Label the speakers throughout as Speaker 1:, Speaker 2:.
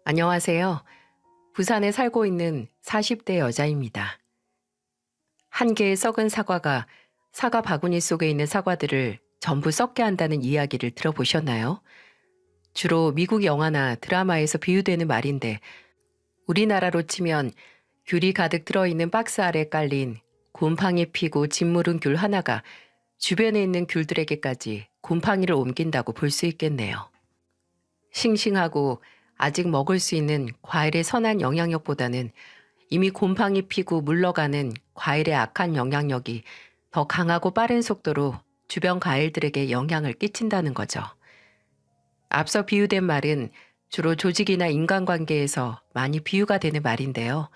Speaker 1: 안녕하세요. 부산에 살고 있는 40대 여자입니다. 한 개의 썩은 사과가 사과 바구니 속에 있는 사과들을 전부 썩게 한다는 이야기를 들어보셨나요? 주로 미국 영화나 드라마에서 비유되는 말인데 우리나라로 치면 귤이 가득 들어있는 박스 아래 깔린 곰팡이 피고 짓무른 귤 하나가 주변에 있는 귤들에게까지 곰팡이를 옮긴다고 볼 수 있겠네요. 싱싱하고 아직 먹을 수 있는 과일의 선한 영향력보다는 이미 곰팡이 피고 물러가는 과일의 악한 영향력이 더 강하고 빠른 속도로 주변 과일들에게 영향을 끼친다는 거죠. 앞서 비유된 말은 주로 조직이나 인간관계에서 많이 비유가 되는 말인데요.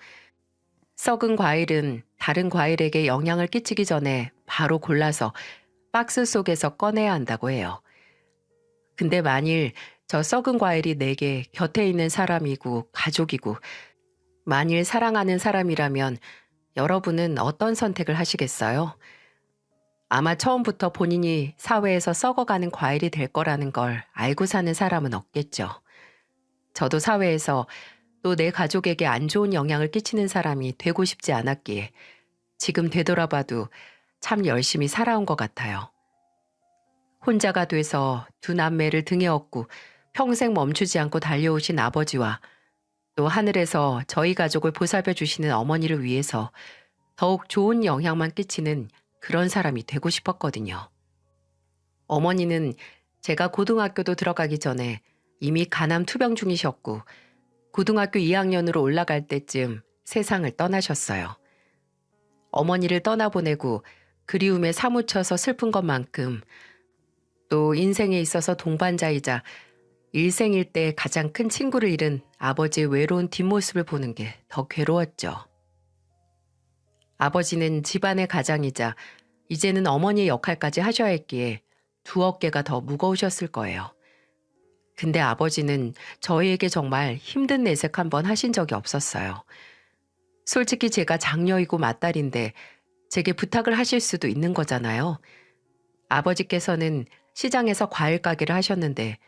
Speaker 1: 썩은 과일은 다른 과일에게 영향을 끼치기 전에 바로 골라서 박스 속에서 꺼내야 한다고 해요. 근데 만일 저 썩은 과일이 내게 곁에 있는 사람이고 가족이고 만일 사랑하는 사람이라면 여러분은 어떤 선택을 하시겠어요? 아마 처음부터 본인이 사회에서 썩어가는 과일이 될 거라는 걸 알고 사는 사람은 없겠죠. 저도 사회에서 또 내 가족에게 안 좋은 영향을 끼치는 사람이 되고 싶지 않았기에 지금 되돌아봐도 참 열심히 살아온 것 같아요. 혼자가 돼서 두 남매를 등에 업고 평생 멈추지 않고 달려오신 아버지와 또 하늘에서 저희 가족을 보살펴 주시는 어머니를 위해서 더욱 좋은 영향만 끼치는 그런 사람이 되고 싶었거든요. 어머니는 제가 고등학교도 들어가기 전에 이미 간암 투병 중이셨고 고등학교 2학년으로 올라갈 때쯤 세상을 떠나셨어요. 어머니를 떠나보내고 그리움에 사무쳐서 슬픈 것만큼 또 인생에 있어서 동반자이자 일생일 때 가장 큰 친구를 잃은 아버지의 외로운 뒷모습을 보는 게 더 괴로웠죠. 아버지는 집안의 가장이자 이제는 어머니의 역할까지 하셔야 했기에 두 어깨가 더 무거우셨을 거예요. 근데 아버지는 저희에게 정말 힘든 내색 한번 하신 적이 없었어요. 솔직히 제가 장녀이고 맏딸인데 제게 부탁을 하실 수도 있는 거잖아요. 아버지께서는 시장에서 과일 가게를 하셨는데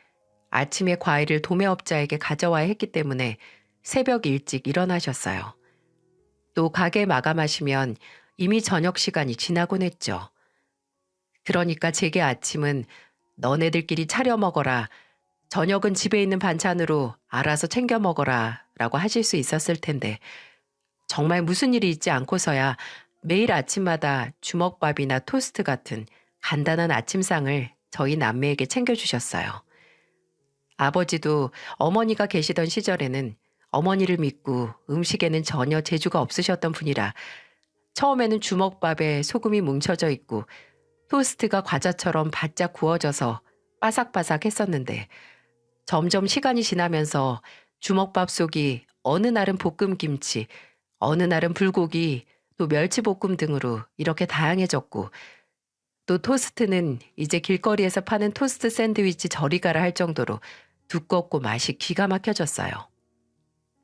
Speaker 1: 아침에 과일을 도매업자에게 가져와야 했기 때문에 새벽 일찍 일어나셨어요. 또 가게 마감하시면 이미 저녁 시간이 지나곤 했죠. 그러니까 제게 아침은 너네들끼리 차려 먹어라. 저녁은 집에 있는 반찬으로 알아서 챙겨 먹어라 라고 하실 수 있었을 텐데 정말 무슨 일이 있지 않고서야 매일 아침마다 주먹밥이나 토스트 같은 간단한 아침상을 저희 남매에게 챙겨주셨어요. 아버지도 어머니가 계시던 시절에는 어머니를 믿고 음식에는 전혀 재주가 없으셨던 분이라 처음에는 주먹밥에 소금이 뭉쳐져 있고 토스트가 과자처럼 바짝 구워져서 바삭바삭 했었는데 점점 시간이 지나면서 주먹밥 속이 어느 날은 볶음김치, 어느 날은 불고기, 또 멸치볶음 등으로 이렇게 다양해졌고 또 토스트는 이제 길거리에서 파는 토스트 샌드위치 저리 가라 할 정도로 두껍고 맛이 기가 막혀졌어요.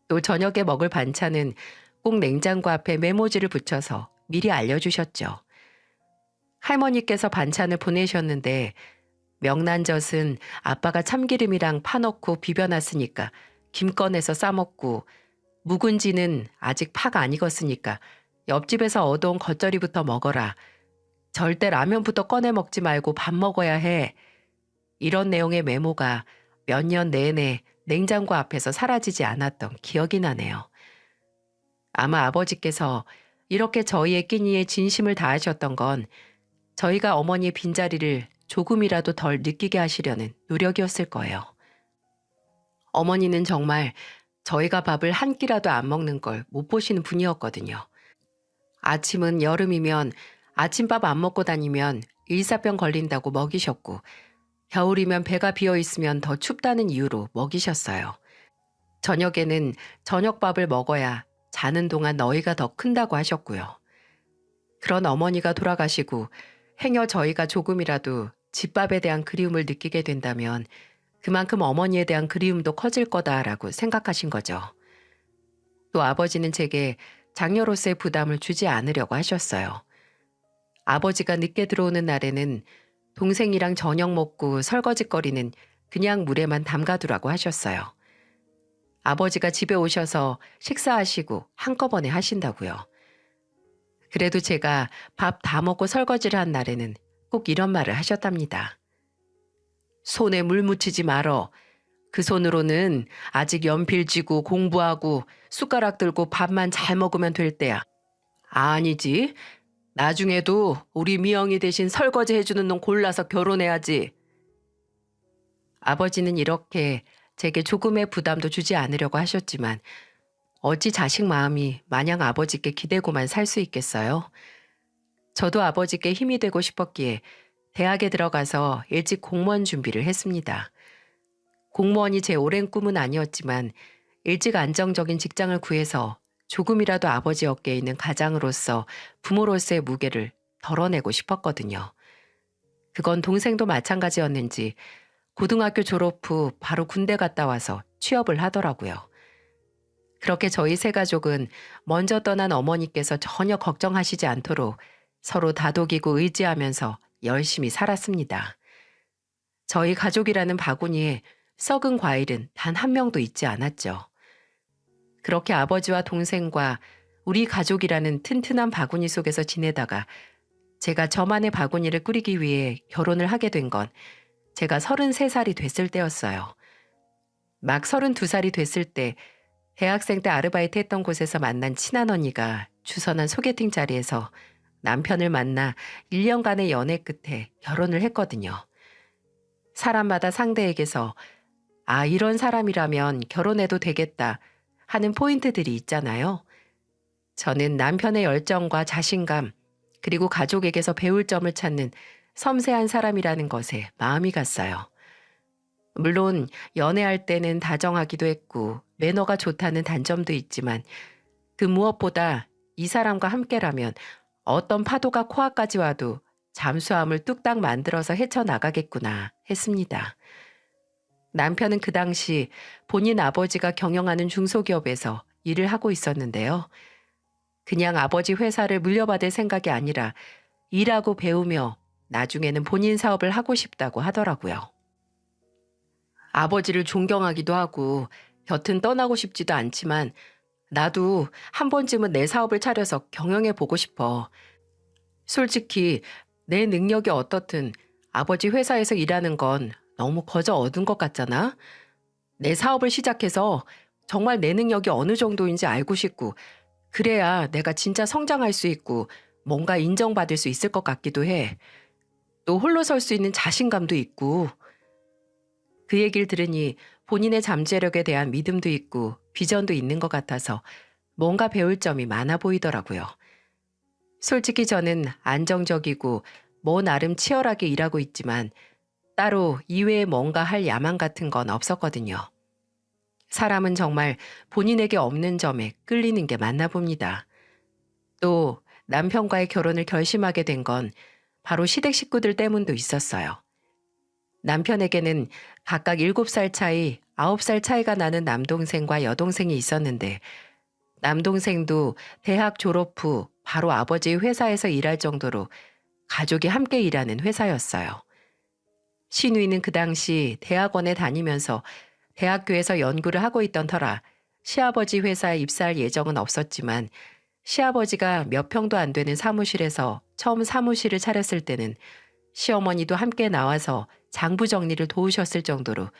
Speaker 1: 또 저녁에 먹을 반찬은 꼭 냉장고 앞에 메모지를 붙여서 미리 알려주셨죠. 할머니께서 반찬을 보내셨는데 명란젓은 아빠가 참기름이랑 파 넣고 비벼놨으니까 김 꺼내서 싸먹고 묵은지는 아직 파가 안 익었으니까 옆집에서 얻어온 겉절이부터 먹어라. 절대 라면부터 꺼내 먹지 말고 밥 먹어야 해. 이런 내용의 메모가 몇 년 내내 냉장고 앞에서 사라지지 않았던 기억이 나네요. 아마 아버지께서 이렇게 저희의 끼니에 진심을 다하셨던 건 저희가 어머니의 빈자리를 조금이라도 덜 느끼게 하시려는 노력이었을 거예요. 어머니는 정말 저희가 밥을 한 끼라도 안 먹는 걸 못 보시는 분이었거든요. 아침은 여름이면 아침밥 안 먹고 다니면 일사병 걸린다고 먹이셨고 겨울이면 배가 비어 있으면 더 춥다는 이유로 먹이셨어요. 저녁에는 저녁밥을 먹어야 자는 동안 너희가 더 큰다고 하셨고요. 그런 어머니가 돌아가시고 행여 저희가 조금이라도 집밥에 대한 그리움을 느끼게 된다면 그만큼 어머니에 대한 그리움도 커질 거다라고 생각하신 거죠. 또 아버지는 제게 장녀로서의 부담을 주지 않으려고 하셨어요. 아버지가 늦게 들어오는 날에는 동생이랑 저녁 먹고 설거지거리는 그냥 물에만 담가두라고 하셨어요. 아버지가 집에 오셔서 식사하시고 한꺼번에 하신다고요. 그래도 제가 밥 다 먹고 설거지를 한 날에는 꼭 이런 말을 하셨답니다. 손에 물 묻히지 말어. 그 손으로는 아직 연필 쥐고 공부하고 숟가락 들고 밥만 잘 먹으면 될 때야. 아니지. 나중에도 우리 미영이 대신 설거지 해주는 놈 골라서 결혼해야지. 아버지는 이렇게 제게 조금의 부담도 주지 않으려고 하셨지만 어찌 자식 마음이 마냥 아버지께 기대고만 살 수 있겠어요? 저도 아버지께 힘이 되고 싶었기에 대학에 들어가서 일찍 공무원 준비를 했습니다. 공무원이 제 오랜 꿈은 아니었지만 일찍 안정적인 직장을 구해서 조금이라도 아버지 어깨에 있는 가장으로서 부모로서의 무게를 덜어내고 싶었거든요. 그건 동생도 마찬가지였는지 고등학교 졸업 후 바로 군대 갔다 와서 취업을 하더라고요. 그렇게 저희 세 가족은 먼저 떠난 어머니께서 전혀 걱정하시지 않도록 서로 다독이고 의지하면서 열심히 살았습니다. 저희 가족이라는 바구니에 썩은 과일은 단 한 명도 있지 않았죠. 그렇게 아버지와 동생과 우리 가족이라는 튼튼한 바구니 속에서 지내다가 제가 저만의 바구니를 꾸리기 위해 결혼을 하게 된 건 제가 33살이 됐을 때였어요. 막 32살이 됐을 때 대학생 때 아르바이트 했던 곳에서 만난 친한 언니가 주선한 소개팅 자리에서 남편을 만나 1년간의 연애 끝에 결혼을 했거든요. 사람마다 상대에게서 아, 이런 사람이라면 결혼해도 되겠다 하는 포인트들이 있잖아요. 저는 남편의 열정과 자신감, 그리고 가족에게서 배울 점을 찾는 섬세한 사람이라는 것에 마음이 갔어요. 물론 연애할 때는 다정하기도 했고 매너가 좋다는 단점도 있지만 그 무엇보다 이 사람과 함께라면 어떤 파도가 코앞까지 와도 잠수함을 뚝딱 만들어서 헤쳐나가겠구나 했습니다. 남편은 그 당시 본인 아버지가 경영하는 중소기업에서 일을 하고 있었는데요. 그냥 아버지 회사를 물려받을 생각이 아니라 일하고 배우며 나중에는 본인 사업을 하고 싶다고 하더라고요. 아버지를 존경하기도 하고 곁은 떠나고 싶지도 않지만 나도 한 번쯤은 내 사업을 차려서 경영해 보고 싶어. 솔직히 내 능력이 어떻든 아버지 회사에서 일하는 건 너무 거저 얻은 것 같잖아. 내 사업을 시작해서 정말 내 능력이 어느 정도인지 알고 싶고 그래야 내가 진짜 성장할 수 있고 뭔가 인정받을 수 있을 것 같기도 해. 또 홀로 설 수 있는 자신감도 있고. 그 얘기를 들으니 본인의 잠재력에 대한 믿음도 있고 비전도 있는 것 같아서 뭔가 배울 점이 많아 보이더라고요. 솔직히 저는 안정적이고 뭐 나름 치열하게 일하고 있지만 따로 이외에 뭔가 할 야망 같은 건 없었거든요. 사람은 정말 본인에게 없는 점에 끌리는 게 맞나 봅니다. 또 남편과의 결혼을 결심하게 된 건 바로 시댁 식구들 때문도 있었어요. 남편에게는 각각 7살 차이, 9살 차이가 나는 남동생과 여동생이 있었는데 남동생도 대학 졸업 후 바로 아버지의 회사에서 일할 정도로 가족이 함께 일하는 회사였어요. 신우이는 그 당시 대학원에 다니면서 대학교에서 연구를 하고 있던 터라 시아버지 회사에 입사할 예정은 없었지만 시아버지가 몇 평도 안 되는 사무실에서 처음 사무실을 차렸을 때는 시어머니도 함께 나와서 장부 정리를 도우셨을 정도로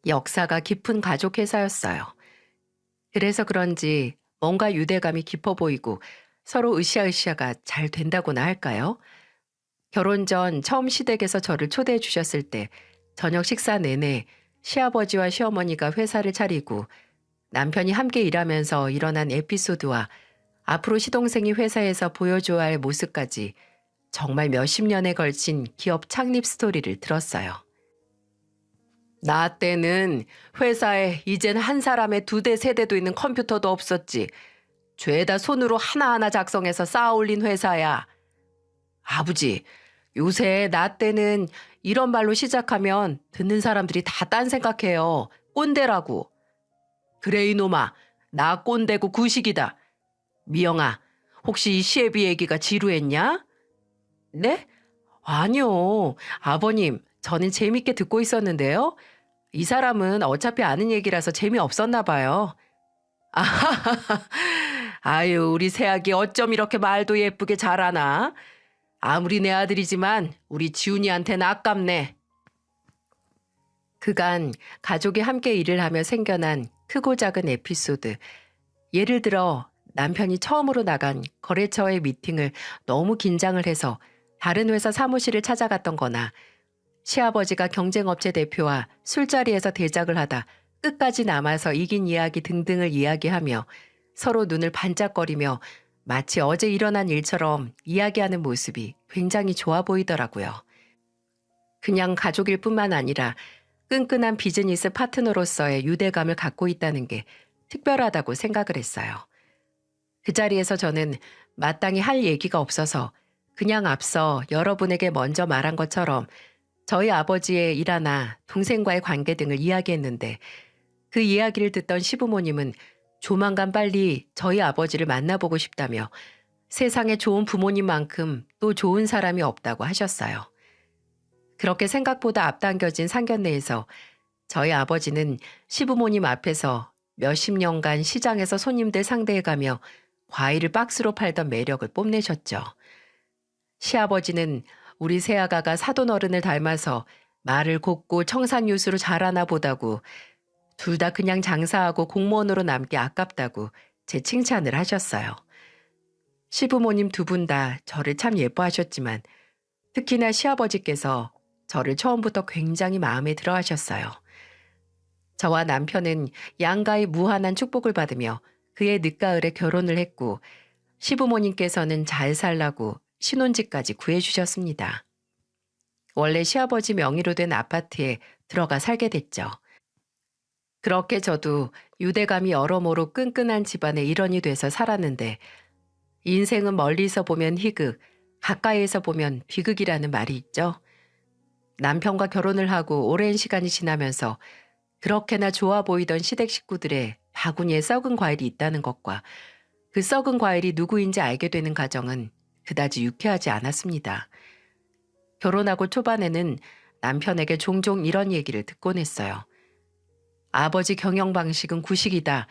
Speaker 1: 역사가 깊은 가족 회사였어요. 그래서 그런지 뭔가 유대감이 깊어 보이고 서로 으쌰으쌰가 잘 된다고나 할까요? 결혼 전 처음 시댁에서 저를 초대해 주셨을 때 저녁 식사 내내 시아버지와 시어머니가 회사를 차리고 남편이 함께 일하면서 일어난 에피소드와 앞으로 시동생이 회사에서 보여줘야 할 모습까지 정말 몇십 년에 걸친 기업 창립 스토리를 들었어요. 나 때는 회사에 이젠 한 사람에 2대, 3대도 있는 컴퓨터도 없었지. 죄다 손으로 하나하나 작성해서 쌓아 올린 회사야. 아버지, 요새 나 때는 이런 말로 시작하면 듣는 사람들이 다 딴 생각해요. 꼰대라고. 그래 이놈아, 나 꼰대고 구식이다. 미영아, 혹시 이 시애비 얘기가 지루했냐? 네? 아니요. 아버님, 저는 재밌게 듣고 있었는데요. 이 사람은 어차피 아는 얘기라서 재미없었나 봐요. 아, 아유, 우리 새아기 어쩜 이렇게 말도 예쁘게 잘하나? 아무리 내 아들이지만 우리 지훈이한테는 아깝네. 그간 가족이 함께 일을 하며 생겨난 크고 작은 에피소드. 예를 들어 남편이 처음으로 나간 거래처의 미팅을 너무 긴장을 해서 다른 회사 사무실을 찾아갔던 거나 시아버지가 경쟁업체 대표와 술자리에서 대작을 하다 끝까지 남아서 이긴 이야기 등등을 이야기하며 서로 눈을 반짝거리며 마치 어제 일어난 일처럼 이야기하는 모습이 굉장히 좋아 보이더라고요. 그냥 가족일 뿐만 아니라 끈끈한 비즈니스 파트너로서의 유대감을 갖고 있다는 게 특별하다고 생각을 했어요. 그 자리에서 저는 마땅히 할 얘기가 없어서 그냥 앞서 여러분에게 먼저 말한 것처럼 저희 아버지의 일화나 동생과의 관계 등을 이야기했는데 그 이야기를 듣던 시부모님은 조만간 빨리 저희 아버지를 만나보고 싶다며 세상에 좋은 부모님만큼 또 좋은 사람이 없다고 하셨어요. 그렇게 생각보다 앞당겨진 상견례에서 저희 아버지는 시부모님 앞에서 몇십 년간 시장에서 손님들 상대해가며 과일을 박스로 팔던 매력을 뽐내셨죠. 시아버지는 우리 새아가가 사돈어른을 닮아서 말을 곱고 청산유수로 잘하나 보다고 둘 다 그냥 장사하고 공무원으로 남기 아깝다고 제 칭찬을 하셨어요. 시부모님 두 분 다 저를 참 예뻐하셨지만 특히나 시아버지께서 저를 처음부터 굉장히 마음에 들어 하셨어요. 저와 남편은 양가의 무한한 축복을 받으며 그의 늦가을에 결혼을 했고 시부모님께서는 잘 살라고 신혼집까지 구해주셨습니다. 원래 시아버지 명의로 된 아파트에 들어가 살게 됐죠. 그렇게 저도 유대감이 여러모로 끈끈한 집안의 일원이 돼서 살았는데 인생은 멀리서 보면 희극, 가까이에서 보면 비극이라는 말이 있죠. 남편과 결혼을 하고 오랜 시간이 지나면서 그렇게나 좋아 보이던 시댁 식구들의 바구니에 썩은 과일이 있다는 것과 그 썩은 과일이 누구인지 알게 되는 과정은 그다지 유쾌하지 않았습니다. 결혼하고 초반에는 남편에게 종종 이런 얘기를 듣곤 했어요. 아버지 경영 방식은 구식이다.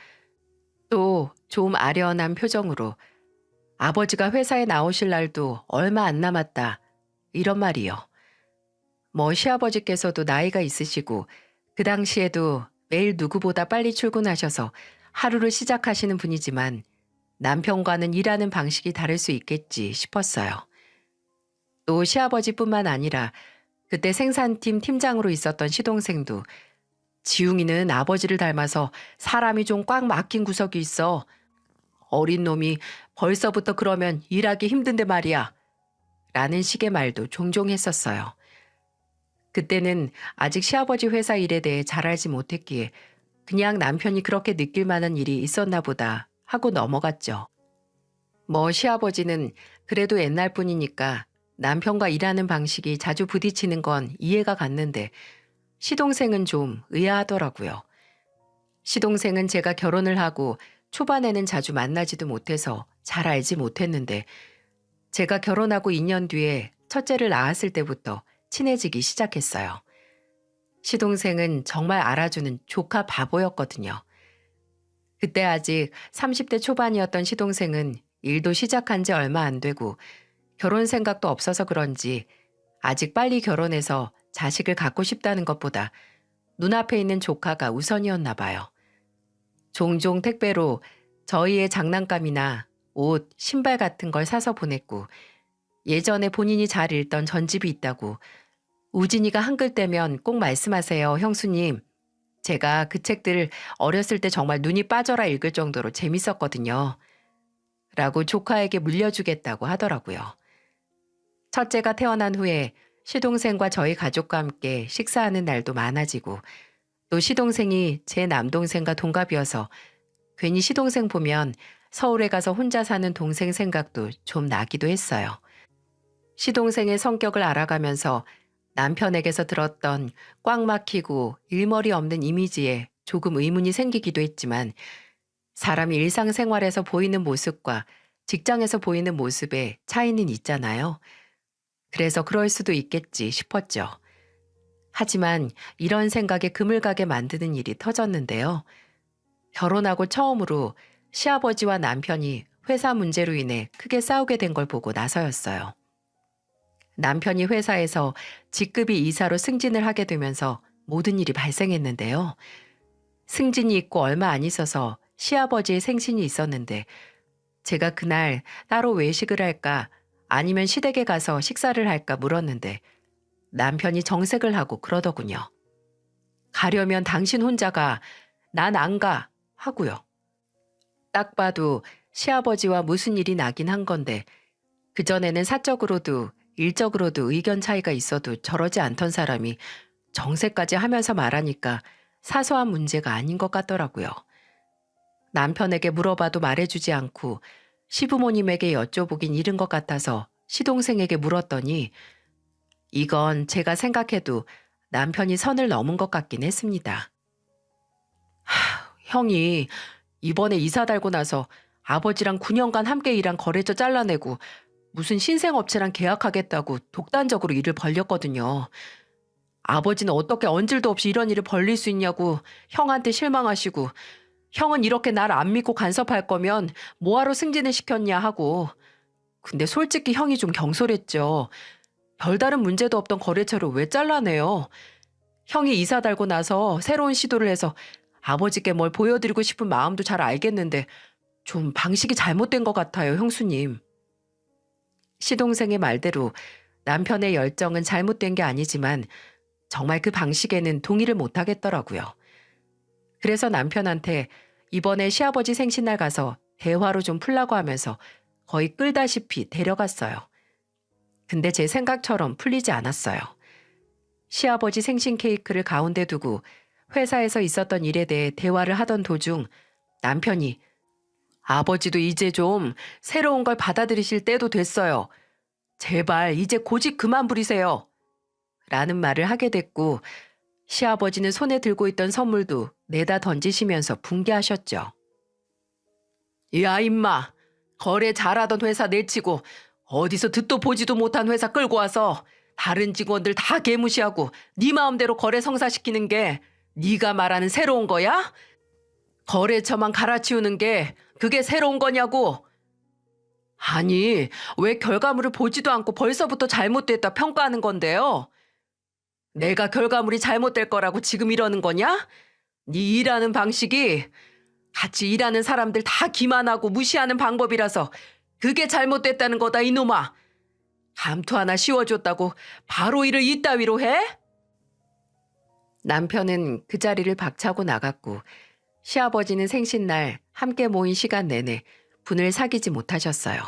Speaker 1: 또 좀 아련한 표정으로 아버지가 회사에 나오실 날도 얼마 안 남았다. 이런 말이요. 시아버지께서도 나이가 있으시고 그 당시에도 매일 누구보다 빨리 출근하셔서 하루를 시작하시는 분이지만 남편과는 일하는 방식이 다를 수 있겠지 싶었어요. 또 시아버지뿐만 아니라 그때 생산팀 팀장으로 있었던 시동생도 지웅이는 아버지를 닮아서 사람이 좀 꽉 막힌 구석이 있어. 어린 놈이 벌써부터 그러면 일하기 힘든데 말이야. 라는 식의 말도 종종 했었어요. 그때는 아직 시아버지 회사 일에 대해 잘 알지 못했기에 그냥 남편이 그렇게 느낄 만한 일이 있었나 보다 하고 넘어갔죠. 시아버지는 그래도 옛날 분이니까 남편과 일하는 방식이 자주 부딪히는 건 이해가 갔는데 시동생은 좀 의아하더라고요. 시동생은 제가 결혼을 하고 초반에는 자주 만나지도 못해서 잘 알지 못했는데 제가 결혼하고 2년 뒤에 첫째를 낳았을 때부터 친해지기 시작했어요. 시동생은 정말 알아주는 조카 바보였거든요. 그때 아직 30대 초반이었던 시동생은 일도 시작한 지 얼마 안 되고 결혼 생각도 없어서 그런지 아직 빨리 결혼해서 자식을 갖고 싶다는 것보다 눈앞에 있는 조카가 우선이었나 봐요. 종종 택배로 저희의 장난감이나 옷, 신발 같은 걸 사서 보냈고 예전에 본인이 잘 읽던 전집이 있다고 우진이가 한글 떼면 꼭 말씀하세요, 형수님. 제가 그 책들 어렸을 때 정말 눈이 빠져라 읽을 정도로 재밌었거든요. 라고 조카에게 물려주겠다고 하더라고요. 첫째가 태어난 후에 시동생과 저희 가족과 함께 식사하는 날도 많아지고 또 시동생이 제 남동생과 동갑이어서 괜히 시동생 보면 서울에 가서 혼자 사는 동생 생각도 좀 나기도 했어요. 시동생의 성격을 알아가면서 남편에게서 들었던 꽉 막히고 일머리 없는 이미지에 조금 의문이 생기기도 했지만 사람이 일상생활에서 보이는 모습과 직장에서 보이는 모습에 차이는 있잖아요. 그래서 그럴 수도 있겠지 싶었죠. 하지만 이런 생각에 금을 가게 만드는 일이 터졌는데요. 결혼하고 처음으로 시아버지와 남편이 회사 문제로 인해 크게 싸우게 된 걸 보고 나서였어요. 남편이 회사에서 직급이 이사로 승진을 하게 되면서 모든 일이 발생했는데요. 승진이 있고 얼마 안 있어서 시아버지의 생신이 있었는데 제가 그날 따로 외식을 할까 아니면 시댁에 가서 식사를 할까 물었는데 남편이 정색을 하고 그러더군요. 가려면 당신 혼자가 난 안 가 하고요. 딱 봐도 시아버지와 무슨 일이 나긴 한 건데 그전에는 사적으로도 일적으로도 의견 차이가 있어도 저러지 않던 사람이 정색까지 하면서 말하니까 사소한 문제가 아닌 것 같더라고요. 남편에게 물어봐도 말해주지 않고 시부모님에게 여쭤보긴 이른 것 같아서 시동생에게 물었더니 이건 제가 생각해도 남편이 선을 넘은 것 같긴 했습니다. 형이 이번에 이사 달고 나서 아버지랑 9년간 함께 일한 거래처 잘라내고 무슨 신생업체랑 계약하겠다고 독단적으로 일을 벌렸거든요. 아버지는 어떻게 언질도 없이 이런 일을 벌릴 수 있냐고 형한테 실망하시고 형은 이렇게 날 안 믿고 간섭할 거면 뭐하러 승진을 시켰냐 하고 근데 솔직히 형이 좀 경솔했죠. 별다른 문제도 없던 거래처를 왜 잘라내요? 형이 이사 달고 나서 새로운 시도를 해서 아버지께 뭘 보여드리고 싶은 마음도 잘 알겠는데 좀 방식이 잘못된 것 같아요, 형수님. 시동생의 말대로 남편의 열정은 잘못된 게 아니지만 정말 그 방식에는 동의를 못 하겠더라고요. 그래서 남편한테 이번에 시아버지 생신날 가서 대화로 좀 풀라고 하면서 거의 끌다시피 데려갔어요. 근데 제 생각처럼 풀리지 않았어요. 시아버지 생신 케이크를 가운데 두고 회사에서 있었던 일에 대해 대화를 하던 도중 남편이 아버지도 이제 좀 새로운 걸 받아들이실 때도 됐어요. 제발 이제 고집 그만 부리세요. 라는 말을 하게 됐고 시아버지는 손에 들고 있던 선물도 내다 던지시면서 붕괴하셨죠. 야 임마, 거래 잘하던 회사 내치고 어디서 듣도 보지도 못한 회사 끌고 와서 다른 직원들 다 개무시하고 네 마음대로 거래 성사시키는 게 네가 말하는 새로운 거야? 거래처만 갈아치우는 게 그게 새로운 거냐고. 아니, 왜 결과물을 보지도 않고 벌써부터 잘못됐다 평가하는 건데요? 내가 결과물이 잘못될 거라고 지금 이러는 거냐? 네 일하는 방식이 같이 일하는 사람들 다 기만하고 무시하는 방법이라서 그게 잘못됐다는 거다 이놈아. 감투 하나 씌워줬다고 바로 일을 이따위로 해? 남편은 그 자리를 박차고 나갔고 시아버지는 생신날 함께 모인 시간 내내 분을 사귀지 못하셨어요.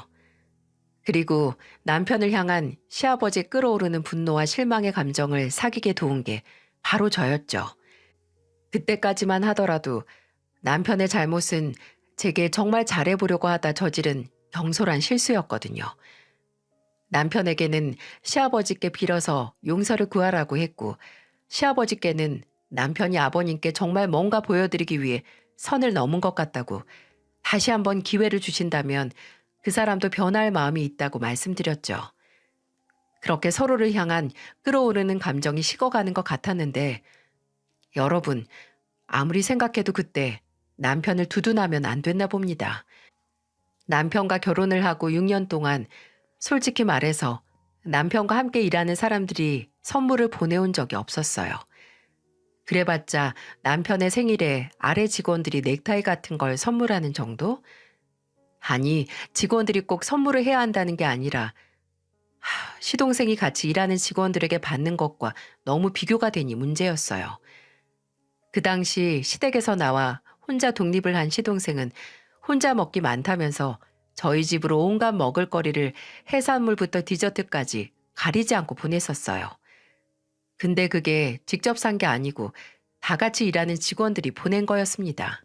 Speaker 1: 그리고 남편을 향한 시아버지 끌어오르는 분노와 실망의 감정을 사귀게 도운 게 바로 저였죠. 그때까지만 하더라도 남편의 잘못은 제게 정말 잘해보려고 하다 저지른 경솔한 실수였거든요. 남편에게는 시아버지께 빌어서 용서를 구하라고 했고 시아버지께는 남편이 아버님께 정말 뭔가 보여드리기 위해 선을 넘은 것 같다고 다시 한번 기회를 주신다면 그 사람도 변할 마음이 있다고 말씀드렸죠. 그렇게 서로를 향한 끌어오르는 감정이 식어가는 것 같았는데 여러분, 아무리 생각해도 그때 남편을 두둔하면 안 됐나 봅니다. 남편과 결혼을 하고 6년 동안 솔직히 말해서 남편과 함께 일하는 사람들이 선물을 보내온 적이 없었어요. 그래봤자 남편의 생일에 아래 직원들이 넥타이 같은 걸 선물하는 정도? 아니, 직원들이 꼭 선물을 해야 한다는 게 아니라 시동생이 같이 일하는 직원들에게 받는 것과 너무 비교가 되니 문제였어요. 그 당시 시댁에서 나와 혼자 독립을 한 시동생은 혼자 먹기 많다면서 저희 집으로 온갖 먹을거리를 해산물부터 디저트까지 가리지 않고 보냈었어요. 근데 그게 직접 산 게 아니고 다 같이 일하는 직원들이 보낸 거였습니다.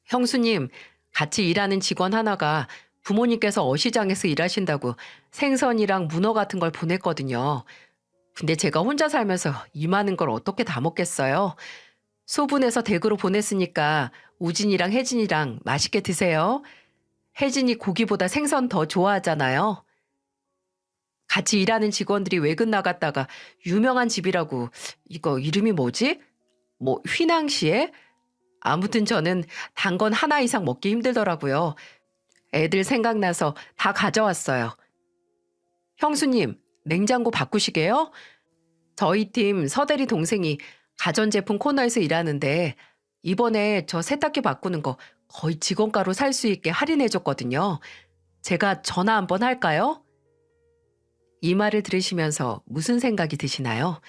Speaker 1: 형수님, 같이 일하는 직원 하나가 부모님께서 어시장에서 일하신다고 생선이랑 문어 같은 걸 보냈거든요. 근데 제가 혼자 살면서 이 많은 걸 어떻게 다 먹겠어요? 소분해서 댁으로 보냈으니까 우진이랑 혜진이랑 맛있게 드세요. 혜진이 고기보다 생선 더 좋아하잖아요. 같이 일하는 직원들이 외근 나갔다가 유명한 집이라고 이거 이름이 뭐지? 뭐 휘낭시에? 아무튼 저는 단 건 하나 이상 먹기 힘들더라고요. 애들 생각나서 다 가져왔어요. 형수님, 냉장고 바꾸시게요? 저희 팀 서대리 동생이 가전제품 코너에서 일하는데 이번에 저 세탁기 바꾸는 거 거의 직원가로 살 수 있게 할인해줬거든요. 제가 전화 한번 할까요? 이 말을 들으시면서 무슨 생각이 드시나요?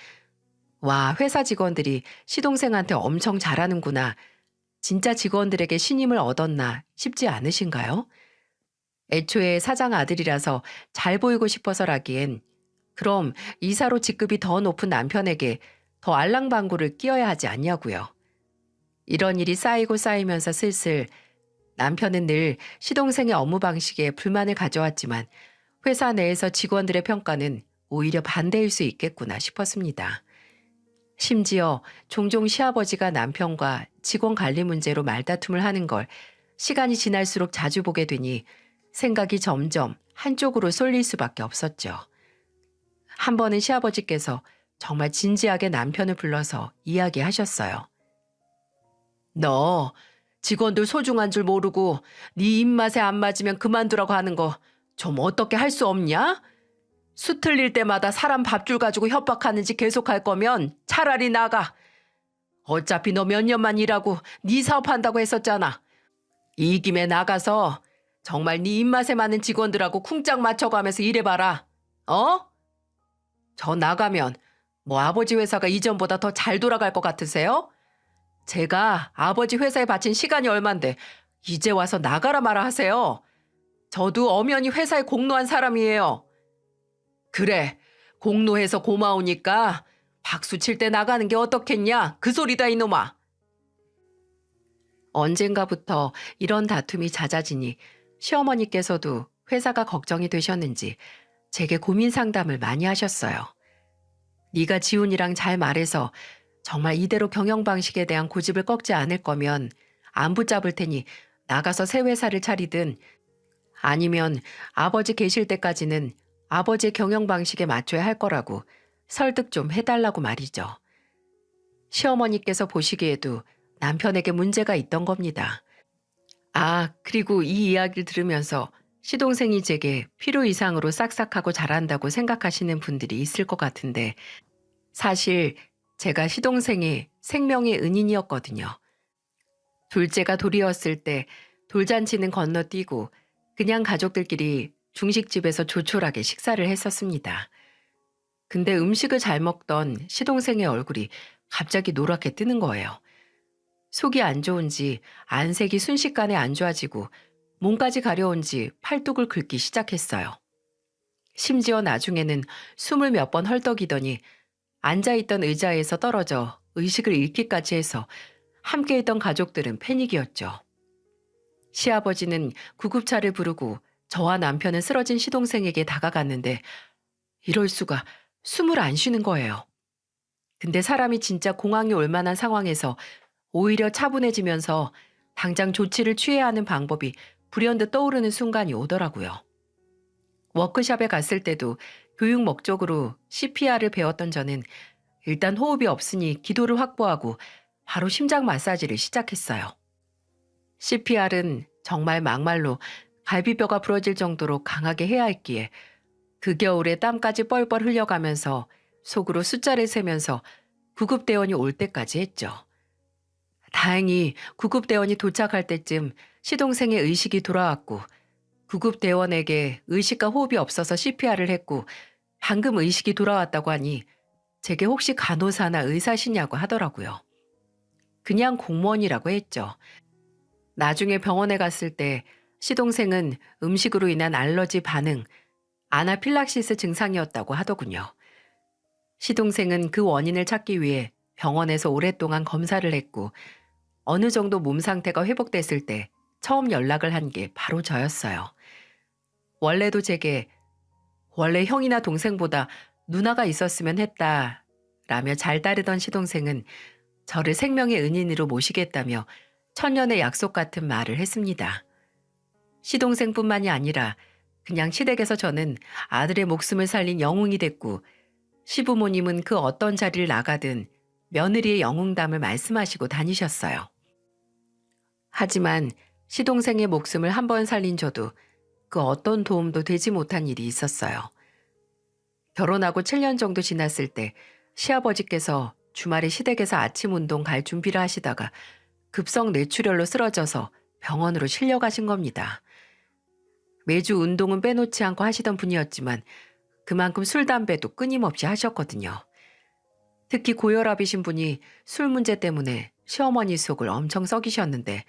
Speaker 1: 와, 회사 직원들이 시동생한테 엄청 잘하는구나. 진짜 직원들에게 신임을 얻었나 싶지 않으신가요? 애초에 사장 아들이라서 잘 보이고 싶어서라기엔 그럼 이사로 직급이 더 높은 남편에게 더 알랑방구를 끼워야 하지 않냐고요. 이런 일이 쌓이고 쌓이면서 슬슬 남편은 늘 시동생의 업무 방식에 불만을 가져왔지만 회사 내에서 직원들의 평가는 오히려 반대일 수 있겠구나 싶었습니다. 심지어 종종 시아버지가 남편과 직원 관리 문제로 말다툼을 하는 걸 시간이 지날수록 자주 보게 되니 생각이 점점 한쪽으로 쏠릴 수밖에 없었죠. 한 번은 시아버지께서 정말 진지하게 남편을 불러서 이야기하셨어요. 너 직원들 소중한 줄 모르고 네 입맛에 안 맞으면 그만두라고 하는 거 좀 어떻게 할 수 없냐? 수 틀릴 때마다 사람 밥줄 가지고 협박하는지 계속할 거면 차라리 나가. 어차피 너 몇 년만 일하고 네 사업한다고 했었잖아. 이 김에 나가서 정말 네 입맛에 맞는 직원들하고 쿵짝 맞춰가면서 일해봐라. 어? 저 나가면 뭐 아버지 회사가 이전보다 더 잘 돌아갈 것 같으세요? 제가 아버지 회사에 바친 시간이 얼만데 이제 와서 나가라 마라 하세요. 저도 엄연히 회사에 공로한 사람이에요. 그래, 공로해서 고마우니까 박수 칠 때 나가는 게 어떻겠냐? 그 소리다 이놈아. 언젠가부터 이런 다툼이 잦아지니 시어머니께서도 회사가 걱정이 되셨는지 제게 고민 상담을 많이 하셨어요. 네가 지훈이랑 잘 말해서 정말 이대로 경영 방식에 대한 고집을 꺾지 않을 거면 안 붙잡을 테니 나가서 새 회사를 차리든 아니면 아버지 계실 때까지는 아버지의 경영 방식에 맞춰야 할 거라고 설득 좀 해달라고 말이죠. 시어머니께서 보시기에도 남편에게 문제가 있던 겁니다. 아, 그리고 이 이야기를 들으면서 시동생이 제게 필요 이상으로 싹싹하고 잘한다고 생각하시는 분들이 있을 것 같은데 사실 제가 시동생의 생명의 은인이었거든요. 둘째가 돌이었을 때 돌잔치는 건너뛰고 그냥 가족들끼리 중식집에서 조촐하게 식사를 했었습니다. 근데 음식을 잘 먹던 시동생의 얼굴이 갑자기 노랗게 뜨는 거예요. 속이 안 좋은지 안색이 순식간에 안 좋아지고 몸까지 가려운지 팔뚝을 긁기 시작했어요. 심지어 나중에는 숨을 몇 번 헐떡이더니 앉아있던 의자에서 떨어져 의식을 잃기까지 해서 함께 있던 가족들은 패닉이었죠. 시아버지는 구급차를 부르고 저와 남편은 쓰러진 시동생에게 다가갔는데 이럴 수가 숨을 안 쉬는 거예요. 근데 사람이 진짜 공황이 올 만한 상황에서 오히려 차분해지면서 당장 조치를 취해야 하는 방법이 불현듯 떠오르는 순간이 오더라고요. 워크숍에 갔을 때도 교육 목적으로 CPR을 배웠던 저는 일단 호흡이 없으니 기도를 확보하고 바로 심장 마사지를 시작했어요. CPR은 정말 막말로 갈비뼈가 부러질 정도로 강하게 해야 했기에 그 겨울에 땀까지 뻘뻘 흘려가면서 속으로 숫자를 세면서 구급대원이 올 때까지 했죠. 다행히 구급대원이 도착할 때쯤 시동생의 의식이 돌아왔고 구급대원에게 의식과 호흡이 없어서 CPR을 했고 방금 의식이 돌아왔다고 하니 제게 혹시 간호사나 의사시냐고 하더라고요. 그냥 공무원이라고 했죠. 나중에 병원에 갔을 때 시동생은 음식으로 인한 알러지 반응, 아나필락시스 증상이었다고 하더군요. 시동생은 그 원인을 찾기 위해 병원에서 오랫동안 검사를 했고 어느 정도 몸 상태가 회복됐을 때 처음 연락을 한 게 바로 저였어요. 원래도 제게 원래 형이나 동생보다 누나가 있었으면 했다 라며 잘 따르던 시동생은 저를 생명의 은인으로 모시겠다며 천년의 약속 같은 말을 했습니다. 시동생뿐만이 아니라 그냥 시댁에서 저는 아들의 목숨을 살린 영웅이 됐고 시부모님은 그 어떤 자리를 나가든 며느리의 영웅담을 말씀하시고 다니셨어요. 하지만 시동생의 목숨을 한 번 살린 저도 그 어떤 도움도 되지 못한 일이 있었어요. 결혼하고 7년 정도 지났을 때 시아버지께서 주말에 시댁에서 아침 운동 갈 준비를 하시다가 급성 뇌출혈로 쓰러져서 병원으로 실려가신 겁니다. 매주 운동은 빼놓지 않고 하시던 분이었지만 그만큼 술, 담배도 끊임없이 하셨거든요. 특히 고혈압이신 분이 술 문제 때문에 시어머니 속을 엄청 썩이셨는데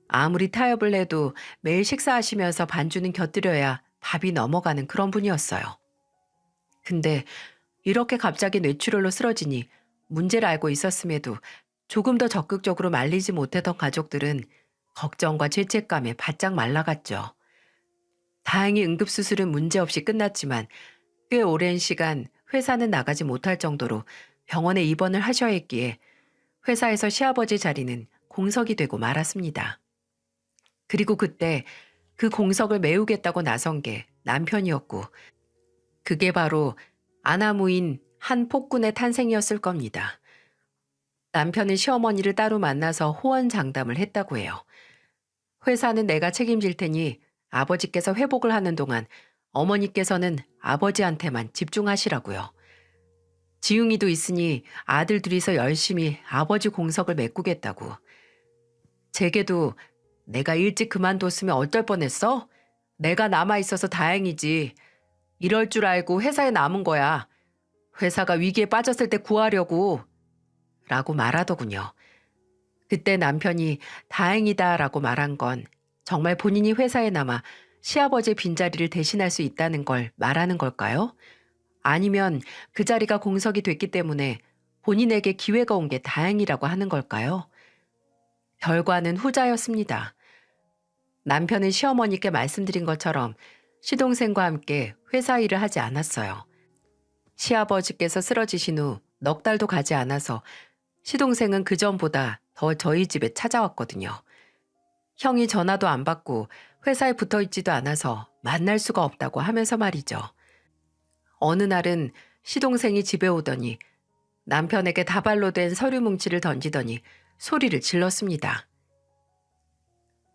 Speaker 1: 아무리 타협을 해도 매일 식사하시면서 반주는 곁들여야 밥이 넘어가는 그런 분이었어요. 근데 이렇게 갑자기 뇌출혈로 쓰러지니 문제를 알고 있었음에도 조금 더 적극적으로 말리지 못했던 가족들은 걱정과 죄책감에 바짝 말라갔죠. 다행히 응급수술은 문제없이 끝났지만 꽤 오랜 시간 회사는 나가지 못할 정도로 병원에 입원을 하셔야 했기에 회사에서 시아버지 자리는 공석이 되고 말았습니다. 그리고 그때 그 공석을 메우겠다고 나선 게 남편이었고 그게 바로 아나무인 한 폭군의 탄생이었을 겁니다. 남편은 시어머니를 따로 만나서 호언장담을 했다고 해요. 회사는 내가 책임질 테니 아버지께서 회복을 하는 동안 어머니께서는 아버지한테만 집중하시라고요. 지웅이도 있으니 아들 둘이서 열심히 아버지 공석을 메꾸겠다고. 제게도 내가 일찍 그만뒀으면 어쩔 뻔했어? 내가 남아있어서 다행이지. 이럴 줄 알고 회사에 남은 거야. 회사가 위기에 빠졌을 때 구하려고. 라고 말하더군요. 그때 남편이 다행이다 라고 말한 건 정말 본인이 회사에 남아 시아버지의 빈자리를 대신할 수 있다는 걸 말하는 걸까요? 아니면 그 자리가 공석이 됐기 때문에 본인에게 기회가 온 게 다행이라고 하는 걸까요? 결과는 후자였습니다. 남편은 시어머니께 말씀드린 것처럼 시동생과 함께 회사 일을 하지 않았어요. 시아버지께서 쓰러지신 후 넉 달도 가지 않아서 시동생은 그전보다 더 저희 집에 찾아왔거든요. 형이 전화도 안 받고 회사에 붙어 있지도 않아서 만날 수가 없다고 하면서 말이죠. 어느 날은 시동생이 집에 오더니 남편에게 다발로 된 서류 뭉치를 던지더니 소리를 질렀습니다.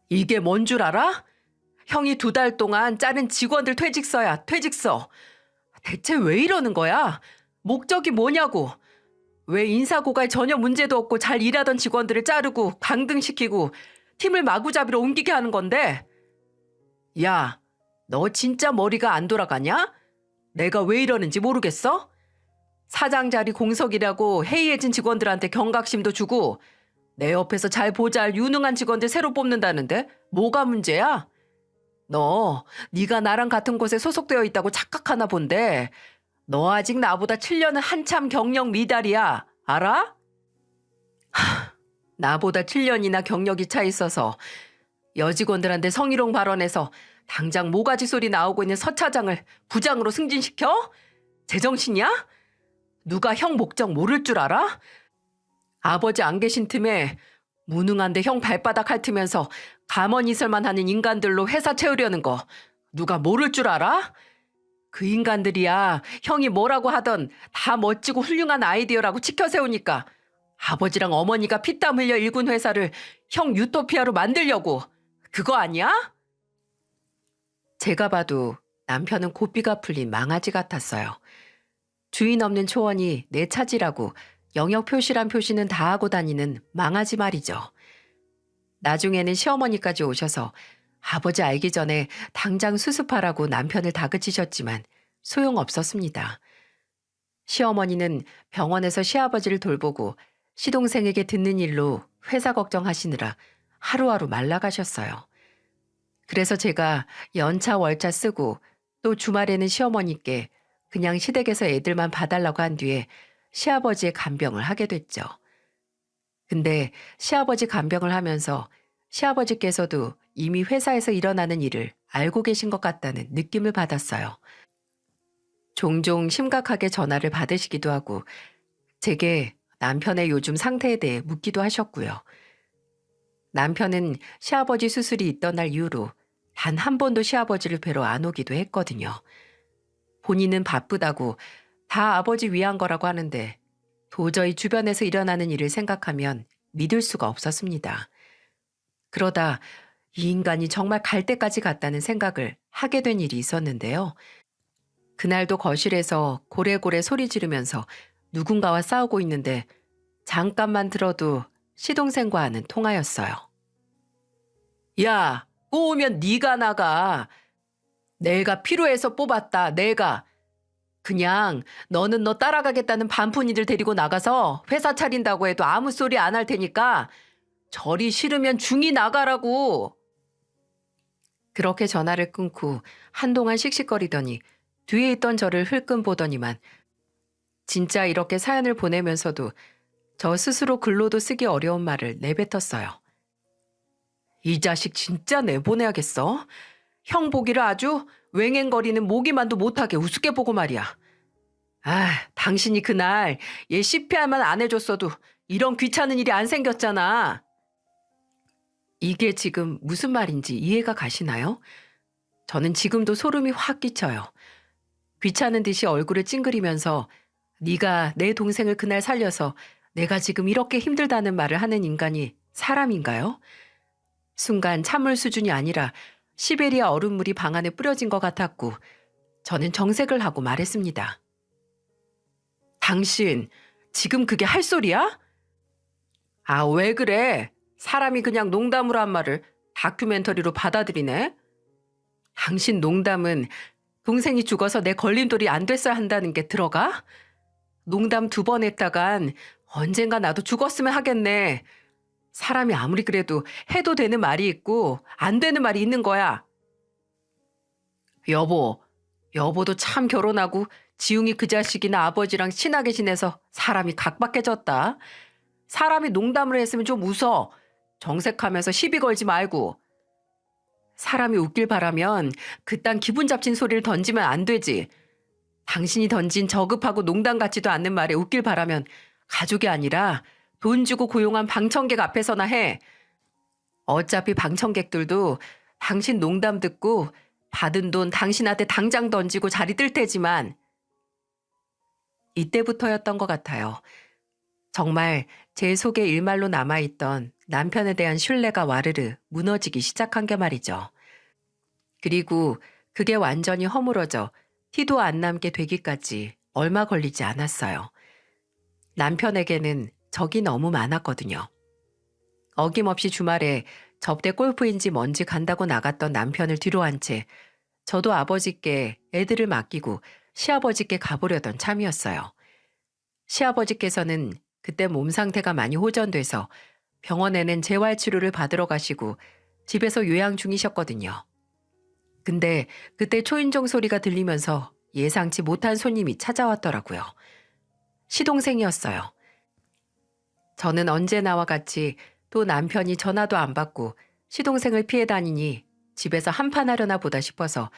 Speaker 1: 이게 뭔 줄 알아? 형이 2달 동안 자른 직원들 퇴직서야, 퇴직서. 대체 왜 이러는 거야? 목적이 뭐냐고. 왜 인사고갈 전혀 문제도 없고 잘 일하던 직원들을 자르고 강등시키고 팀을 마구잡이로 옮기게 하는 건데. 야, 너 진짜 머리가 안 돌아가냐? 내가 왜 이러는지 모르겠어? 사장 자리 공석이라고 해이해진 직원들한테 경각심도 주고 내 옆에서 잘 보잘 유능한 직원들 새로 뽑는다는데 뭐가 문제야? 너 네가 나랑 같은 곳에 소속되어 있다고 착각하나 본데 너 아직 나보다 7년은 한참 경력 미달이야. 알아? 나보다 7년이나 경력이 차 있어서 여직원들한테 성희롱 발언해서 당장 모가지 소리 나오고 있는 서 차장을 부장으로 승진시켜? 제정신이야? 누가 형 목적 모를 줄 알아? 아버지 안 계신 틈에 무능한데 형 발바닥 핥으면서 가만히 있을만 하는 인간들로 회사 채우려는 거 누가 모를 줄 알아? 그 인간들이야 형이 뭐라고 하던 다 멋지고 훌륭한 아이디어라고 치켜세우니까 아버지랑 어머니가 피땀 흘려 일군 회사를 형 유토피아로 만들려고. 그거 아니야? 제가 봐도 남편은 고삐가 풀린 망아지 같았어요. 주인 없는 초원이 내 차지라고 영역 표시란 표시는 다 하고 다니는 망아지 말이죠. 나중에는 시어머니까지 오셔서 아버지 알기 전에 당장 수습하라고 남편을 다그치셨지만 소용없었습니다. 시어머니는 병원에서 시아버지를 돌보고 시동생에게 듣는 일로 회사 걱정하시느라 하루하루 말라가셨어요. 그래서 제가 연차 월차 쓰고 또 주말에는 시어머니께 그냥 시댁에서 애들만 봐달라고 한 뒤에 시아버지의 간병을 하게 됐죠. 근데 시아버지 간병을 하면서 시아버지께서도 이미 회사에서 일어나는 일을 알고 계신 것 같다는 느낌을 받았어요. 종종 심각하게 전화를 받으시기도 하고 제게 남편의 요즘 상태에 대해 묻기도 하셨고요. 남편은 시아버지 수술이 있던 날 이후로 단 한 번도 시아버지를 뵈러 안 오기도 했거든요. 본인은 바쁘다고 다 아버지 위한 거라고 하는데 도저히 주변에서 일어나는 일을 생각하면 믿을 수가 없었습니다. 그러다 이 인간이 정말 갈 때까지 갔다는 생각을 하게 된 일이 있었는데요. 그날도 거실에서 고래고래 소리 지르면서 누군가와 싸우고 있는데 잠깐만 들어도 시동생과 하는 통화였어요. 야, 꼬우면 네가 나가. 내가 필요해서 뽑았다, 내가. 그냥 너는 너 따라가겠다는 반푼이들 데리고 나가서 회사 차린다고 해도 아무 소리 안 할 테니까 저리 싫으면 중이 나가라고. 그렇게 전화를 끊고 한동안 씩씩거리더니 뒤에 있던 저를 흘끔 보더니만 진짜 이렇게 사연을 보내면서도 저 스스로 글로도 쓰기 어려운 말을 내뱉었어요. 이 자식 진짜 내보내야겠어. 형 보기를 아주 웽웽거리는 모기만도 못하게 우습게 보고 말이야. 아, 당신이 그날 얘 CPR만 안 해줬어도 이런 귀찮은 일이 안 생겼잖아. 이게 지금 무슨 말인지 이해가 가시나요? 저는 지금도 소름이 확 끼쳐요. 귀찮은 듯이 얼굴을 찡그리면서 네가 내 동생을 그날 살려서 내가 지금 이렇게 힘들다는 말을 하는 인간이 사람인가요? 순간 찬물 수준이 아니라 시베리아 얼음물이 방 안에 뿌려진 것 같았고 저는 정색을 하고 말했습니다. 당신 지금 그게 할 소리야? 아, 왜 그래? 사람이 그냥 농담으로 한 말을 다큐멘터리로 받아들이네? 당신 농담은 동생이 죽어서 내 걸림돌이 안 됐어야 한다는 게 들어가? 농담 2번 했다간 언젠가 나도 죽었으면 하겠네. 사람이 아무리 그래도 해도 되는 말이 있고 안 되는 말이 있는 거야. 여보도 참 결혼하고 지웅이 그 자식이나 아버지랑 친하게 지내서 사람이 각박해졌다. 사람이 농담을 했으면 좀 웃어. 정색하면서 시비 걸지 말고. 사람이 웃길 바라면 그딴 기분 잡친 소리를 던지면 안 되지. 당신이 던진 저급하고 농담 같지도 않는 말에 웃길 바라면 가족이 아니라 돈 주고 고용한 방청객 앞에서나 해. 어차피 방청객들도 당신 농담 듣고 받은 돈 당신한테 당장 던지고 자리 뜰 테지만 이때부터였던 것 같아요. 정말 제 속에 일말로 남아있던 남편에 대한 신뢰가 와르르 무너지기 시작한 게 말이죠. 그리고 그게 완전히 허물어져 티도 안 남게 되기까지 얼마 걸리지 않았어요. 남편에게는 적이 너무 많았거든요. 어김없이 주말에 접대 골프인지 뭔지 간다고 나갔던 남편을 뒤로 한 채 저도 아버지께 애들을 맡기고 시아버지께 가보려던 참이었어요. 시아버지께서는 그때 몸 상태가 많이 호전돼서 병원에는 재활치료를 받으러 가시고 집에서 요양 중이셨거든요. 근데 그때 초인종 소리가 들리면서 예상치 못한 손님이 찾아왔더라고요. 시동생이었어요. 저는 언제나와 같이 또 남편이 전화도 안 받고 시동생을 피해 다니니 집에서 한판 하려나 보다 싶어서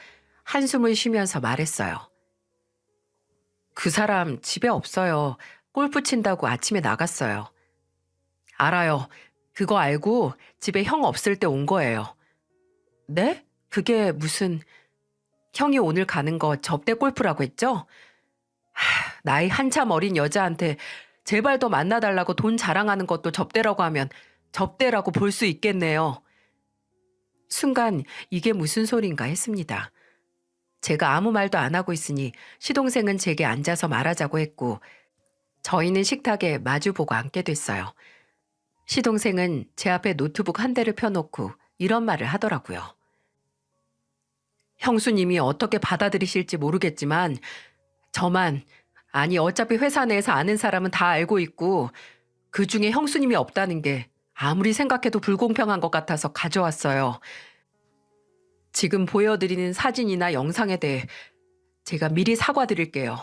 Speaker 1: 한숨을 쉬면서 말했어요. 그 사람 집에 없어요. 골프 친다고 아침에 나갔어요. 알아요. 그거 알고 집에 형 없을 때 온 거예요. 네? 그게 무슨... 형이 오늘 가는 거 접대 골프라고 했죠? 나이 한참 어린 여자한테 제발 더 만나달라고 돈 자랑하는 것도 접대라고 하면 접대라고 볼 수 있겠네요. 순간 이게 무슨 소린가 했습니다. 제가 아무 말도 안 하고 있으니 시동생은 제게 앉아서 말하자고 했고 저희는 식탁에 마주보고 앉게 됐어요. 시동생은 제 앞에 노트북 한 대를 펴놓고 이런 말을 하더라고요. 형수님이 어떻게 받아들이실지 모르겠지만 저만, 아니 어차피 회사 내에서 아는 사람은 다 알고 있고 그중에 형수님이 없다는 게 아무리 생각해도 불공평한 것 같아서 가져왔어요. 지금 보여드리는 사진이나 영상에 대해 제가 미리 사과드릴게요.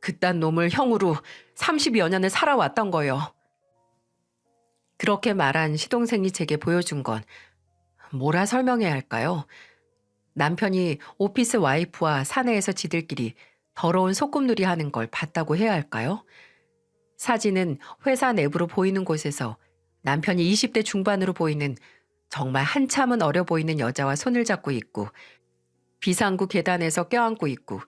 Speaker 1: 그딴 놈을 형으로 30여 년을 살아왔던 거요. 그렇게 말한 시동생이 제게 보여준 건 뭐라 설명해야 할까요? 남편이 오피스 와이프와 사내에서 지들끼리 더러운 소꿉놀이 하는 걸 봤다고 해야 할까요? 사진은 회사 내부로 보이는 곳에서 남편이 20대 중반으로 보이는 정말 한참은 어려 보이는 여자와 손을 잡고 있고 비상구 계단에서 껴안고 있고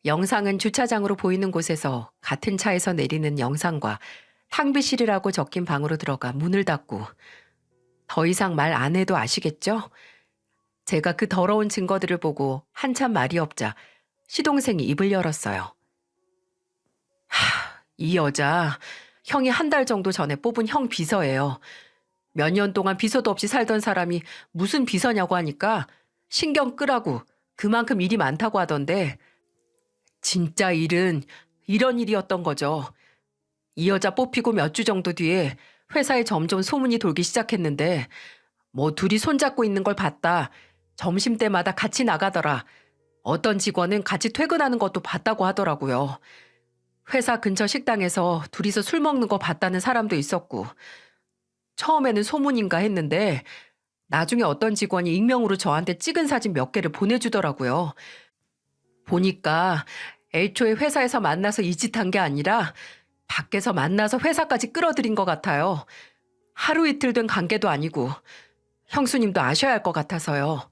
Speaker 1: 영상은 주차장으로 보이는 곳에서 같은 차에서 내리는 영상과 탕비실이라고 적힌 방으로 들어가 문을 닫고 더 이상 말 안 해도 아시겠죠? 제가 그 더러운 증거들을 보고 한참 말이 없자 시동생이 입을 열었어요. 이 여자 형이 한 달 정도 전에 뽑은 형 비서예요. 몇 년 동안 비서도 없이 살던 사람이 무슨 비서냐고 하니까 신경 끄라고 그만큼 일이 많다고 하던데 진짜 일은 이런 일이었던 거죠. 이 여자 뽑히고 몇 주 정도 뒤에 회사에 점점 소문이 돌기 시작했는데 뭐 둘이 손잡고 있는 걸 봤다. 점심때마다 같이 나가더라. 어떤 직원은 같이 퇴근하는 것도 봤다고 하더라고요. 회사 근처 식당에서 둘이서 술 먹는 거 봤다는 사람도 있었고 처음에는 소문인가 했는데 나중에 어떤 직원이 익명으로 저한테 찍은 사진 몇 개를 보내주더라고요. 보니까 애초에 회사에서 만나서 이 짓 한 게 아니라 밖에서 만나서 회사까지 끌어들인 것 같아요. 하루 이틀 된 관계도 아니고 형수님도 아셔야 할 것 같아서요.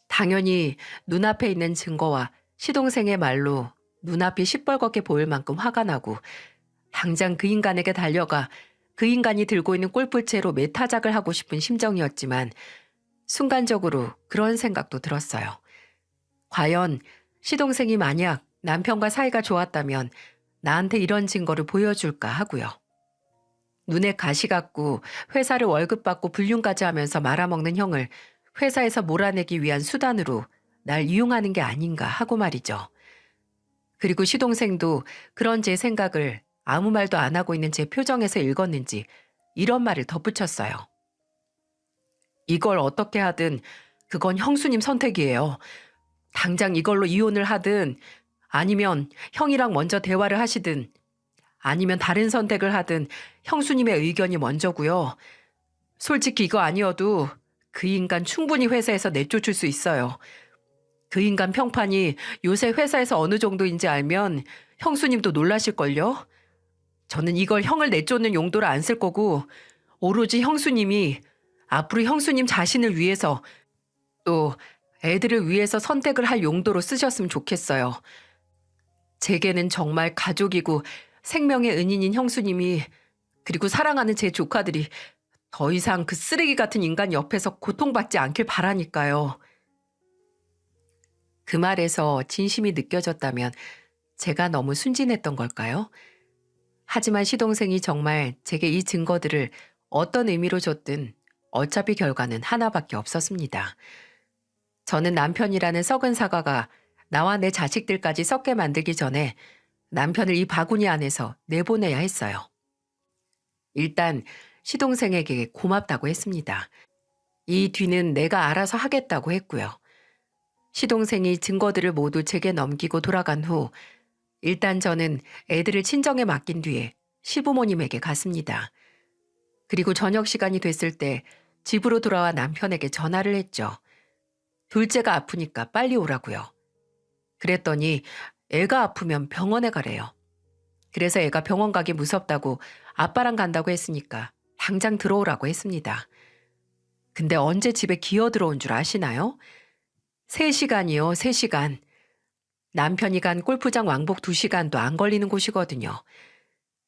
Speaker 1: 당연히 눈앞에 있는 증거와 시동생의 말로 눈앞이 시뻘겋게 보일 만큼 화가 나고 당장 그 인간에게 달려가 그 인간이 들고 있는 골프채로 매타작을 하고 싶은 심정이었지만 순간적으로 그런 생각도 들었어요. 과연 시동생이 만약 남편과 사이가 좋았다면 나한테 이런 증거를 보여줄까 하고요. 눈에 가시 같고 회사를 월급 받고 불륜까지 하면서 말아먹는 형을 회사에서 몰아내기 위한 수단으로 날 이용하는 게 아닌가 하고 말이죠. 그리고 시동생도 그런 제 생각을 아무 말도 안 하고 있는 제 표정에서 읽었는지 이런 말을 덧붙였어요. 이걸 어떻게 하든 그건 형수님 선택이에요. 당장 이걸로 이혼을 하든 아니면 형이랑 먼저 대화를 하시든 아니면 다른 선택을 하든 형수님의 의견이 먼저고요. 솔직히 이거 아니어도 그 인간 충분히 회사에서 내쫓을 수 있어요. 그 인간 평판이 요새 회사에서 어느 정도인지 알면 형수님도 놀라실걸요? 저는 이걸 형을 내쫓는 용도로 안 쓸 거고 오로지 형수님이 앞으로 형수님 자신을 위해서 또 애들을 위해서 선택을 할 용도로 쓰셨으면 좋겠어요. 제게는 정말 가족이고 생명의 은인인 형수님이 그리고 사랑하는 제 조카들이 더 이상 그 쓰레기 같은 인간 옆에서 고통받지 않길 바라니까요. 그 말에서 진심이 느껴졌다면 제가 너무 순진했던 걸까요? 하지만 시동생이 정말 제게 이 증거들을 어떤 의미로 줬든 어차피 결과는 하나밖에 없었습니다. 저는 남편이라는 썩은 사과가 나와 내 자식들까지 썩게 만들기 전에 남편을 이 바구니 안에서 내보내야 했어요. 일단 시동생에게 고맙다고 했습니다. 이 뒤는 내가 알아서 하겠다고 했고요. 시동생이 증거들을 모두 제게 넘기고 돌아간 후 일단 저는 애들을 친정에 맡긴 뒤에 시부모님에게 갔습니다. 그리고 저녁 시간이 됐을 때 집으로 돌아와 남편에게 전화를 했죠. 둘째가 아프니까 빨리 오라고요. 그랬더니 애가 아프면 병원에 가래요. 그래서 애가 병원 가기 무섭다고 아빠랑 간다고 했으니까 당장 들어오라고 했습니다. 근데 언제 집에 기어 들어온 줄 아시나요? 3시간이요, 3시간. 남편이 간 골프장 왕복 2시간도 안 걸리는 곳이거든요.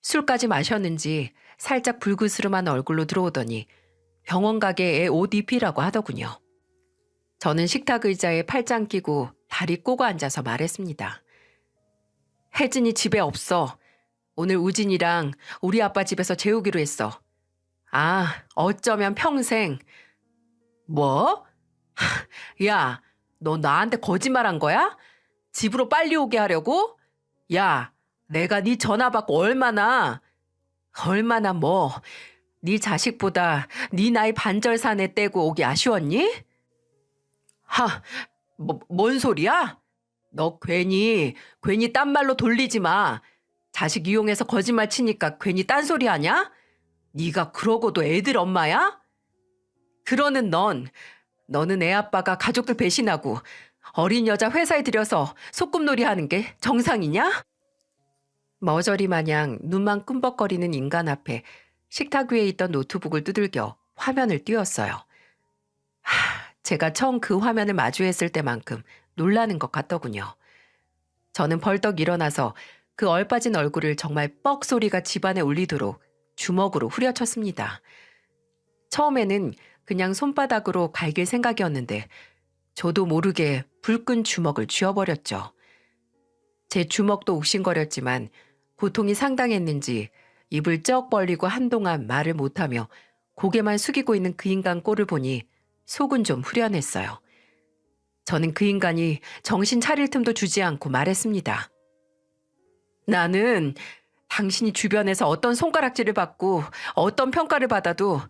Speaker 1: 술까지 마셨는지 살짝 불그스름한 얼굴로 들어오더니 병원 가게 애 옷 입히라고 하더군요. 저는 식탁 의자에 팔짱 끼고 다리 꼬고 앉아서 말했습니다. 혜진이 집에 없어. 오늘 우진이랑 우리 아빠 집에서 재우기로 했어. 아, 어쩌면 평생. 뭐? 야, 너 나한테 거짓말한 거야? 집으로 빨리 오게 하려고? 야, 내가 네 전화 받고 얼마나 뭐, 네 자식보다 네 나이 반절산에 떼고 오기 아쉬웠니? 뭔 소리야? 너 괜히 딴 말로 돌리지 마. 자식 이용해서 거짓말 치니까 괜히 딴소리 하냐? 네가 그러고도 애들 엄마야? 그러는 너는 애 아빠가 가족들 배신하고 어린 여자 회사에 들여서 소꿉놀이 하는 게 정상이냐? 머저리 마냥 눈만 끔벅거리는 인간 앞에 식탁 위에 있던 노트북을 두들겨 화면을 띄웠어요. 제가 처음 그 화면을 마주했을 때만큼 놀라는 것 같더군요. 저는 벌떡 일어나서 그 얼빠진 얼굴을 정말 뻑 소리가 집안에 울리도록 주먹으로 후려쳤습니다. 처음에는 그냥 손바닥으로 갈길 생각이었는데 저도 모르게 불끈 주먹을 쥐어버렸죠. 제 주먹도 욱신거렸지만 고통이 상당했는지 입을 쩍 벌리고 한동안 말을 못하며 고개만 숙이고 있는 그 인간 꼴을 보니 속은 좀 후련했어요. 저는 그 인간이 정신 차릴 틈도 주지 않고 말했습니다. 나는 당신이 주변에서 어떤 손가락질을 받고 어떤 평가를 받아도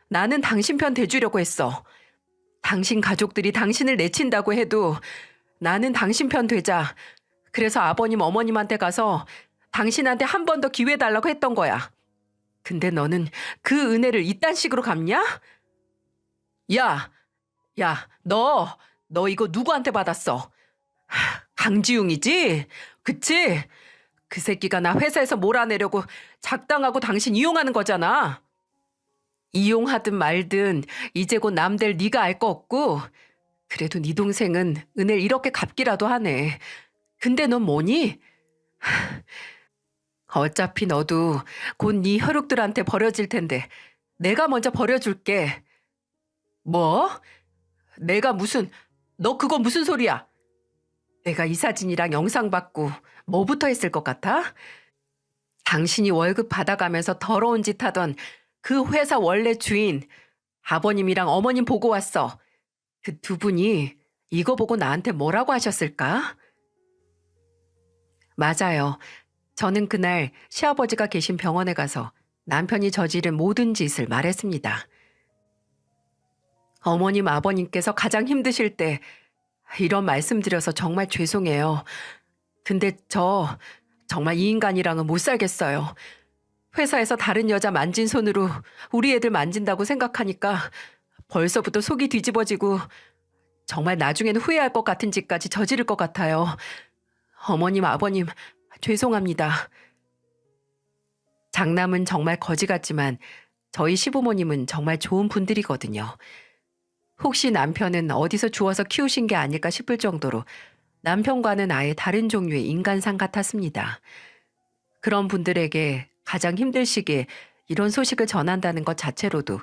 Speaker 1: 나는 당신 편 대주려고 했어. 당신 가족들이 당신을 내친다고 해도 나는 당신 편 되자. 그래서 아버님 어머님한테 가서 당신한테 한 번 더 기회 달라고 했던 거야. 근데 너는 그 은혜를 이딴 식으로 갚냐? 야, 너 이거 누구한테 받았어? 강지웅이지? 그치? 그 새끼가 나 회사에서 몰아내려고 작당하고 당신 이용하는 거잖아. 이용하든 말든 이제 곧 남들 네가 알 거 없고 그래도 네 동생은 은혜를 이렇게 갚기라도 하네. 근데 넌 뭐니? 어차피 너도 곧 네 혈육들한테 버려질 텐데 내가 먼저 버려줄게. 뭐? 너 그거 무슨 소리야? 내가 이 사진이랑 영상 받고 뭐부터 했을 것 같아? 당신이 월급 받아가면서 더러운 짓 하던 그 회사 원래 주인 아버님이랑 어머님 보고 왔어. 그 두 분이 이거 보고 나한테 뭐라고 하셨을까? 맞아요. 저는 그날 시아버지가 계신 병원에 가서 남편이 저지른 모든 짓을 말했습니다. 어머님, 아버님께서 가장 힘드실 때 이런 말씀드려서 정말 죄송해요. 근데 저 정말 이 인간이랑은 못 살겠어요. 회사에서 다른 여자 만진 손으로 우리 애들 만진다고 생각하니까 벌써부터 속이 뒤집어지고 정말 나중에는 후회할 것 같은 짓까지 저지를 것 같아요. 어머님, 아버님, 죄송합니다. 장남은 정말 거지 같지만 저희 시부모님은 정말 좋은 분들이거든요. 혹시 남편은 어디서 주워서 키우신 게 아닐까 싶을 정도로 남편과는 아예 다른 종류의 인간상 같았습니다. 그런 분들에게 가장 힘들 시기에 이런 소식을 전한다는 것 자체로도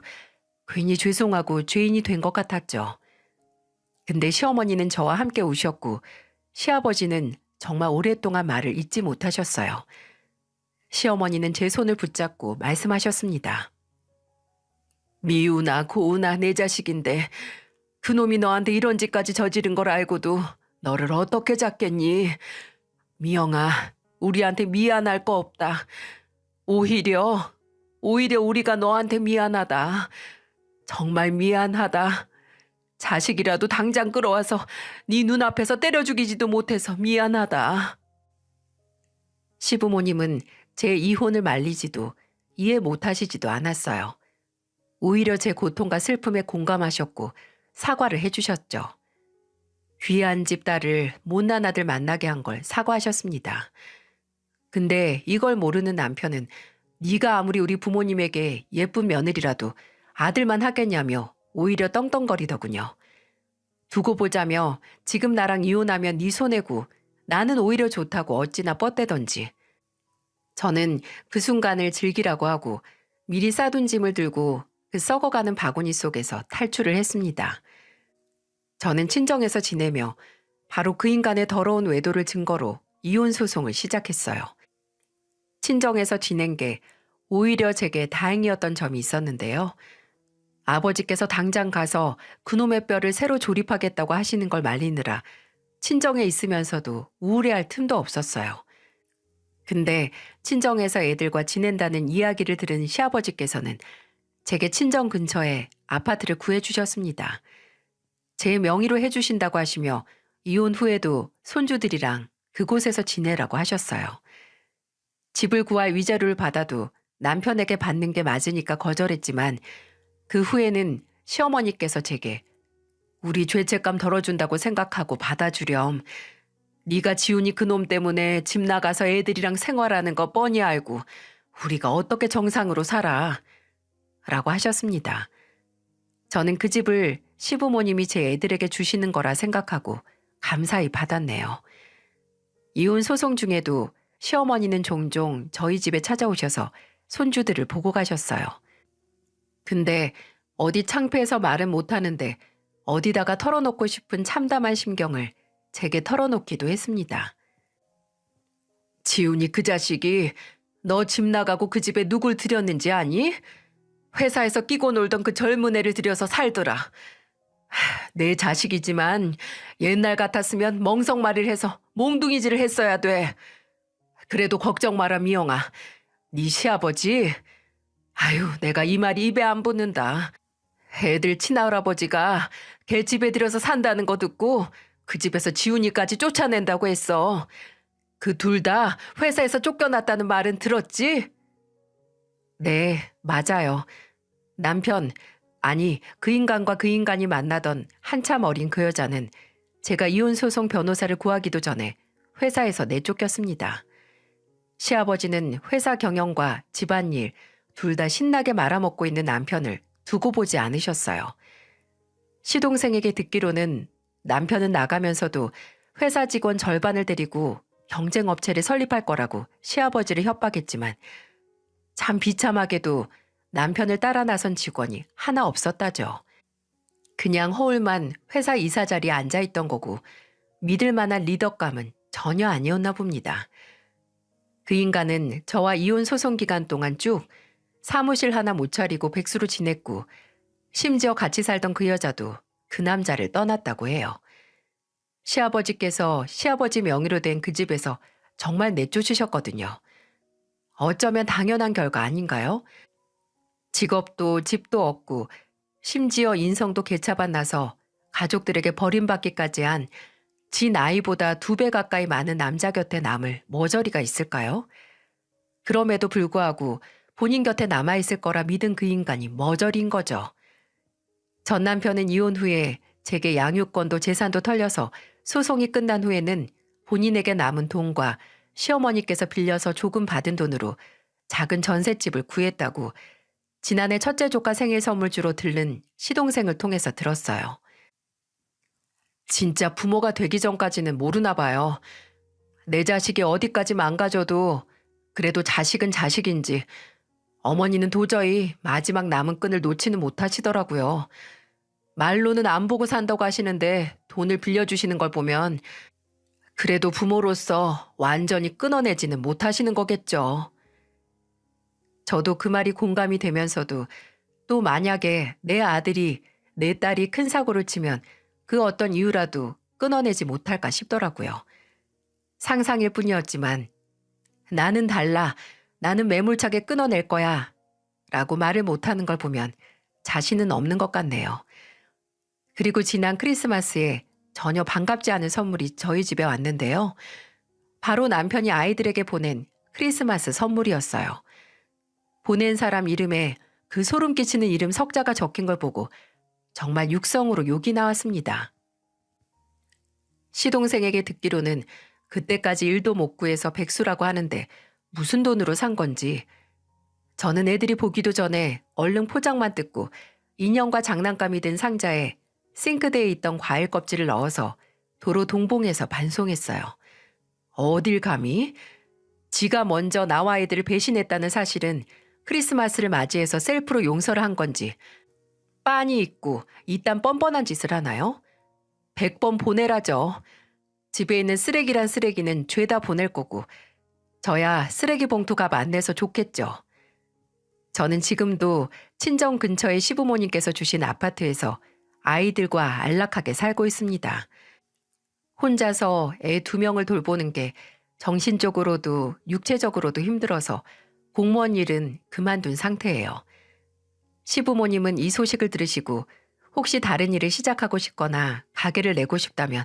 Speaker 1: 괜히 죄송하고 죄인이 된 것 같았죠. 근데 시어머니는 저와 함께 우셨고 시아버지는 정말 오랫동안 말을 잊지 못하셨어요. 시어머니는 제 손을 붙잡고 말씀하셨습니다. 미우나 고우나 내 자식인데 그놈이 너한테 이런 짓까지 저지른 걸 알고도 너를 어떻게 잡겠니? 미영아, 우리한테 미안할 거 없다. 오히려 우리가 너한테 미안하다. 정말 미안하다. 자식이라도 당장 끌어와서 네 눈앞에서 때려 죽이지도 못해서 미안하다. 시부모님은 제 이혼을 말리지도 이해 못하시지도 않았어요. 오히려 제 고통과 슬픔에 공감하셨고 사과를 해주셨죠. 귀한 집 딸을 못난 아들 만나게 한 걸 사과하셨습니다. 근데 이걸 모르는 남편은 네가 아무리 우리 부모님에게 예쁜 며느리라도 아들만 하겠냐며 오히려 떵떵거리더군요. 두고 보자며 지금 나랑 이혼하면 네 손해고 나는 오히려 좋다고 어찌나 뻗대던지. 저는 그 순간을 즐기라고 하고 미리 싸둔 짐을 들고 그 썩어가는 바구니 속에서 탈출을 했습니다. 저는 친정에서 지내며 바로 그 인간의 더러운 외도를 증거로 이혼 소송을 시작했어요. 친정에서 지낸 게 오히려 제게 다행이었던 점이 있었는데요. 아버지께서 당장 가서 그놈의 뼈를 새로 조립하겠다고 하시는 걸 말리느라 친정에 있으면서도 우울해할 틈도 없었어요. 근데 친정에서 애들과 지낸다는 이야기를 들은 시아버지께서는 제게 친정 근처에 아파트를 구해주셨습니다. 제 명의로 해주신다고 하시며 이혼 후에도 손주들이랑 그곳에서 지내라고 하셨어요. 집을 구할 위자료를 받아도 남편에게 받는 게 맞으니까 거절했지만 그 후에는 시어머니께서 제게 우리 죄책감 덜어준다고 생각하고 받아주렴. 네가 지훈이 그놈 때문에 집 나가서 애들이랑 생활하는 거 뻔히 알고 우리가 어떻게 정상으로 살아. 라고 하셨습니다. 저는 그 집을 시부모님이 제 애들에게 주시는 거라 생각하고 감사히 받았네요. 이혼 소송 중에도 시어머니는 종종 저희 집에 찾아오셔서 손주들을 보고 가셨어요. 근데 어디 창피해서 말은 못하는데 어디다가 털어놓고 싶은 참담한 심경을 제게 털어놓기도 했습니다. 지훈이 그 자식이 너 집 나가고 그 집에 누굴 들였는지 아니? 회사에서 끼고 놀던 그 젊은 애를 들여서 살더라. 내 자식이지만 옛날 같았으면 멍석말이를 해서 몽둥이질을 했어야 돼. 그래도 걱정 마라 미영아. 네 시아버지. 아유 내가 이 말이 입에 안 붙는다. 애들 친할아버지가 걔 집에 들여서 산다는 거 듣고 그 집에서 지훈이까지 쫓아낸다고 했어. 그 둘 다 회사에서 쫓겨났다는 말은 들었지? 네, 맞아요. 남편, 아니 그 인간과 그 인간이 만나던 한참 어린 그 여자는 제가 이혼소송 변호사를 구하기도 전에 회사에서 내쫓겼습니다. 시아버지는 회사 경영과 집안일 둘 다 신나게 말아먹고 있는 남편을 두고 보지 않으셨어요. 시동생에게 듣기로는 남편은 나가면서도 회사 직원 절반을 데리고 경쟁업체를 설립할 거라고 시아버지를 협박했지만 참 비참하게도 남편을 따라 나선 직원이 하나 없었다죠. 그냥 허울만 회사 이사 자리에 앉아있던 거고 믿을 만한 리더감은 전혀 아니었나 봅니다. 그 인간은 저와 이혼 소송 기간 동안 쭉 사무실 하나 못 차리고 백수로 지냈고 심지어 같이 살던 그 여자도 그 남자를 떠났다고 해요. 시아버지께서 시아버지 명의로 된 그 집에서 정말 내쫓으셨거든요. 어쩌면 당연한 결과 아닌가요? 직업도 집도 없고 심지어 인성도 개차반 나서 가족들에게 버림받기까지 한 지 나이보다 2배 가까이 많은 남자 곁에 남을 머저리가 있을까요? 그럼에도 불구하고 본인 곁에 남아있을 거라 믿은 그 인간이 머저리인 거죠. 전 남편은 이혼 후에 제게 양육권도 재산도 털려서 소송이 끝난 후에는 본인에게 남은 돈과 시어머니께서 빌려서 조금 받은 돈으로 작은 전셋집을 구했다고 지난해 첫째 조카 생일 선물주로 들른 시동생을 통해서 들었어요. 진짜 부모가 되기 전까지는 모르나 봐요. 내 자식이 어디까지 망가져도 그래도 자식은 자식인지 어머니는 도저히 마지막 남은 끈을 놓지는 못하시더라고요. 말로는 안 보고 산다고 하시는데 돈을 빌려주시는 걸 보면 그래도 부모로서 완전히 끊어내지는 못하시는 거겠죠. 저도 그 말이 공감이 되면서도 또 만약에 내 아들이 내 딸이 큰 사고를 치면 그 어떤 이유라도 끊어내지 못할까 싶더라고요. 상상일 뿐이었지만 나는 달라, 나는 매몰차게 끊어낼 거야 라고 말을 못하는 걸 보면 자신은 없는 것 같네요. 그리고 지난 크리스마스에 전혀 반갑지 않은 선물이 저희 집에 왔는데요. 바로 남편이 아이들에게 보낸 크리스마스 선물이었어요. 보낸 사람 이름에 그 소름 끼치는 이름 석자가 적힌 걸 보고 정말 육성으로 욕이 나왔습니다. 시동생에게 듣기로는 그때까지 일도 못 구해서 백수라고 하는데 무슨 돈으로 산 건지 저는 애들이 보기도 전에 얼른 포장만 뜯고 인형과 장난감이 든 상자에 싱크대에 있던 과일 껍질을 넣어서 도로 동봉해서 반송했어요. 어딜 감히? 지가 먼저 나와 애들을 배신했다는 사실은 크리스마스를 맞이해서 셀프로 용서를 한 건지 빤히 있고 이딴 뻔뻔한 짓을 하나요? 100번 보내라죠. 집에 있는 쓰레기란 쓰레기는 죄다 보낼 거고 저야 쓰레기 봉투 값 안 내서 좋겠죠. 저는 지금도 친정 근처의 시부모님께서 주신 아파트에서 아이들과 안락하게 살고 있습니다. 혼자서 애 2명을 돌보는 게 정신적으로도 육체적으로도 힘들어서 공무원 일은 그만둔 상태예요. 시부모님은 이 소식을 들으시고 혹시 다른 일을 시작하고 싶거나 가게를 내고 싶다면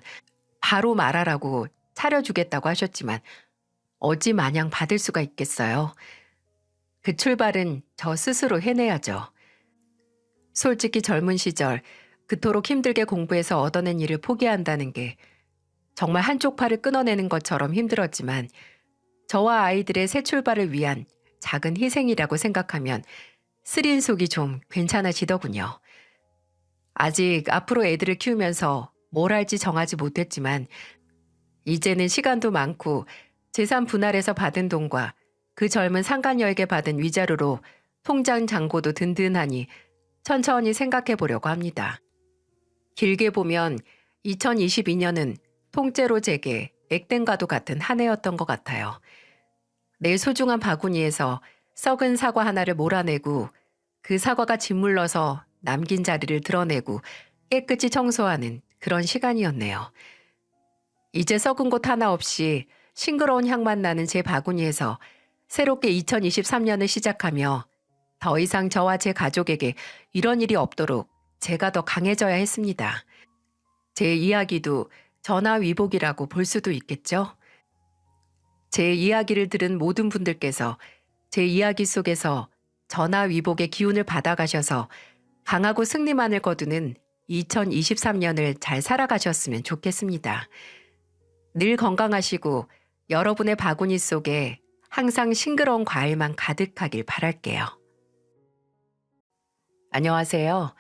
Speaker 1: 바로 말하라고 차려주겠다고 하셨지만 어찌 마냥 받을 수가 있겠어요. 그 출발은 저 스스로 해내야죠. 솔직히 젊은 시절 그토록 힘들게 공부해서 얻어낸 일을 포기한다는 게 정말 한쪽 팔을 끊어내는 것처럼 힘들었지만 저와 아이들의 새 출발을 위한 작은 희생이라고 생각하면 쓰린 속이 좀 괜찮아지더군요. 아직 앞으로 애들을 키우면서 뭘 할지 정하지 못했지만 이제는 시간도 많고 재산 분할에서 받은 돈과 그 젊은 상간녀에게 받은 위자료로 통장 잔고도 든든하니 천천히 생각해 보려고 합니다. 길게 보면 2022년은 통째로 제게 액땜과도 같은 한 해였던 것 같아요. 내 소중한 바구니에서 썩은 사과 하나를 몰아내고 그 사과가 짓물러서 남긴 자리를 드러내고 깨끗이 청소하는 그런 시간이었네요. 이제 썩은 곳 하나 없이 싱그러운 향만 나는 제 바구니에서 새롭게 2023년을 시작하며 더 이상 저와 제 가족에게 이런 일이 없도록 제가 더 강해져야 했습니다. 제 이야기도 전화위복이라고 볼 수도 있겠죠? 제 이야기를 들은 모든 분들께서 제 이야기 속에서 전화위복의 기운을 받아가셔서 강하고 승리만을 거두는 2023년을 잘 살아가셨으면 좋겠습니다. 늘 건강하시고 여러분의 바구니 속에 항상 싱그러운 과일만 가득하길 바랄게요. 안녕하세요.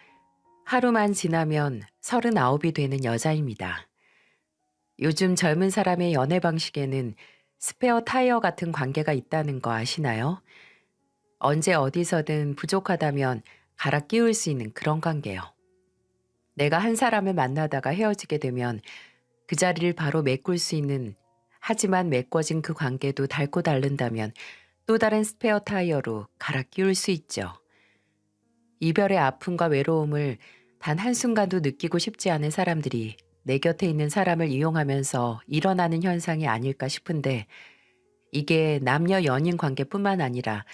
Speaker 1: 하루만 지나면 39이 되는 여자입니다. 요즘 젊은 사람의 연애 방식에는 스페어 타이어 같은 관계가 있다는 거 아시나요? 언제 어디서든 부족하다면 갈아 끼울 수 있는 그런 관계요. 내가 한 사람을 만나다가 헤어지게 되면 그 자리를 바로 메꿀 수 있는, 하지만 메꿔진 그 관계도 닳고 닳는다면 또 다른 스페어 타이어로 갈아 끼울 수 있죠. 이별의 아픔과 외로움을 단 한순간도 느끼고 싶지 않은 사람들이 내 곁에 있는 사람을 이용하면서 일어나는 현상이 아닐까 싶은데, 이게 남녀 연인 관계뿐만 아니라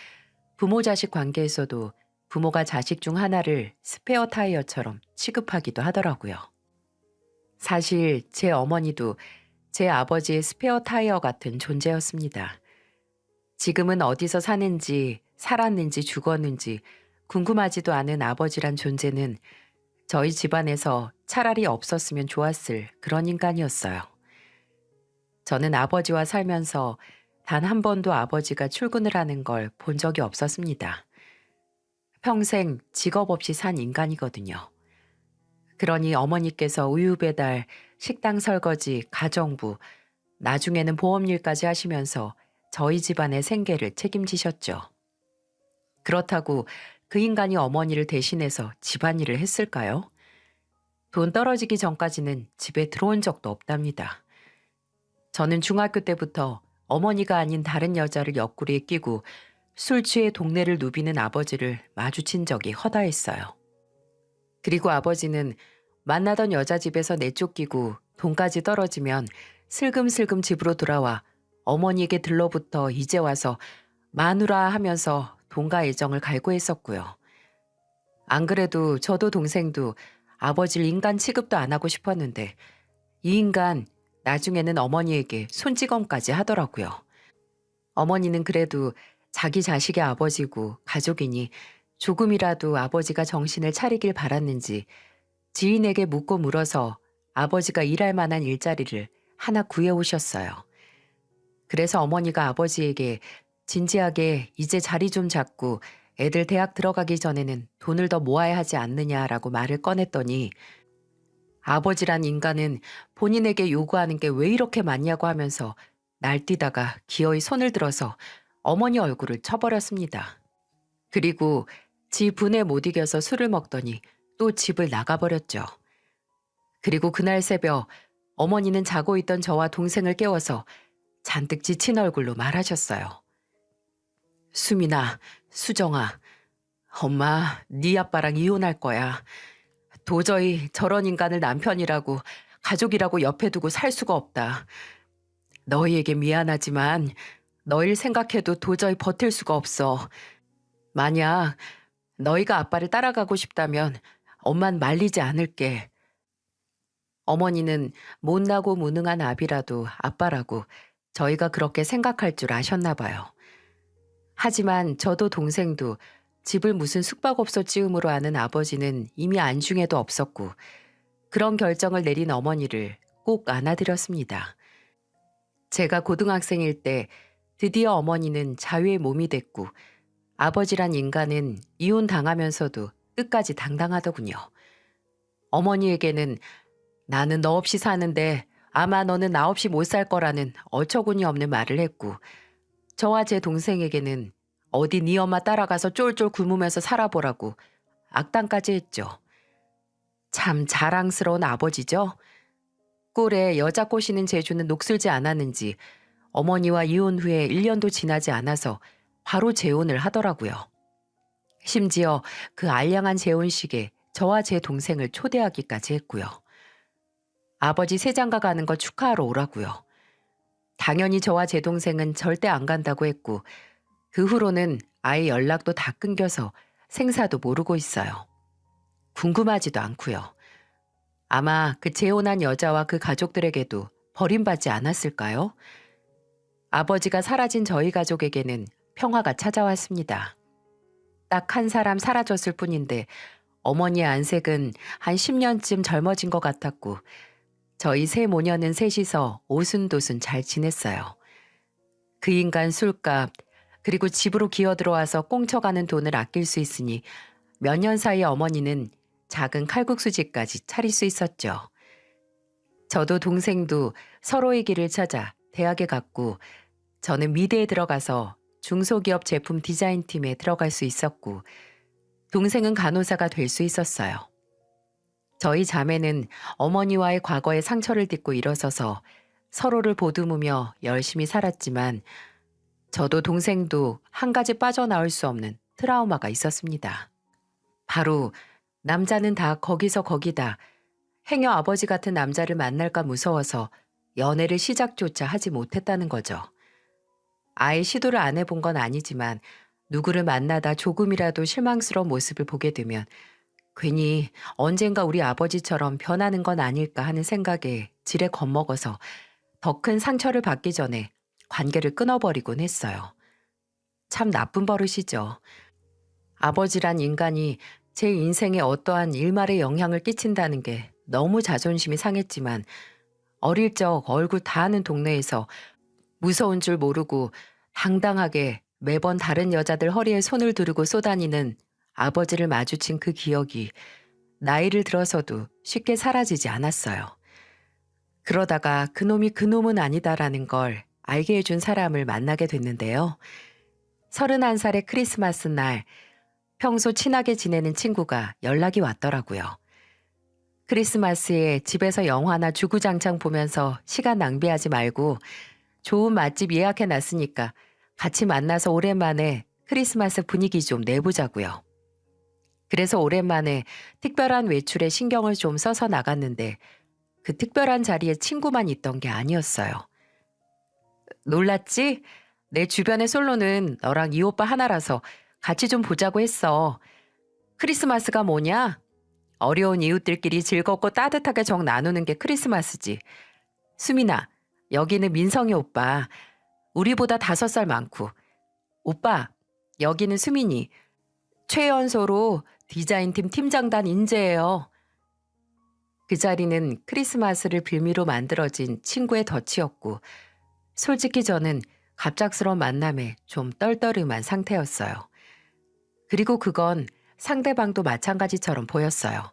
Speaker 1: 부모 자식 관계에서도 부모가 자식 중 하나를 스페어 타이어처럼 취급하기도 하더라고요. 사실 제 어머니도 제 아버지의 스페어 타이어 같은 존재였습니다. 지금은 어디서 사는지, 살았는지, 죽었는지 궁금하지도 않은 아버지란 존재는 저희 집안에서 차라리 없었으면 좋았을 그런 인간이었어요. 저는 아버지와 살면서 단 한 번도 아버지가 출근을 하는 걸 본 적이 없었습니다. 평생 직업 없이 산 인간이거든요. 그러니 어머니께서 우유 배달, 식당 설거지, 가정부, 나중에는 보험일까지 하시면서 저희 집안의 생계를 책임지셨죠. 그렇다고 그 인간이 어머니를 대신해서 집안일을 했을까요? 돈 떨어지기 전까지는 집에 들어온 적도 없답니다. 저는 중학교 때부터 어머니가 아닌 다른 여자를 옆구리에 끼고 술 취해 동네를 누비는 아버지를 마주친 적이 허다했어요. 그리고 아버지는 만나던 여자 집에서 내쫓기고 돈까지 떨어지면 슬금슬금 집으로 돌아와 어머니에게 들러붙어 이제 와서 마누라 하면서 돈과 애정을 갈구했었고요. 안 그래도 저도 동생도 아버지를 인간 취급도 안 하고 싶었는데 이 인간 나중에는 어머니에게 손찌검까지 하더라고요. 어머니는 그래도 자기 자식의 아버지고 가족이니 조금이라도 아버지가 정신을 차리길 바랐는지 지인에게 묻고 물어서 아버지가 일할 만한 일자리를 하나 구해오셨어요. 그래서 어머니가 아버지에게 진지하게 이제 자리 좀 잡고 애들 대학 들어가기 전에는 돈을 더 모아야 하지 않느냐라고 말을 꺼냈더니 아버지란 인간은 본인에게 요구하는 게 왜 이렇게 많냐고 하면서 날뛰다가 기어이 손을 들어서 어머니 얼굴을 쳐버렸습니다. 그리고 지 분에 못 이겨서 술을 먹더니 또 집을 나가버렸죠. 그리고 그날 새벽 어머니는 자고 있던 저와 동생을 깨워서 잔뜩 지친 얼굴로 말하셨어요. 수민아, 수정아, 엄마 네 아빠랑 이혼할 거야. 도저히 저런 인간을 남편이라고 가족이라고 옆에 두고 살 수가 없다. 너희에게 미안하지만 너희를 생각해도 도저히 버틸 수가 없어. 만약 너희가 아빠를 따라가고 싶다면 엄만 말리지 않을게. 어머니는 못나고 무능한 아비라도 아빠라고 저희가 그렇게 생각할 줄 아셨나 봐요. 하지만 저도 동생도 집을 무슨 숙박업소 찌움으로 아는 아버지는 이미 안중에도 없었고 그런 결정을 내린 어머니를 꼭 안아드렸습니다. 제가 고등학생일 때 드디어 어머니는 자유의 몸이 됐고 아버지란 인간은 이혼당하면서도 끝까지 당당하더군요. 어머니에게는 나는 너 없이 사는데 아마 너는 나 없이 못 살 거라는 어처구니 없는 말을 했고, 저와 제 동생에게는 어디 네 엄마 따라가서 쫄쫄 굶으면서 살아보라고 악담까지 했죠. 참 자랑스러운 아버지죠. 꼴에 여자 꼬시는 재주는 녹슬지 않았는지 어머니와 이혼 후에 1년도 지나지 않아서 바로 재혼을 하더라고요. 심지어 그 알량한 재혼식에 저와 제 동생을 초대하기까지 했고요. 아버지 세장가 가는 거 축하하러 오라고요. 당연히 저와 제 동생은 절대 안 간다고 했고, 그 후로는 아예 연락도 다 끊겨서 생사도 모르고 있어요. 궁금하지도 않고요. 아마 그 재혼한 여자와 그 가족들에게도 버림받지 않았을까요? 아버지가 사라진 저희 가족에게는 평화가 찾아왔습니다. 딱 한 사람 사라졌을 뿐인데 어머니의 안색은 한 10년쯤 젊어진 것 같았고, 저희 세 모녀는 셋이서 오순도순 잘 지냈어요. 그 인간 술값, 그리고 집으로 기어들어와서 꽁쳐가는 돈을 아낄 수 있으니 몇 년 사이에 어머니는 작은 칼국수집까지 차릴 수 있었죠. 저도 동생도 서로의 길을 찾아 대학에 갔고, 저는 미대에 들어가서 중소기업 제품 디자인팀에 들어갈 수 있었고, 동생은 간호사가 될 수 있었어요. 저희 자매는 어머니와의 과거의 상처를 딛고 일어서서 서로를 보듬으며 열심히 살았지만, 저도 동생도 한 가지 빠져나올 수 없는 트라우마가 있었습니다. 바로 남자는 다 거기서 거기다. 행여 아버지 같은 남자를 만날까 무서워서 연애를 시작조차 하지 못했다는 거죠. 아예 시도를 안 해본 건 아니지만 누구를 만나다 조금이라도 실망스러운 모습을 보게 되면 괜히 언젠가 우리 아버지처럼 변하는 건 아닐까 하는 생각에 지레 겁먹어서 더 큰 상처를 받기 전에 관계를 끊어버리곤 했어요. 참 나쁜 버릇이죠. 아버지란 인간이 제 인생에 어떠한 일말의 영향을 끼친다는 게 너무 자존심이 상했지만, 어릴 적 얼굴 다 아는 동네에서 무서운 줄 모르고 당당하게 매번 다른 여자들 허리에 손을 두르고 쏘다니는 아버지를 마주친 그 기억이 나이를 들어서도 쉽게 사라지지 않았어요. 그러다가 그놈이 그놈은 아니다라는 걸 알게 해준 사람을 만나게 됐는데요. 31살의 크리스마스 날, 평소 친하게 지내는 친구가 연락이 왔더라고요. 크리스마스에 집에서 영화나 주구장창 보면서 시간 낭비하지 말고 좋은 맛집 예약해 놨으니까 같이 만나서 오랜만에 크리스마스 분위기 좀 내보자고요. 그래서 오랜만에 특별한 외출에 신경을 좀 써서 나갔는데, 그 특별한 자리에 친구만 있던 게 아니었어요. 놀랐지? 내 주변의 솔로는 너랑 이 오빠 하나라서 같이 좀 보자고 했어. 크리스마스가 뭐냐? 어려운 이웃들끼리 즐겁고 따뜻하게 정 나누는 게 크리스마스지. 수민아, 여기는 민성이 오빠. 우리보다 5살 많고. 오빠, 여기는 수민이. 최연소로 디자인팀 팀장단 인재예요. 그 자리는 크리스마스를 빌미로 만들어진 친구의 덫이었고, 솔직히 저는 갑작스러운 만남에 좀 떨떠름한 상태였어요. 그리고 그건 상대방도 마찬가지처럼 보였어요.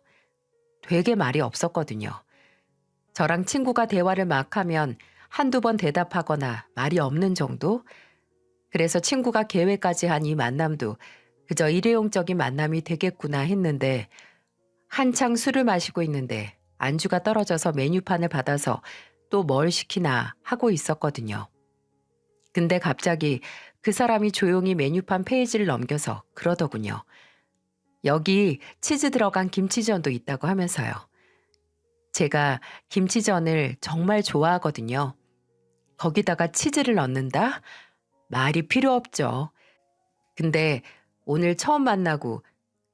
Speaker 1: 되게 말이 없었거든요. 저랑 친구가 대화를 막 하면 한두 번 대답하거나 말이 없는 정도? 그래서 친구가 계획까지 한 이 만남도 그저 일회용적인 만남이 되겠구나 했는데, 한창 술을 마시고 있는데 안주가 떨어져서 메뉴판을 받아서 또 뭘 시키나 하고 있었거든요. 근데 갑자기 그 사람이 조용히 메뉴판 페이지를 넘겨서 그러더군요. 여기 치즈 들어간 김치전도 있다고 하면서요. 제가 김치전을 정말 좋아하거든요. 거기다가 치즈를 넣는다? 말이 필요 없죠. 근데 오늘 처음 만나고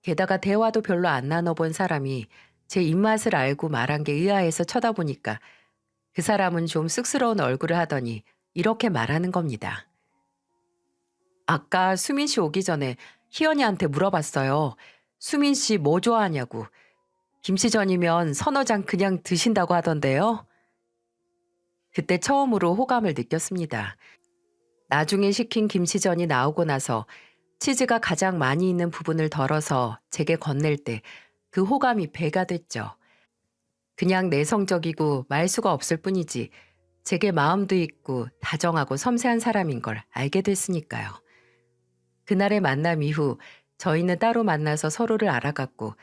Speaker 1: 게다가 대화도 별로 안 나눠본 사람이 제 입맛을 알고 말한 게 의아해서 쳐다보니까 그 사람은 좀 쑥스러운 얼굴을 하더니 이렇게 말하는 겁니다. 아까 수민 씨 오기 전에 희연이한테 물어봤어요. 수민 씨 뭐 좋아하냐고. 김치전이면 서너 장 그냥 드신다고 하던데요. 그때 처음으로 호감을 느꼈습니다. 나중에 시킨 김치전이 나오고 나서 치즈가 가장 많이 있는 부분을 덜어서 제게 건넬 때 그 호감이 배가 됐죠. 그냥 내성적이고 말수가 없을 뿐이지 제게 마음도 있고 다정하고 섬세한 사람인 걸 알게 됐으니까요. 그날의 만남 이후 저희는 따로 만나서 서로를 알아갔고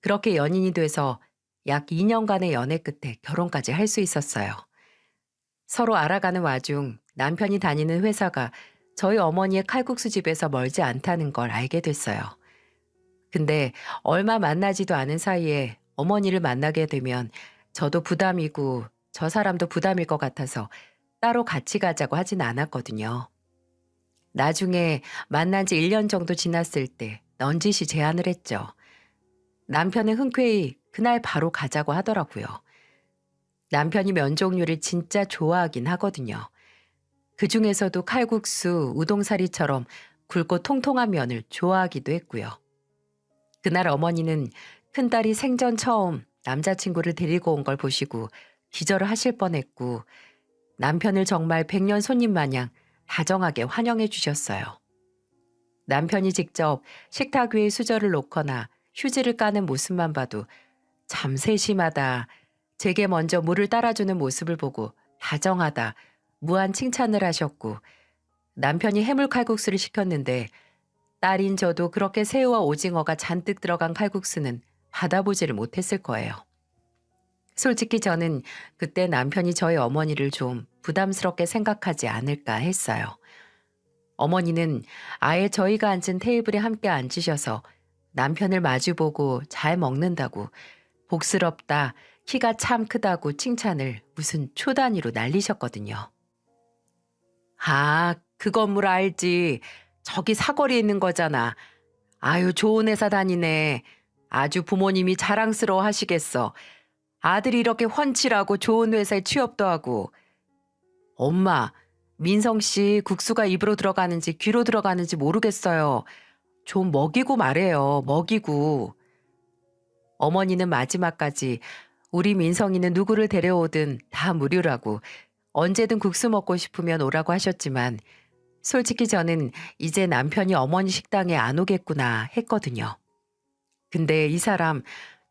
Speaker 1: 그렇게 연인이 돼서 약 2년간의 연애 끝에 결혼까지 할 수 있었어요. 서로 알아가는 와중 남편이 다니는 회사가 저희 어머니의 칼국수 집에서 멀지 않다는 걸 알게 됐어요. 근데 얼마 만나지도 않은 사이에 어머니를 만나게 되면 저도 부담이고 저 사람도 부담일 것 같아서 따로 같이 가자고 하진 않았거든요. 나중에 만난 지 1년 정도 지났을 때 넌지시 제안을 했죠. 남편은 흔쾌히 그날 바로 가자고 하더라고요. 남편이 면 종류를 진짜 좋아하긴 하거든요. 그 중에서도 칼국수, 우동사리처럼 굵고 통통한 면을 좋아하기도 했고요. 그날 어머니는 큰딸이 생전 처음 남자친구를 데리고 온 걸 보시고 기절을 하실 뻔했고 남편을 정말 백년 손님 마냥 다정하게 환영해 주셨어요. 남편이 직접 식탁 위에 수저를 놓거나 휴지를 까는 모습만 봐도 참 세심하다, 제게 먼저 물을 따라주는 모습을 보고 다정하다, 무한 칭찬을 하셨고 남편이 해물칼국수를 시켰는데 딸인 저도 그렇게 새우와 오징어가 잔뜩 들어간 칼국수는 받아보지를 못했을 거예요. 솔직히 저는 그때 남편이 저희 어머니를 좀 부담스럽게 생각하지 않을까 했어요. 어머니는 아예 저희가 앉은 테이블에 함께 앉으셔서 남편을 마주보고 잘 먹는다고 복스럽다, 키가 참 크다고 칭찬을 무슨 초단위로 날리셨거든요. 아, 그 건물 알지. 저기 사거리에 있는 거잖아. 아유, 좋은 회사 다니네. 아주 부모님이 자랑스러워 하시겠어. 아들이 이렇게 훤칠하고 좋은 회사에 취업도 하고. 엄마, 민성 씨 국수가 입으로 들어가는지 귀로 들어가는지 모르겠어요. 좀 먹이고 말해요. 먹이고. 어머니는 마지막까지 우리 민성이는 누구를 데려오든 다 무료라고 언제든 국수 먹고 싶으면 오라고 하셨지만 솔직히 저는 이제 남편이 어머니 식당에 안 오겠구나 했거든요. 근데 이 사람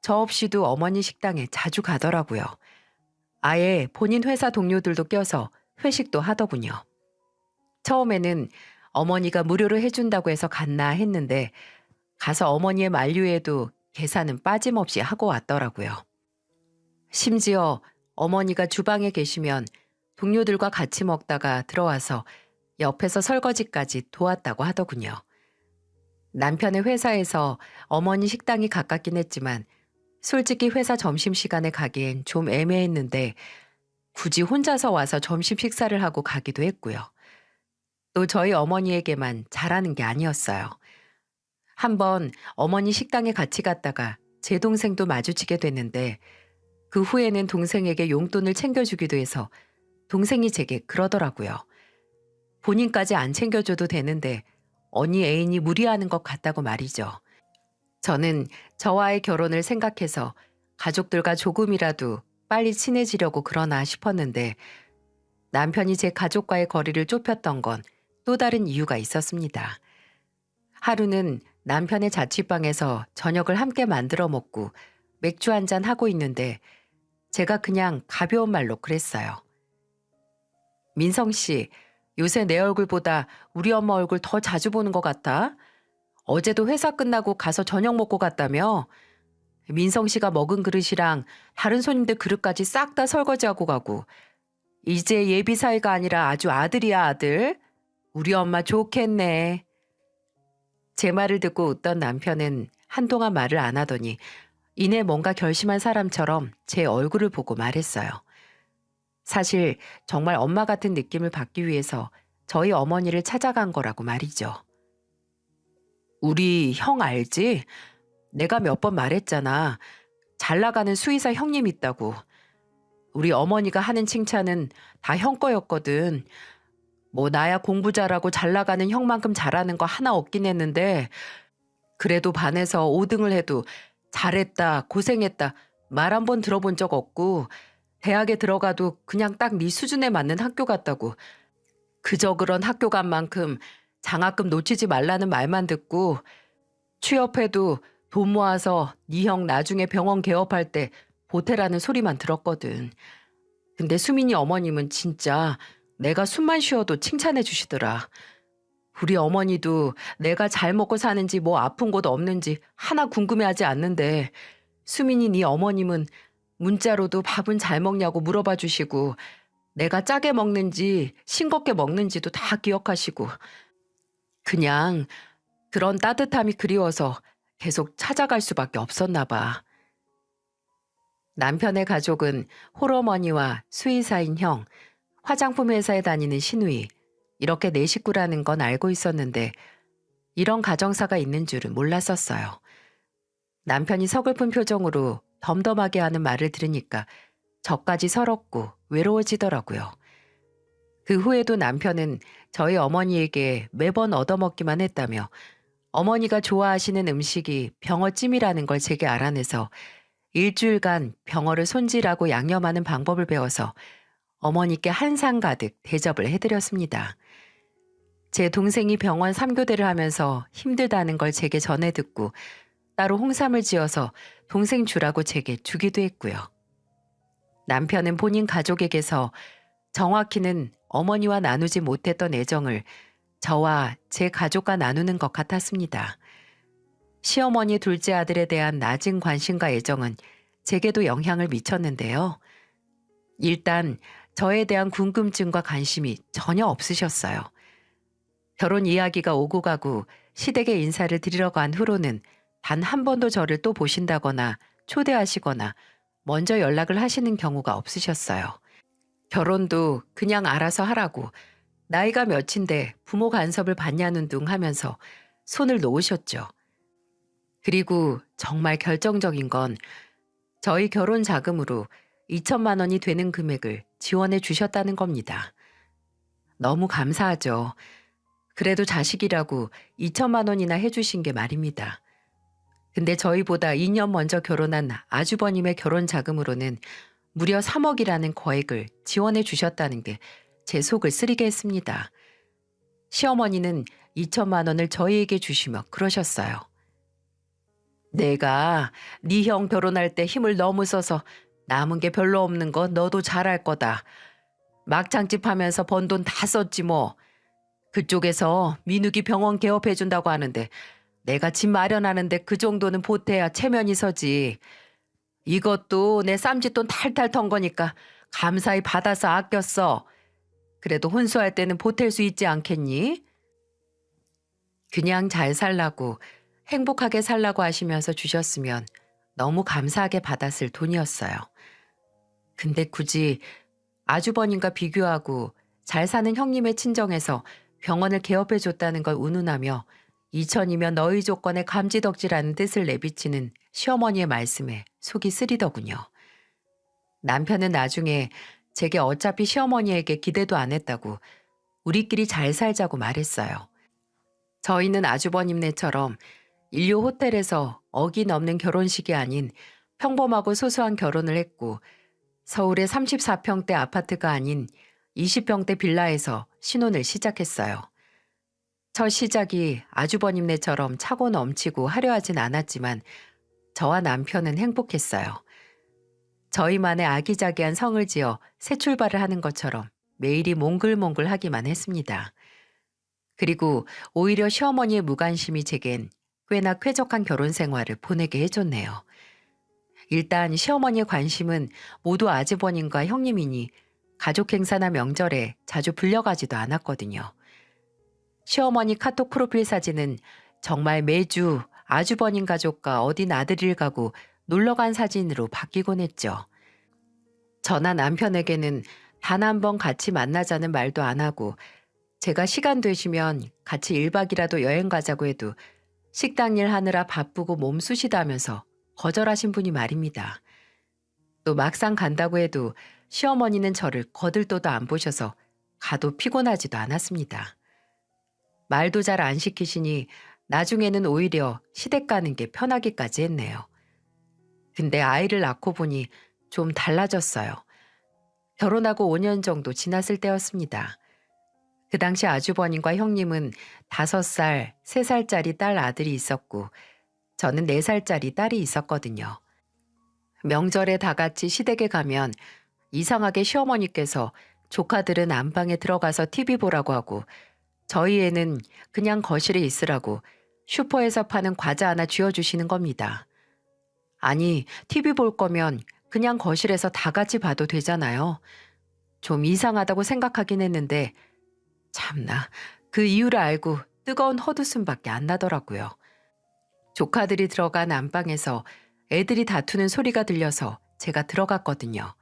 Speaker 1: 저 없이도 어머니 식당에 자주 가더라고요. 아예 본인 회사 동료들도 껴서 회식도 하더군요. 처음에는 어머니가 무료로 해준다고 해서 갔나 했는데 가서 어머니의 만류에도 계산은 빠짐없이 하고 왔더라고요. 심지어 어머니가 주방에 계시면 동료들과 같이 먹다가 들어와서 옆에서 설거지까지 도왔다고 하더군요. 남편의 회사에서 어머니 식당이 가깝긴 했지만 솔직히 회사 점심시간에 가기엔 좀 애매했는데 굳이 혼자서 와서 점심 식사를 하고 가기도 했고요. 또 저희 어머니에게만 잘하는 게 아니었어요. 한번 어머니 식당에 같이 갔다가 제 동생도 마주치게 됐는데 그 후에는 동생에게 용돈을 챙겨주기도 해서 동생이 제게 그러더라고요. 본인까지 안 챙겨줘도 되는데 언니 애인이 무리하는 것 같다고 말이죠. 저는 저와의 결혼을 생각해서 가족들과 조금이라도 빨리 친해지려고 그러나 싶었는데 남편이 제 가족과의 거리를 좁혔던 건 또 다른 이유가 있었습니다. 하루는 남편의 자취방에서 저녁을 함께 만들어 먹고 맥주 한잔 하고 있는데 제가 그냥 가벼운 말로 그랬어요. 민성 씨, 요새 내 얼굴보다 우리 엄마 얼굴 더 자주 보는 것 같아? 어제도 회사 끝나고 가서 저녁 먹고 갔다며? 민성 씨가 먹은 그릇이랑 다른 손님들 그릇까지 싹 다 설거지하고 가고 이제 예비 사위가 아니라 아주 아들이야 아들. 우리 엄마 좋겠네. 제 말을 듣고 웃던 남편은 한동안 말을 안 하더니 이내 뭔가 결심한 사람처럼 제 얼굴을 보고 말했어요. 사실 정말 엄마 같은 느낌을 받기 위해서 저희 어머니를 찾아간 거라고 말이죠. 우리 형 알지? 내가 몇 번 말했잖아. 잘 나가는 수의사 형님 있다고. 우리 어머니가 하는 칭찬은 다 형 거였거든. 뭐 나야 공부 잘하고 잘 나가는 형만큼 잘하는 거 하나 없긴 했는데 그래도 반에서 5등을 해도 잘했다, 고생했다 말 한 번 들어본 적 없고 대학에 들어가도 그냥 딱 네 수준에 맞는 학교 같다고. 그저 그런 학교 간 만큼 장학금 놓치지 말라는 말만 듣고 취업해도 돈 모아서 네 형 나중에 병원 개업할 때 보태라는 소리만 들었거든. 근데 수민이 어머님은 진짜 내가 숨만 쉬어도 칭찬해 주시더라. 우리 어머니도 내가 잘 먹고 사는지 뭐 아픈 곳 없는지 하나 궁금해하지 않는데 수민이 네 어머님은 문자로도 밥은 잘 먹냐고 물어봐 주시고 내가 짜게 먹는지 싱겁게 먹는지도 다 기억하시고 그냥 그런 따뜻함이 그리워서 계속 찾아갈 수밖에 없었나 봐. 남편의 가족은 홀어머니와 수의사인 형, 화장품 회사에 다니는 시누이, 이렇게 네 식구라는 건 알고 있었는데 이런 가정사가 있는 줄은 몰랐었어요. 남편이 서글픈 표정으로 덤덤하게 하는 말을 들으니까 저까지 서럽고 외로워지더라고요. 그 후에도 남편은 저희 어머니에게 매번 얻어먹기만 했다며 어머니가 좋아하시는 음식이 병어찜이라는 걸 제게 알아내서 일주일간 병어를 손질하고 양념하는 방법을 배워서 어머니께 한 상 가득 대접을 해드렸습니다. 제 동생이 병원 3교대를 하면서 힘들다는 걸 제게 전해 듣고 따로 홍삼을 지어서 동생 주라고 제게 주기도 했고요. 남편은 본인 가족에게서 정확히는 어머니와 나누지 못했던 애정을 저와 제 가족과 나누는 것 같았습니다. 시어머니 둘째 아들에 대한 낮은 관심과 애정은 제게도 영향을 미쳤는데요. 일단 저에 대한 궁금증과 관심이 전혀 없으셨어요. 결혼 이야기가 오고 가고 시댁에 인사를 드리러 간 후로는 단 한 번도 저를 또 보신다거나 초대하시거나 먼저 연락을 하시는 경우가 없으셨어요. 결혼도 그냥 알아서 하라고 나이가 몇인데 부모 간섭을 받냐는 둥 하면서 손을 놓으셨죠. 그리고 정말 결정적인 건 저희 결혼 자금으로 2천만 원이 되는 금액을 지원해 주셨다는 겁니다. 너무 감사하죠. 그래도 자식이라고 2천만 원이나 해주신 게 말입니다. 근데 저희보다 2년 먼저 결혼한 아주버님의 결혼 자금으로는 무려 3억이라는 거액을 지원해 주셨다는 게 제 속을 쓰리게 했습니다. 시어머니는 2천만 원을 저희에게 주시며 그러셨어요. 내가 네 형 결혼할 때 힘을 너무 써서 남은 게 별로 없는 거 너도 잘 알 거다. 막창집 하면서 번 돈 다 썼지 뭐. 그쪽에서 민욱이 병원 개업해준다고 하는데 내가 집 마련하는데 그 정도는 보태야 체면이 서지. 이것도 내 쌈짓돈 탈탈 턴 거니까 감사히 받아서 아꼈어. 그래도 혼수할 때는 보탤 수 있지 않겠니? 그냥 잘 살라고 행복하게 살라고 하시면서 주셨으면 너무 감사하게 받았을 돈이었어요. 근데 굳이 아주버님과 비교하고 잘 사는 형님의 친정에서 병원을 개업해 줬다는 걸 운운하며 2천이면 너희 조건에 감지덕지라는 뜻을 내비치는 시어머니의 말씀에 속이 쓰리더군요. 남편은 나중에 제게 어차피 시어머니에게 기대도 안 했다고 우리끼리 잘 살자고 말했어요. 저희는 아주버님네처럼 인류 호텔에서 억이 넘는 결혼식이 아닌 평범하고 소소한 결혼을 했고 서울의 34평대 아파트가 아닌 20평대 빌라에서 신혼을 시작했어요. 첫 시작이 아주버님네처럼 차고 넘치고 화려하진 않았지만 저와 남편은 행복했어요. 저희만의 아기자기한 성을 지어 새 출발을 하는 것처럼 매일이 몽글몽글하기만 했습니다. 그리고 오히려 시어머니의 무관심이 제겐 꽤나 쾌적한 결혼 생활을 보내게 해줬네요. 일단 시어머니의 관심은 모두 아주버님과 형님이니 가족 행사나 명절에 자주 불려가지도 않았거든요. 시어머니 카톡 프로필 사진은 정말 매주 아주버님 가족과 어디 나들이를 가고 놀러간 사진으로 바뀌곤 했죠. 저나 남편에게는 단 한 번 같이 만나자는 말도 안 하고 제가 시간 되시면 같이 1박이라도 여행 가자고 해도 식당 일 하느라 바쁘고 몸 쑤시다면서 거절하신 분이 말입니다. 또 막상 간다고 해도 시어머니는 저를 거들떠도 안 보셔서 가도 피곤하지도 않았습니다. 말도 잘 안 시키시니 나중에는 오히려 시댁 가는 게 편하기까지 했네요. 근데 아이를 낳고 보니 좀 달라졌어요. 결혼하고 5년 정도 지났을 때였습니다. 그 당시 아주버님과 형님은 5살, 3살짜리 딸 아들이 있었고 저는 4살짜리 딸이 있었거든요. 명절에 다 같이 시댁에 가면 이상하게 시어머니께서 조카들은 안방에 들어가서 TV 보라고 하고 저희 애는 그냥 거실에 있으라고 슈퍼에서 파는 과자 하나 쥐어주시는 겁니다. 아니, TV 볼 거면 그냥 거실에서 다 같이 봐도 되잖아요. 좀 이상하다고 생각하긴 했는데 참나 그 이유를 알고 뜨거운 헛웃음밖에 안 나더라고요. 조카들이 들어간 안방에서 애들이 다투는 소리가 들려서 제가 들어갔거든요.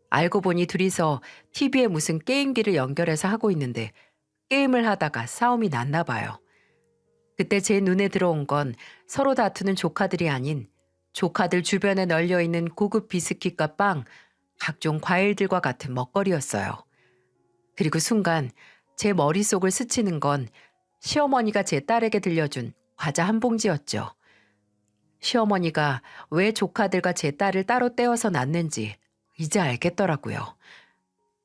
Speaker 1: 알고 보니 둘이서 TV에 무슨 게임기를 연결해서 하고 있는데 게임을 하다가 싸움이 났나 봐요. 그때 제 눈에 들어온 건 서로 다투는 조카들이 아닌 조카들 주변에 널려 있는 고급 비스킷과 빵, 각종 과일들과 같은 먹거리였어요. 그리고 순간 제 머릿속을 스치는 건 시어머니가 제 딸에게 들려준 과자 한 봉지였죠. 시어머니가 왜 조카들과 제 딸을 따로 떼어서 낳는지 이제 알겠더라고요.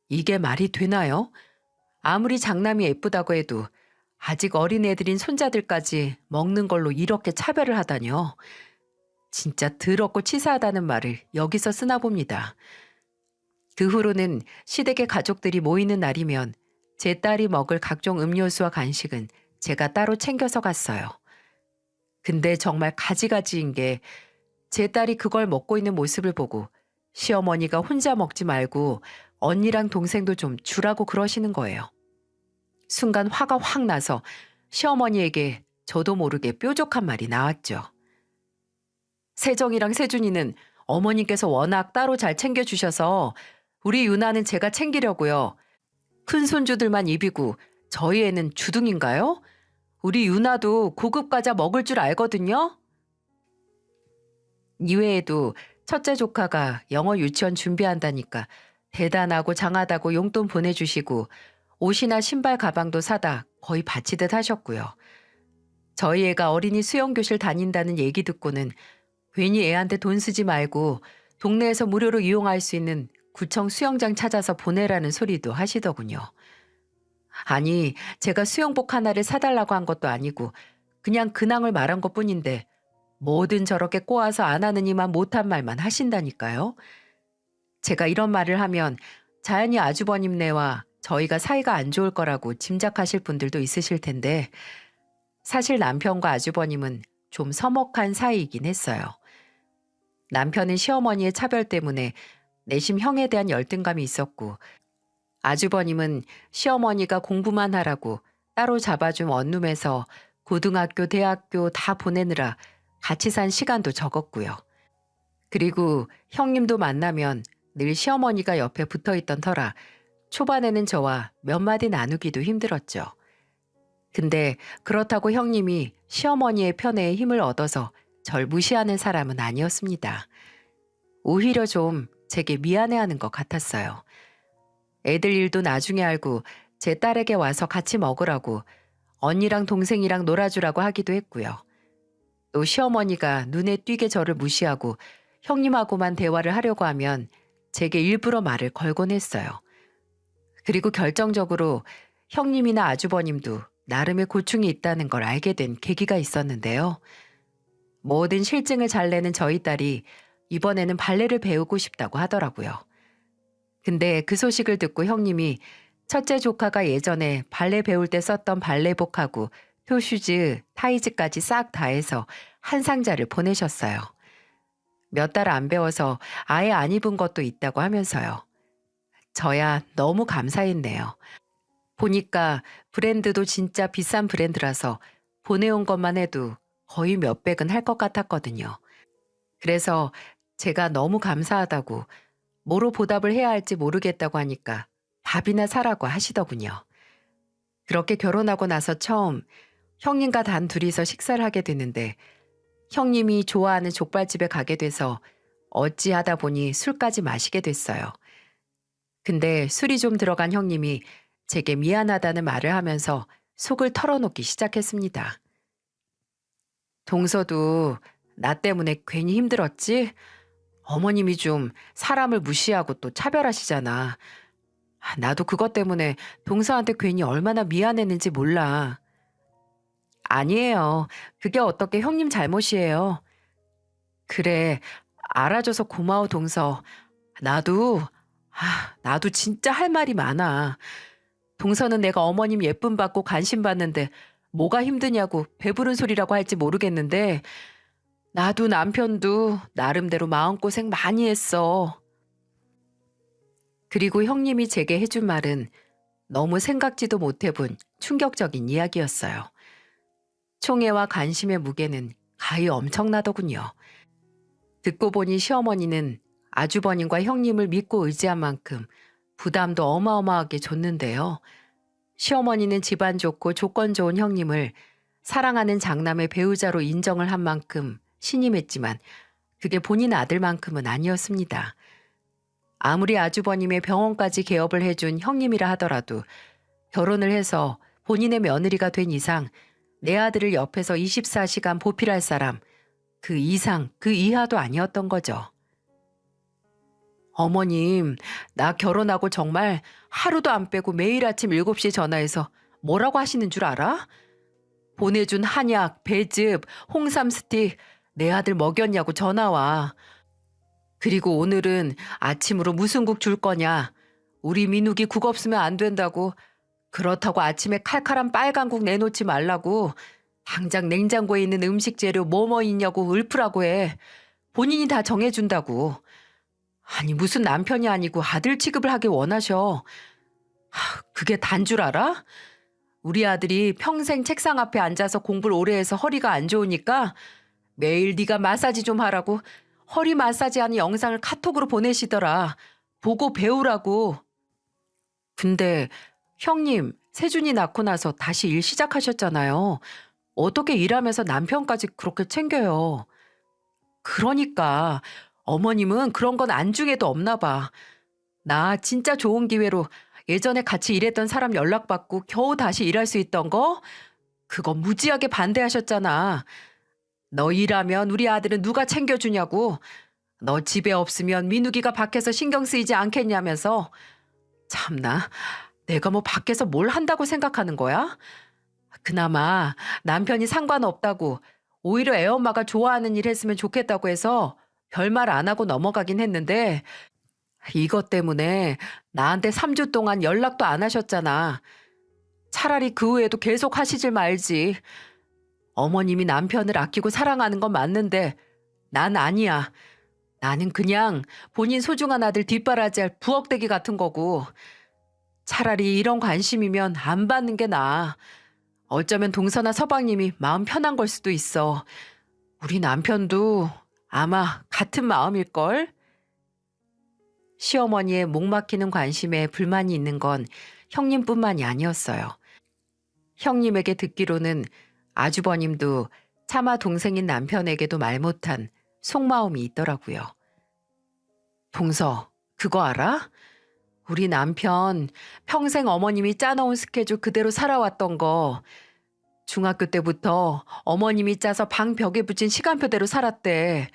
Speaker 1: 이게 말이 되나요? 아무리 장남이 예쁘다고 해도 아직 어린 애들인 손자들까지 먹는 걸로 이렇게 차별을 하다뇨. 진짜 더럽고 치사하다는 말을 여기서 쓰나 봅니다. 그 후로는 시댁의 가족들이 모이는 날이면 제 딸이 먹을 각종 음료수와 간식은 제가 따로 챙겨서 갔어요. 근데 정말 가지가지인 게 제 딸이 그걸 먹고 있는 모습을 보고 시어머니가 혼자 먹지 말고 언니랑 동생도 좀 주라고 그러시는 거예요. 순간 화가 확 나서 시어머니에게 저도 모르게 뾰족한 말이 나왔죠. 세정이랑 세준이는 어머님께서 워낙 따로 잘 챙겨주셔서 우리 유나는 제가 챙기려고요. 큰 손주들만 입이고 저희 애는 주둥인가요? 우리 유나도 고급 과자 먹을 줄 알거든요. 이외에도 첫째 조카가 영어 유치원 준비한다니까 대단하고 장하다고 용돈 보내주시고 옷이나 신발 가방도 사다 거의 바치듯 하셨고요. 저희 애가 어린이 수영교실 다닌다는 얘기 듣고는 괜히 애한테 돈 쓰지 말고 동네에서 무료로 이용할 수 있는 구청 수영장 찾아서 보내라는 소리도 하시더군요. 아니, 제가 수영복 하나를 사달라고 한 것도 아니고 그냥 근황을 말한 것뿐인데 뭐든 저렇게 꼬아서 안 하느니만 못한 말만 하신다니까요. 제가 이런 말을 하면 자연히 아주버님네와 저희가 사이가 안 좋을 거라고 짐작하실 분들도 있으실 텐데 사실 남편과 아주버님은 좀 서먹한 사이이긴 했어요. 남편은 시어머니의 차별 때문에 내심 형에 대한 열등감이 있었고 아주버님은 시어머니가 공부만 하라고 따로 잡아준 원룸에서 고등학교, 대학교 다 보내느라 같이 산 시간도 적었고요. 그리고 형님도 만나면 늘 시어머니가 옆에 붙어있던 터라 초반에는 저와 몇 마디 나누기도 힘들었죠. 근데 그렇다고 형님이 시어머니의 편에 힘을 얻어서 절 무시하는 사람은 아니었습니다. 오히려 좀 제게 미안해하는 것 같았어요. 애들 일도 나중에 알고 제 딸에게 와서 같이 먹으라고 언니랑 동생이랑 놀아주라고 하기도 했고요. 또 시어머니가 눈에 띄게 저를 무시하고 형님하고만 대화를 하려고 하면 제게 일부러 말을 걸곤 했어요. 그리고 결정적으로 형님이나 아주버님도 나름의 고충이 있다는 걸 알게 된 계기가 있었는데요. 모든 실증을 잘 내는 저희 딸이 이번에는 발레를 배우고 싶다고 하더라고요. 근데 그 소식을 듣고 형님이 첫째 조카가 예전에 발레 배울 때 썼던 발레복하고 표슈즈, 타이즈까지 싹 다 해서 한 상자를 보내셨어요. 몇 달 안 배워서 아예 안 입은 것도 있다고 하면서요. 저야 너무 감사했네요. 보니까 브랜드도 진짜 비싼 브랜드라서 보내온 것만 해도 거의 몇백은 할 것 같았거든요. 그래서 제가 너무 감사하다고 뭐로 보답을 해야 할지 모르겠다고 하니까 밥이나 사라고 하시더군요. 그렇게 결혼하고 나서 처음 형님과 단 둘이서 식사를 하게 됐는데 형님이 좋아하는 족발집에 가게 돼서 어찌하다 보니 술까지 마시게 됐어요. 근데 술이 좀 들어간 형님이 제게 미안하다는 말을 하면서 속을 털어놓기 시작했습니다. 동서도 나 때문에 괜히 힘들었지? 어머님이 좀 사람을 무시하고 또 차별하시잖아. 나도 그것 때문에 동서한테 괜히 얼마나 미안했는지 몰라. 아니에요. 그게 어떻게 형님 잘못이에요. 그래. 알아줘서 고마워, 동서. 나도, 나도 진짜 할 말이 많아. 동서는 내가 어머님 예쁨 받고 관심 받는데 뭐가 힘드냐고 배부른 소리라고 할지 모르겠는데 나도 남편도 나름대로 마음고생 많이 했어. 그리고 형님이 제게 해준 말은 너무 생각지도 못해본 충격적인 이야기였어요. 총애와 관심의 무게는 가히 엄청나더군요. 듣고 보니 시어머니는 아주버님과 형님을 믿고 의지한 만큼 부담도 어마어마하게 줬는데요. 시어머니는 집안 좋고 조건 좋은 형님을 사랑하는 장남의 배우자로 인정을 한 만큼 신임했지만 그게 본인 아들만큼은 아니었습니다. 아무리 아주버님의 병원까지 개업을 해준 형님이라 하더라도 결혼을 해서 본인의 며느리가 된 이상 내 아들을 옆에서 24시간 보필할 사람, 그 이상, 그 이하도 아니었던 거죠. 어머님, 나 결혼하고 정말 하루도 안 빼고 매일 아침 7시에 전화해서 뭐라고 하시는 줄 알아? 보내준 한약, 배즙, 홍삼 스틱 내 아들 먹였냐고 전화와. 그리고 오늘은 아침으로 무슨 국 줄 거냐? 우리 민욱이 국 없으면 안 된다고. 그렇다고 아침에 칼칼한 빨간 국 내놓지 말라고. 당장 냉장고에 있는 음식 재료 뭐뭐 있냐고 읊으라고 해. 본인이 다 정해준다고. 아니 무슨 남편이 아니고 아들 취급을 하길 원하셔. 그게 단 줄 알아? 우리 아들이 평생 책상 앞에 앉아서 공부를 오래 해서 허리가 안 좋으니까 매일 네가 마사지 좀 하라고 허리 마사지하는 영상을 카톡으로 보내시더라. 보고 배우라고. 근데 형님, 세준이 낳고 나서 다시 일 시작하셨잖아요. 어떻게 일하면서 남편까지 그렇게 챙겨요? 그러니까 어머님은 그런 건 안중에도 없나 봐. 나 진짜 좋은 기회로 예전에 같이 일했던 사람 연락받고 겨우 다시 일할 수 있던 거? 그거 무지하게 반대하셨잖아. 너 일하면 우리 아들은 누가 챙겨주냐고. 너 집에 없으면 민욱이가 밖에서 신경 쓰이지 않겠냐면서. 참나, 내가 뭐 밖에서 뭘 한다고 생각하는 거야? 그나마 남편이 상관없다고 오히려 애엄마가 좋아하는 일 했으면 좋겠다고 해서 별말 안 하고 넘어가긴 했는데 이것 때문에 나한테 3주 동안 연락도 안 하셨잖아. 차라리 그 후에도 계속 하시질 말지. 어머님이 남편을 아끼고 사랑하는 건 맞는데 난 아니야. 나는 그냥 본인 소중한 아들 뒷바라지할 부엌대기 같은 거고. 차라리 이런 관심이면 안 받는 게 나아. 어쩌면 동서나 서방님이 마음 편한 걸 수도 있어. 우리 남편도 아마 같은 마음일걸? 시어머니의 목 막히는 관심에 불만이 있는 건 형님뿐만이 아니었어요. 형님에게 듣기로는 아주버님도 차마 동생인 남편에게도 말 못한 속마음이 있더라고요. 동서, 그거 알아? 우리 남편 평생 어머님이 짜놓은 스케줄 그대로 살아왔던 거. 중학교 때부터 어머님이 짜서 방 벽에 붙인 시간표대로 살았대.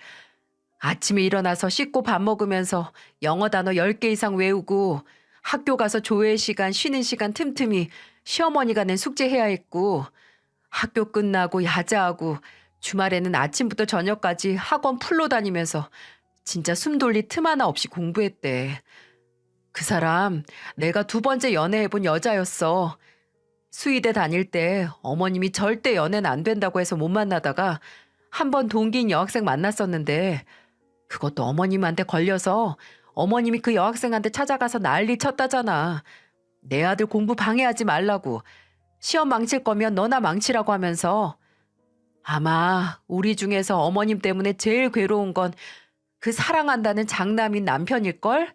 Speaker 1: 아침에 일어나서 씻고 밥 먹으면서 영어 단어 10개 이상 외우고 학교 가서 조회 시간, 쉬는 시간 틈틈이 시어머니가 낸 숙제해야 했고 학교 끝나고 야자하고 주말에는 아침부터 저녁까지 학원 풀로 다니면서 진짜 숨 돌릴 틈 하나 없이 공부했대. 그 사람 내가 2번째 연애해본 여자였어. 수의대 다닐 때 어머님이 절대 연애는 안 된다고 해서 못 만나다가 한 번 동기인 여학생 만났었는데 그것도 어머님한테 걸려서 어머님이 그 여학생한테 찾아가서 난리 쳤다잖아. 내 아들 공부 방해하지 말라고. 시험 망칠 거면 너나 망치라고 하면서. 아마 우리 중에서 어머님 때문에 제일 괴로운 건 그 사랑한다는 장남인 남편일걸?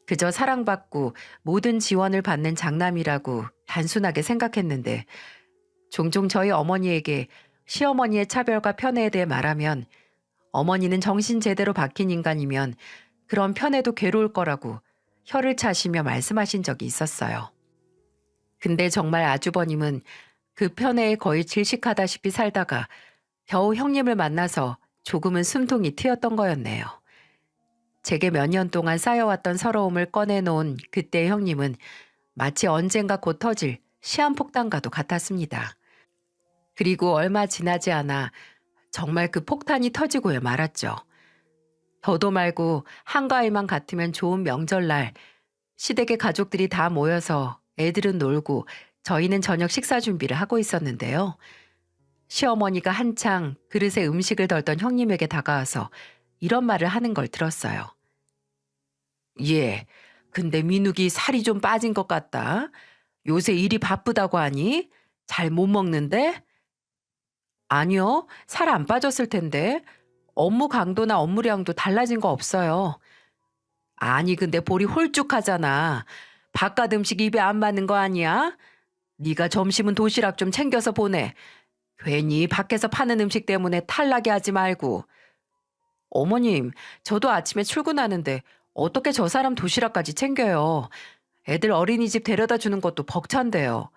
Speaker 1: 그저 사랑받고 모든 지원을 받는 장남이라고 단순하게 생각했는데 종종 저희 어머니에게 시어머니의 차별과 편애에 대해 말하면 어머니는 정신 제대로 박힌 인간이면 그런 편애도 괴로울 거라고 혀를 차시며 말씀하신 적이 있었어요. 근데 정말 아주버님은 그 편애에 거의 질식하다시피 살다가 겨우 형님을 만나서 조금은 숨통이 트였던 거였네요. 제게 몇 년 동안 쌓여왔던 서러움을 꺼내놓은 그때 형님은 마치 언젠가 곧 터질 시한폭탄과도 같았습니다. 그리고 얼마 지나지 않아 정말 그 폭탄이 터지고야 말았죠. 더도 말고 한가위만 같으면 좋은 명절날 시댁의 가족들이 다 모여서 애들은 놀고 저희는 저녁 식사 준비를 하고 있었는데요. 시어머니가 한창 그릇에 음식을 덜던 형님에게 다가와서 이런 말을 하는 걸 들었어요. 예, 근데 민욱이 살이 좀 빠진 것 같다. 요새 일이 바쁘다고 하니? 잘 못 먹는데? 아니요, 살 안 빠졌을 텐데. 업무 강도나 업무량도 달라진 거 없어요. 아니, 근데 볼이 홀쭉하잖아. 바깥 음식 입에 안 맞는 거 아니야? 네가 점심은 도시락 좀 챙겨서 보내. 괜히 밖에서 파는 음식 때문에 탈나게 하지 말고. 어머님, 저도 아침에 출근하는데 어떻게 저 사람 도시락까지 챙겨요? 애들 어린이집 데려다 주는 것도 벅찬데요.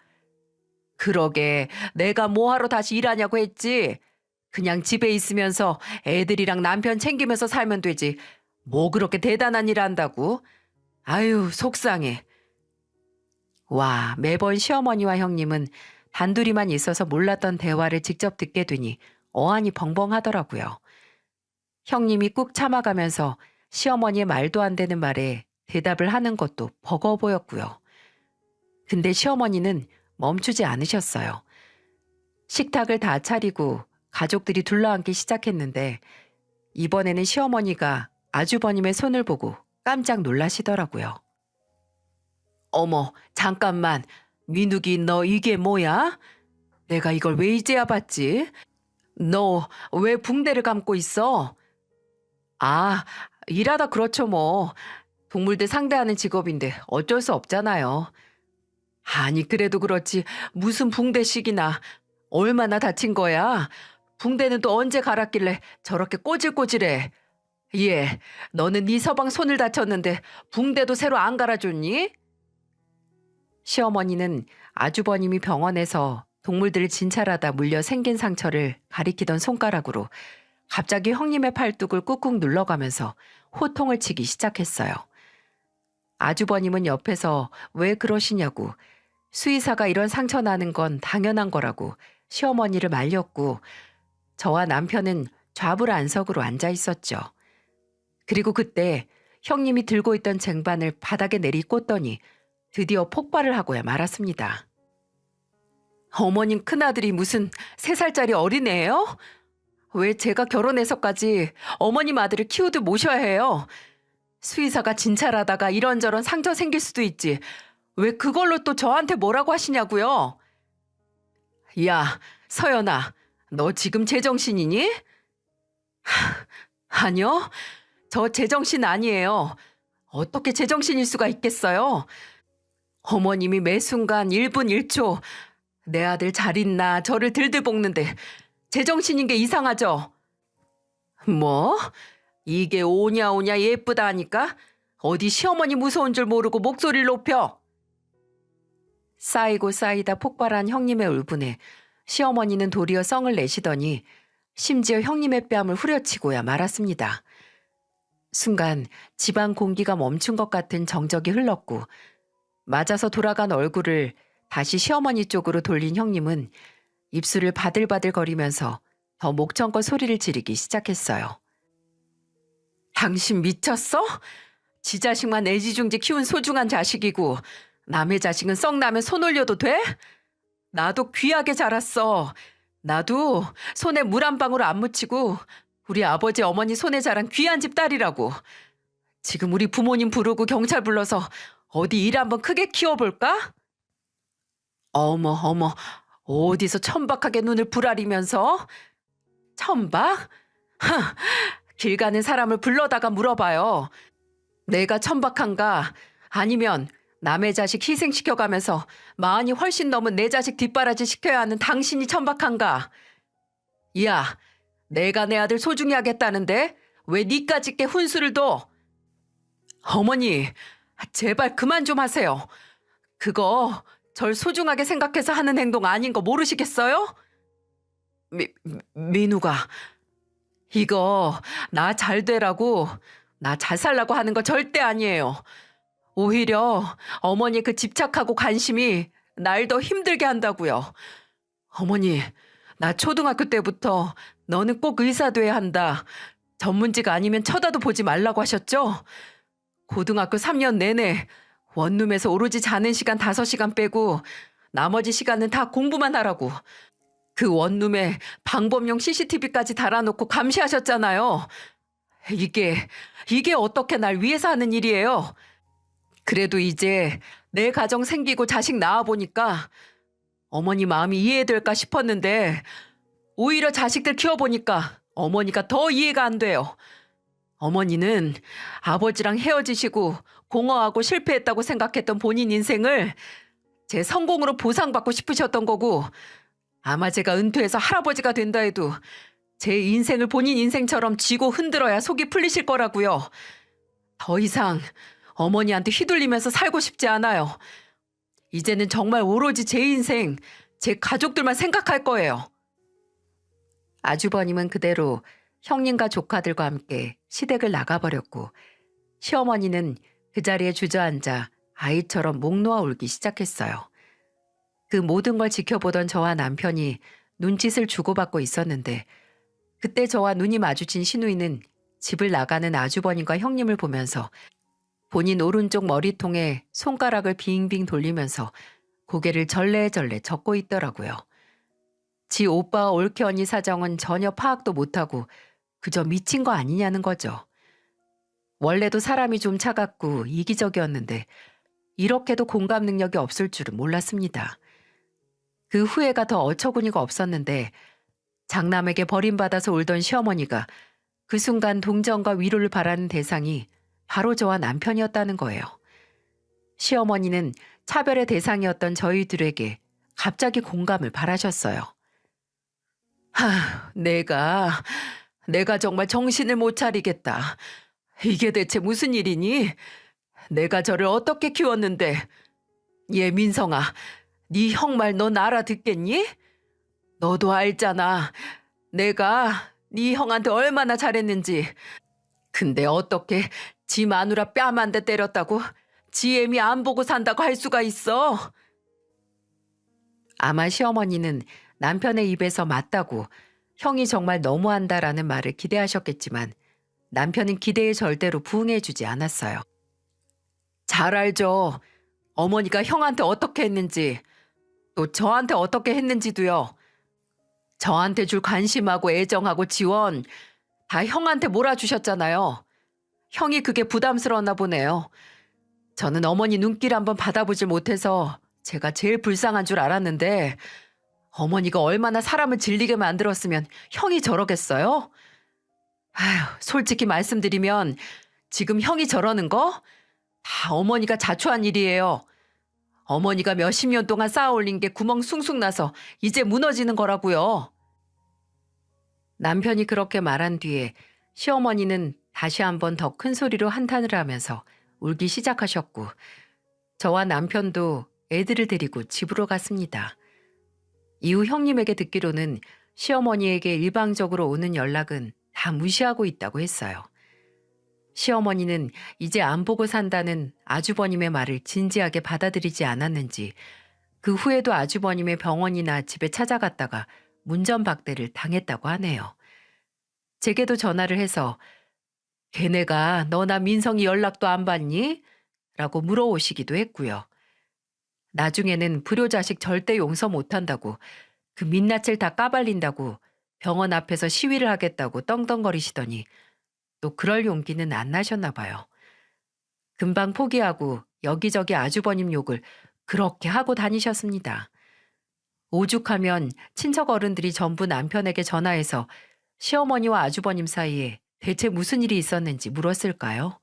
Speaker 1: 그러게, 내가 뭐하러 다시 일하냐고 했지. 그냥 집에 있으면서 애들이랑 남편 챙기면서 살면 되지. 뭐 그렇게 대단한 일 한다고? 아유, 속상해. 와, 매번 시어머니와 형님은 단둘이만 있어서 몰랐던 대화를 직접 듣게 되니 어안이 벙벙하더라고요. 형님이 꾹 참아가면서 시어머니의 말도 안 되는 말에 대답을 하는 것도 버거워 보였고요. 근데 시어머니는 멈추지 않으셨어요. 식탁을 다 차리고 가족들이 둘러앉기 시작했는데 이번에는 시어머니가 아주버님의 손을 보고 깜짝 놀라시더라고요. 어머, 잠깐만. 민욱이 너 이게 뭐야? 내가 이걸 왜 이제야 봤지? 너 왜 붕대를 감고 있어? 아, 일하다 그렇죠 뭐. 동물들 상대하는 직업인데 어쩔 수 없잖아요. 아니, 그래도 그렇지. 무슨 붕대식이나. 얼마나 다친 거야? 붕대는 또 언제 갈았길래 저렇게 꼬질꼬질해? 예, 너는 네 서방 손을 다쳤는데 붕대도 새로 안 갈아줬니? 시어머니는 아주버님이 병원에서 동물들을 진찰하다 물려 생긴 상처를 가리키던 손가락으로 갑자기 형님의 팔뚝을 꾹꾹 눌러가면서 호통을 치기 시작했어요. 아주버님은 옆에서 왜 그러시냐고, 수의사가 이런 상처 나는 건 당연한 거라고 시어머니를 말렸고, 저와 남편은 좌불 안석으로 앉아 있었죠. 그리고 그때 형님이 들고 있던 쟁반을 바닥에 내리꽂더니 드디어 폭발을 하고야 말았습니다. 어머님 큰아들이 무슨 3살짜리 어린애예요? 왜 제가 결혼해서까지 어머님 아들을 키우듯 모셔야 해요? 수의사가 진찰하다가 이런저런 상처 생길 수도 있지. 왜 그걸로 또 저한테 뭐라고 하시냐고요? 야, 서연아, 너 지금 제정신이니? 아니요, 저 제정신 아니에요. 어떻게 제정신일 수가 있겠어요? 어머님이 매 순간 1분 1초 내 아들 잘 있나 저를 들들 볶는데 제정신인 게 이상하죠? 뭐? 이게 오냐 오냐 예쁘다 하니까 어디 시어머니 무서운 줄 모르고 목소리를 높여. 쌓이고 쌓이다 폭발한 형님의 울분에 시어머니는 도리어 성을 내시더니 심지어 형님의 뺨을 후려치고야 말았습니다. 순간 집안 공기가 멈춘 것 같은 정적이 흘렀고 맞아서 돌아간 얼굴을 다시 시어머니 쪽으로 돌린 형님은 입술을 바들바들거리면서 더 목청껏 소리를 지르기 시작했어요. 당신 미쳤어? 지 자식만 애지중지 키운 소중한 자식이고 남의 자식은 썩 나면 손 올려도 돼? 나도 귀하게 자랐어. 나도 손에 물 한 방울 안 묻히고 우리 아버지 어머니 손에 자란 귀한 집 딸이라고. 지금 우리 부모님 부르고 경찰 불러서 어디 일 한번 크게 키워볼까? 어머 어머, 어디서 천박하게 눈을 부라리면서? 천박? 하, 길 가는 사람을 불러다가 물어봐요. 내가 천박한가? 아니면 남의 자식 희생시켜가면서 마흔이 훨씬 넘은 내 자식 뒷바라지 시켜야 하는 당신이 천박한가? 야, 내가 내 아들 소중히 하겠다는데 왜 니까짓 게 훈수를 둬? 어머니, 제발 그만 좀 하세요. 그거 절 소중하게 생각해서 하는 행동 아닌 거 모르시겠어요? 민우가 이거 나 잘 되라고, 나 잘 살라고 하는 거 절대 아니에요. 오히려 어머니 그 집착하고 관심이 날 더 힘들게 한다고요. 어머니, 나 초등학교 때부터 너는 꼭 의사 돼야 한다. 전문직 아니면 쳐다도 보지 말라고 하셨죠? 고등학교 3년 내내 원룸에서 오로지 자는 시간 5시간 빼고 나머지 시간은 다 공부만 하라고. 그 원룸에 방범용 CCTV까지 달아놓고 감시하셨잖아요. 이게 어떻게 날 위해서 하는 일이에요? 그래도 이제 내 가정 생기고 자식 낳아보니까 어머니 마음이 이해될까 싶었는데 오히려 자식들 키워보니까 어머니가 더 이해가 안 돼요. 어머니는 아버지랑 헤어지시고 공허하고 실패했다고 생각했던 본인 인생을 제 성공으로 보상받고 싶으셨던 거고, 아마 제가 은퇴해서 할아버지가 된다 해도 제 인생을 본인 인생처럼 쥐고 흔들어야 속이 풀리실 거라고요. 더 이상 어머니한테 휘둘리면서 살고 싶지 않아요. 이제는 정말 오로지 제 인생, 제 가족들만 생각할 거예요. 아주버님은 그대로 형님과 조카들과 함께 시댁을 나가버렸고, 시어머니는 그 자리에 주저앉아 아이처럼 목 놓아 울기 시작했어요. 그 모든 걸 지켜보던 저와 남편이 눈짓을 주고받고 있었는데, 그때 저와 눈이 마주친 시누이는 집을 나가는 아주버님과 형님을 보면서 본인 오른쪽 머리통에 손가락을 빙빙 돌리면서 고개를 절레절레 젓고 있더라고요. 지 오빠와 올케 언니 사정은 전혀 파악도 못하고 그저 미친 거 아니냐는 거죠. 원래도 사람이 좀 차갑고 이기적이었는데 이렇게도 공감 능력이 없을 줄은 몰랐습니다. 그 후회가 더 어처구니가 없었는데, 장남에게 버림받아서 울던 시어머니가 그 순간 동정과 위로를 바라는 대상이 바로 저와 남편이었다는 거예요. 시어머니는 차별의 대상이었던 저희들에게 갑자기 공감을 바라셨어요. 내가 정말 정신을 못 차리겠다. 이게 대체 무슨 일이니? 내가 저를 어떻게 키웠는데. 얘 민성아, 네 형 말 넌 알아듣겠니? 너도 알잖아. 내가 네 형한테 얼마나 잘했는지. 근데 어떻게 지 마누라 뺨 한 대 때렸다고 지 애미 안 보고 산다고 할 수가 있어? 아마 시어머니는 남편의 입에서 맞다고 형이 정말 너무한다라는 말을 기대하셨겠지만, 남편은 기대에 절대로 부응해주지 않았어요. 잘 알죠. 어머니가 형한테 어떻게 했는지, 또 저한테 어떻게 했는지도요. 저한테 줄 관심하고 애정하고 지원 다 형한테 몰아주셨잖아요. 형이 그게 부담스러웠나 보네요. 저는 어머니 눈길 한번 받아보질 못해서 제가 제일 불쌍한 줄 알았는데, 어머니가 얼마나 사람을 질리게 만들었으면 형이 저러겠어요? 아휴, 솔직히 말씀드리면 지금 형이 저러는 거 다 어머니가 자초한 일이에요. 어머니가 몇십 년 동안 쌓아올린 게 구멍 숭숭 나서 이제 무너지는 거라고요. 남편이 그렇게 말한 뒤에 시어머니는 다시 한번 더 큰 소리로 한탄을 하면서 울기 시작하셨고, 저와 남편도 애들을 데리고 집으로 갔습니다. 이후 형님에게 듣기로는 시어머니에게 일방적으로 오는 연락은 다 무시하고 있다고 했어요. 시어머니는 이제 안 보고 산다는 아주버님의 말을 진지하게 받아들이지 않았는지 그 후에도 아주버님의 병원이나 집에 찾아갔다가 문전박대를 당했다고 하네요. 제게도 전화를 해서 걔네가 너나 민성이 연락도 안 받니? 라고 물어오시기도 했고요. 나중에는 불효자식 절대 용서 못한다고, 그 민낯을 다 까발린다고 병원 앞에서 시위를 하겠다고 떵떵거리시더니 또 그럴 용기는 안 나셨나 봐요. 금방 포기하고 여기저기 아주버님 욕을 그렇게 하고 다니셨습니다. 오죽하면 친척 어른들이 전부 남편에게 전화해서 시어머니와 아주버님 사이에 대체 무슨 일이 있었는지 물었을까요?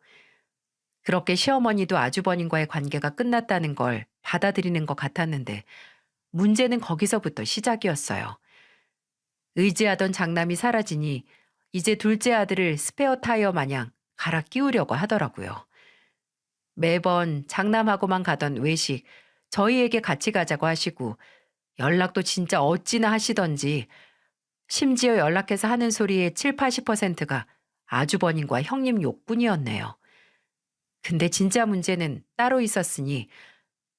Speaker 1: 그렇게 시어머니도 아주버님과의 관계가 끝났다는 걸 받아들이는 것 같았는데, 문제는 거기서부터 시작이었어요. 의지하던 장남이 사라지니 이제 둘째 아들을 스페어 타이어 마냥 갈아 끼우려고 하더라고요. 매번 장남하고만 가던 외식, 저희에게 같이 가자고 하시고 연락도 진짜 어찌나 하시던지, 심지어 연락해서 하는 소리의 7, 80%가 아주버님과 형님 욕뿐이었네요. 근데 진짜 문제는 따로 있었으니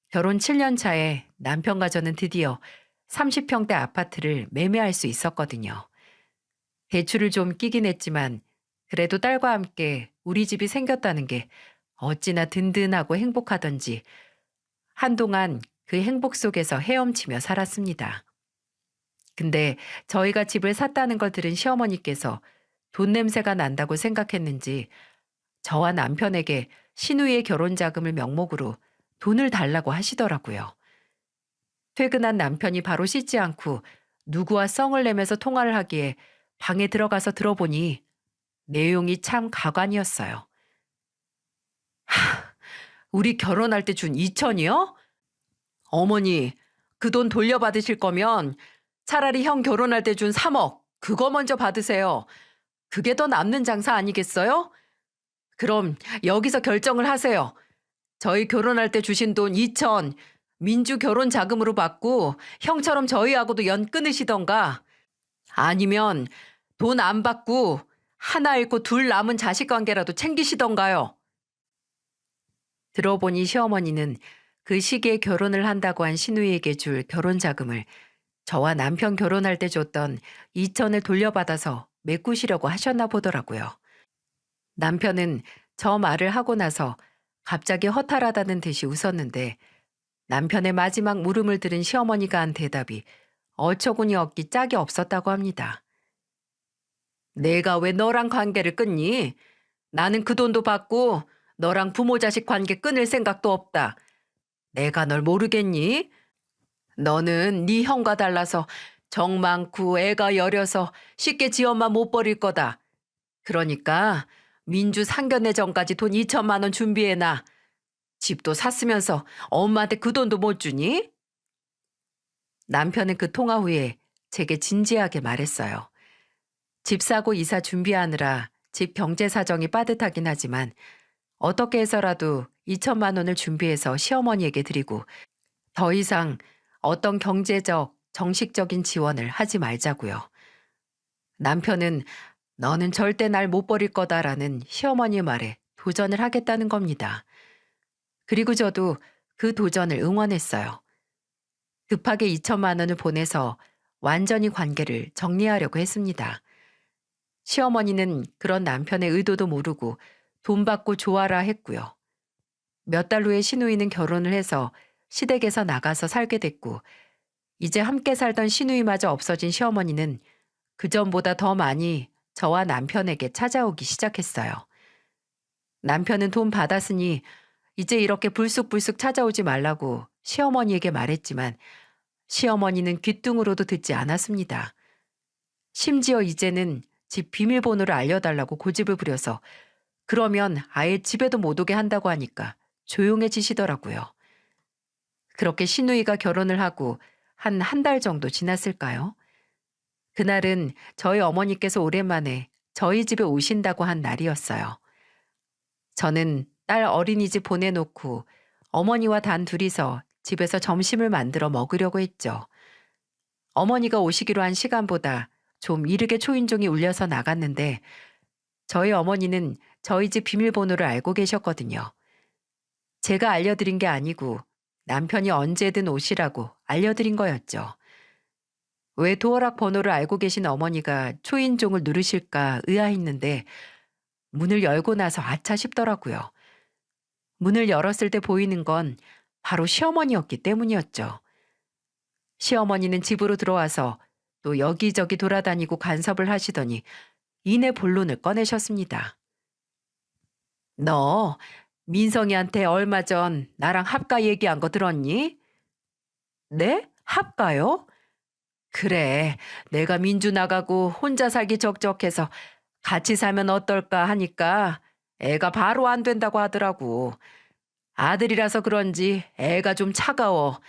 Speaker 1: 결혼 7년 차에 남편과 저는 드디어 30평대 아파트를 매매할 수 있었거든요. 대출을 좀 끼긴 했지만 그래도 딸과 함께 우리 집이 생겼다는 게 어찌나 든든하고 행복하던지 한동안 그 행복 속에서 헤엄치며 살았습니다. 근데 저희가 집을 샀다는 걸 들은 시어머니께서 돈 냄새가 난다고 생각했는지 저와 남편에게 시누이의 결혼 자금을 명목으로 돈을 달라고 하시더라고요. 퇴근한 남편이 바로 씻지 않고 누구와 썽을 내면서 통화를 하기에 방에 들어가서 들어보니 내용이 참 가관이었어요. 우리 결혼할 때 준 2천이요? 어머니, 그 돈 돌려받으실 거면 차라리 형 결혼할 때 준 3억, 그거 먼저 받으세요. 그게 더 남는 장사 아니겠어요? 그럼 여기서 결정을 하세요. 저희 결혼할 때 주신 돈 2천, 민주 결혼 자금으로 받고 형처럼 저희하고도 연 끊으시던가 아니면 돈 안 받고 하나 잃고 둘 남은 자식 관계라도 챙기시던가요. 들어보니 시어머니는 그 시기에 결혼을 한다고 한 시누이에게 줄 결혼 자금을 저와 남편 결혼할 때 줬던 2천을 돌려받아서 메꾸시려고 하셨나 보더라고요. 남편은 저 말을 하고 나서 갑자기 허탈하다는 듯이 웃었는데 남편의 마지막 물음을 들은 시어머니가 한 대답이 어처구니 없기 짝이 없었다고 합니다. 내가 왜 너랑 관계를 끊니? 나는 그 돈도 받고 너랑 부모 자식 관계 끊을 생각도 없다. 내가 널 모르겠니? 너는 네 형과 달라서 정 많고 애가 여려서 쉽게 지 엄마 못 버릴 거다. 그러니까 민주 상견례 전까지 돈 2천만 원 준비해놔. 집도 샀으면서 엄마한테 그 돈도 못 주니? 남편은 그 통화 후에 제게 진지하게 말했어요. 집 사고 이사 준비하느라 집 경제 사정이 빠듯하긴 하지만 어떻게 해서라도 2천만 원을 준비해서 시어머니에게 드리고 더 이상 어떤 경제적, 정식적인 지원을 하지 말자고요. 남편은 너는 절대 날 못 버릴 거다라는 시어머니의 말에 도전을 하겠다는 겁니다. 그리고 저도 그 도전을 응원했어요. 급하게 2천만 원을 보내서 완전히 관계를 정리하려고 했습니다. 시어머니는 그런 남편의 의도도 모르고 돈 받고 좋아라 했고요. 몇 달 후에 시누이는 결혼을 해서 시댁에서 나가서 살게 됐고 이제 함께 살던 시누이마저 없어진 시어머니는 그전보다 더 많이 저와 남편에게 찾아오기 시작했어요. 남편은 돈 받았으니 이제 이렇게 불쑥불쑥 찾아오지 말라고 시어머니에게 말했지만 시어머니는 귓등으로도 듣지 않았습니다. 심지어 이제는 집 비밀번호를 알려달라고 고집을 부려서 그러면 아예 집에도 못 오게 한다고 하니까 조용해지시더라고요. 그렇게 시누이가 결혼을 하고 한 달 정도 지났을까요? 그날은 저희 어머니께서 오랜만에 저희 집에 오신다고 한 날이었어요. 저는 딸 어린이집 보내놓고 어머니와 단 둘이서 집에서 점심을 만들어 먹으려고 했죠. 어머니가 오시기로 한 시간보다 좀 이르게 초인종이 울려서 나갔는데 저희 어머니는 저희 집 비밀번호를 알고 계셨거든요. 제가 알려드린 게 아니고 남편이 언제든 오시라고 알려드린 거였죠. 왜 도어락 번호를 알고 계신 어머니가 초인종을 누르실까 의아했는데 문을 열고 나서 아차 싶더라고요. 문을 열었을 때 보이는 건 바로 시어머니였기 때문이었죠. 시어머니는 집으로 들어와서 또 여기저기 돌아다니고 간섭을 하시더니 이내 본론을 꺼내셨습니다. 너 민성이한테 얼마 전 나랑 합가 얘기한 거 들었니? 네? 합가요? 그래, 내가 민주 나가고 혼자 살기 적적해서 같이 살면 어떨까 하니까 애가 바로 안 된다고 하더라고. 아들이라서 그런지 애가 좀 차가워.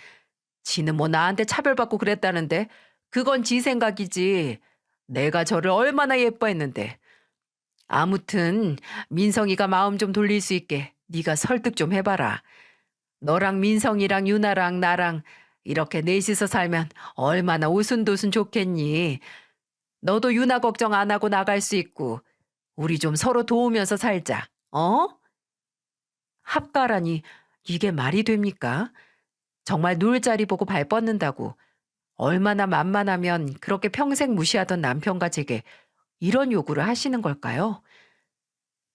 Speaker 1: 지는 뭐 나한테 차별받고 그랬다는데 그건 지 생각이지. 내가 저를 얼마나 예뻐했는데. 아무튼 민성이가 마음 좀 돌릴 수 있게 네가 설득 좀 해봐라. 너랑 민성이랑 유나랑 나랑 이렇게 넷이서 살면 얼마나 오순도순 좋겠니. 너도 유나 걱정 안 하고 나갈 수 있고 우리 좀 서로 도우면서 살자. 어? 합가라니 이게 말이 됩니까? 정말 누울 자리 보고 발 뻗는다고 얼마나 만만하면 그렇게 평생 무시하던 남편과 제게 이런 요구를 하시는 걸까요?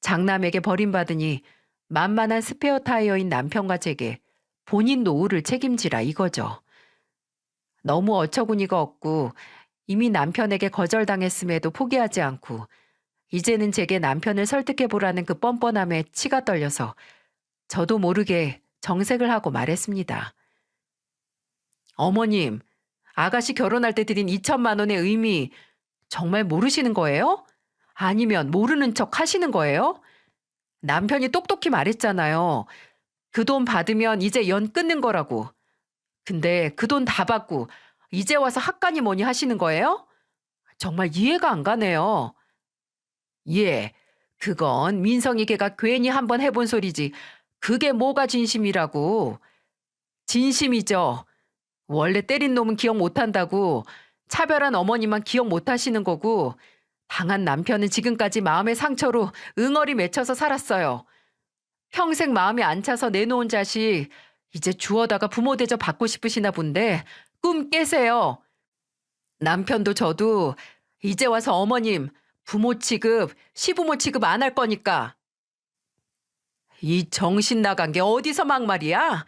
Speaker 1: 장남에게 버림받으니 만만한 스페어 타이어인 남편과 제게 본인 노후를 책임지라 이거죠. 너무 어처구니가 없고 이미 남편에게 거절당했음에도 포기하지 않고 이제는 제게 남편을 설득해보라는 그 뻔뻔함에 치가 떨려서 저도 모르게 정색을 하고 말했습니다. 어머님, 아가씨 결혼할 때 드린 2천만 원의 의미 정말 모르시는 거예요? 아니면 모르는 척 하시는 거예요? 남편이 똑똑히 말했잖아요. 그 돈 받으면 이제 연 끊는 거라고. 근데 그 돈 다 받고 이제 와서 학간이 뭐니 하시는 거예요? 정말 이해가 안 가네요. 예, 그건 민성이 걔가 괜히 한번 해본 소리지. 그게 뭐가 진심이라고. 진심이죠. 원래 때린 놈은 기억 못한다고. 차별한 어머니만 기억 못하시는 거고 당한 남편은 지금까지 마음의 상처로 응어리 맺혀서 살았어요. 평생 마음에 안 차서 내놓은 자식 이제 주워다가 부모 대접 받고 싶으시나 본데 꿈 깨세요. 남편도 저도 이제 와서 어머님 부모 취급, 시부모 취급 안 할 거니까. 이 정신 나간 게 어디서 막말이야?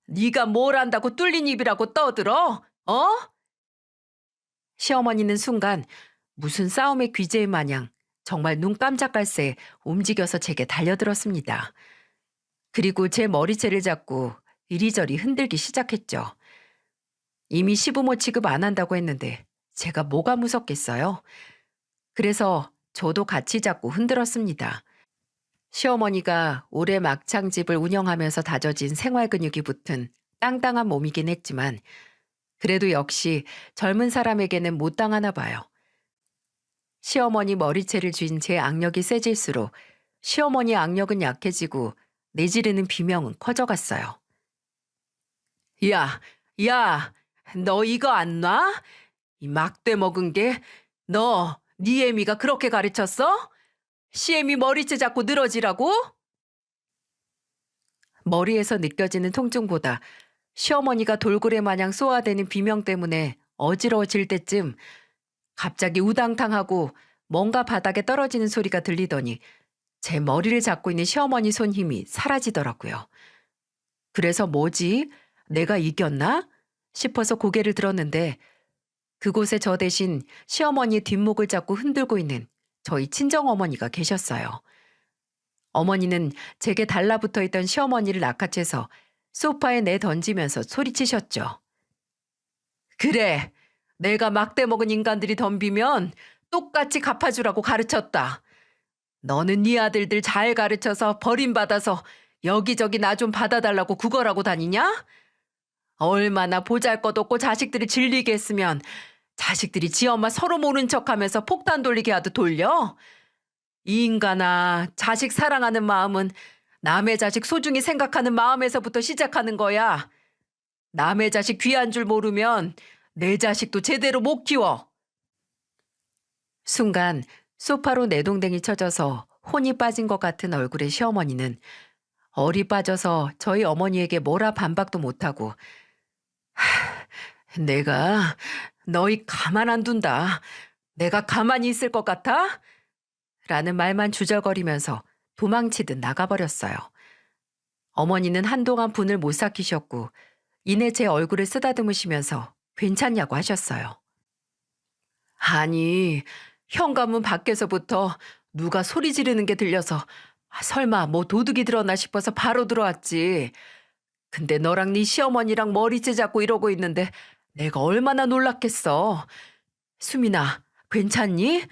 Speaker 1: 네가 뭘 안다고 뚫린 입이라고 떠들어? 어? 시어머니는 순간 무슨 싸움의 귀재인 마냥 정말 눈 깜짝할 새 움직여서 제게 달려들었습니다. 그리고 제 머리채를 잡고 이리저리 흔들기 시작했죠. 이미 시부모 취급 안 한다고 했는데 제가 뭐가 무섭겠어요? 그래서 저도 같이 잡고 흔들었습니다. 시어머니가 오래 막창집을 운영하면서 다져진 생활 근육이 붙은 땅땅한 몸이긴 했지만 그래도 역시 젊은 사람에게는 못 당하나 봐요. 시어머니 머리채를 쥔 제 악력이 세질수록 시어머니 악력은 약해지고 내지르는 비명은 커져갔어요. 야, 야, 너 이거 안 놔? 이 막대 먹은 게 네 애미가 그렇게 가르쳤어? 시애미 머리채 잡고 늘어지라고? 머리에서 느껴지는 통증보다 시어머니가 돌고래 마냥 쏘아대는 비명 때문에 어지러워질 때쯤 갑자기 우당탕하고 뭔가 바닥에 떨어지는 소리가 들리더니 제 머리를 잡고 있는 시어머니 손 힘이 사라지더라고요. 그래서 뭐지? 내가 이겼나? 싶어서 고개를 들었는데 그곳에 저 대신 시어머니의 뒷목을 잡고 흔들고 있는 저희 친정어머니가 계셨어요. 어머니는 제게 달라붙어 있던 시어머니를 낚아채서 소파에 내던지면서 소리치셨죠. 그래, 내가 막대 먹은 인간들이 덤비면 똑같이 갚아주라고 가르쳤다. 너는 네 아들들 잘 가르쳐서 버림받아서 여기저기 나 좀 받아달라고 구걸하고 다니냐? 얼마나 보잘것없고 자식들이 질리게 했으면 자식들이 지 엄마 서로 모른 척하면서 폭탄 돌리게 하듯 돌려? 이 인간아, 자식 사랑하는 마음은 남의 자식 소중히 생각하는 마음에서부터 시작하는 거야. 남의 자식 귀한 줄 모르면 내 자식도 제대로 못 키워. 순간 소파로 내동댕이 쳐져서 혼이 빠진 것 같은 얼굴의 시어머니는 얼이 빠져서 저희 어머니에게 뭐라 반박도 못하고 내가 너희 가만 안 둔다. 내가 가만히 있을 것 같아? 라는 말만 주저거리면서 도망치듯 나가버렸어요. 어머니는 한동안 분을 못 삭히셨고 이내 제 얼굴을 쓰다듬으시면서 괜찮냐고 하셨어요. 아니, 현관문 밖에서부터 누가 소리 지르는 게 들려서 설마 뭐 도둑이 들었나 싶어서 바로 들어왔지. 근데 너랑 네 시어머니랑 머리채 잡고 이러고 있는데 내가 얼마나 놀랐겠어. 수민아, 괜찮니?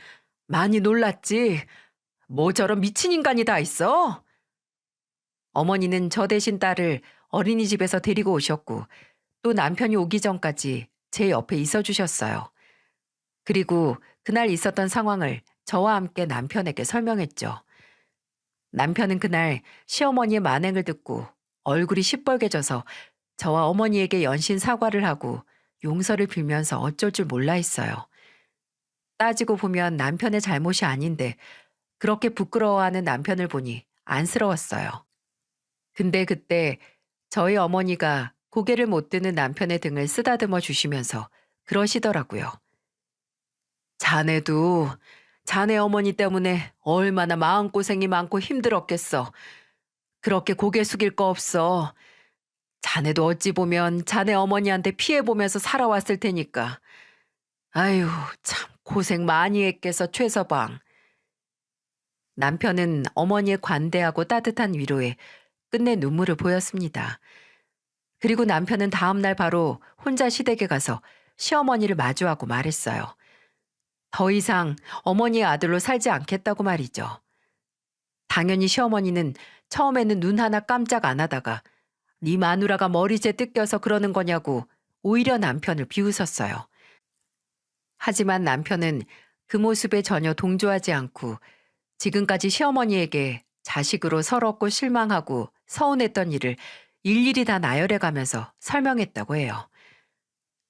Speaker 1: 많이 놀랐지? 뭐 저런 미친 인간이 다 있어? 어머니는 저 대신 딸을 어린이집에서 데리고 오셨고 또 남편이 오기 전까지 제 옆에 있어 주셨어요. 그리고 그날 있었던 상황을 저와 함께 남편에게 설명했죠. 남편은 그날 시어머니의 만행을 듣고 얼굴이 시뻘개져서 저와 어머니에게 연신 사과를 하고 용서를 빌면서 어쩔 줄 몰라 했어요. 따지고 보면 남편의 잘못이 아닌데 그렇게 부끄러워하는 남편을 보니 안쓰러웠어요. 근데 그때 저희 어머니가 고개를 못 드는 남편의 등을 쓰다듬어 주시면서 그러시더라고요. 자네도 자네 어머니 때문에 얼마나 마음고생이 많고 힘들었겠어. 그렇게 고개 숙일 거 없어. 자네도 어찌 보면 자네 어머니한테 피해보면서 살아왔을 테니까. 아유, 참 고생 많이 했겠어, 최서방. 남편은 어머니의 관대하고 따뜻한 위로에 끝내 눈물을 보였습니다. 그리고 남편은 다음날 바로 혼자 시댁에 가서 시어머니를 마주하고 말했어요. 더 이상 어머니의 아들로 살지 않겠다고 말이죠. 당연히 시어머니는 처음에는 눈 하나 깜짝 안 하다가 네 마누라가 머리채 뜯겨서 그러는 거냐고 오히려 남편을 비웃었어요. 하지만 남편은 그 모습에 전혀 동조하지 않고 지금까지 시어머니에게 자식으로 서럽고 실망하고 서운했던 일을 일일이 다 나열해가면서 설명했다고 해요.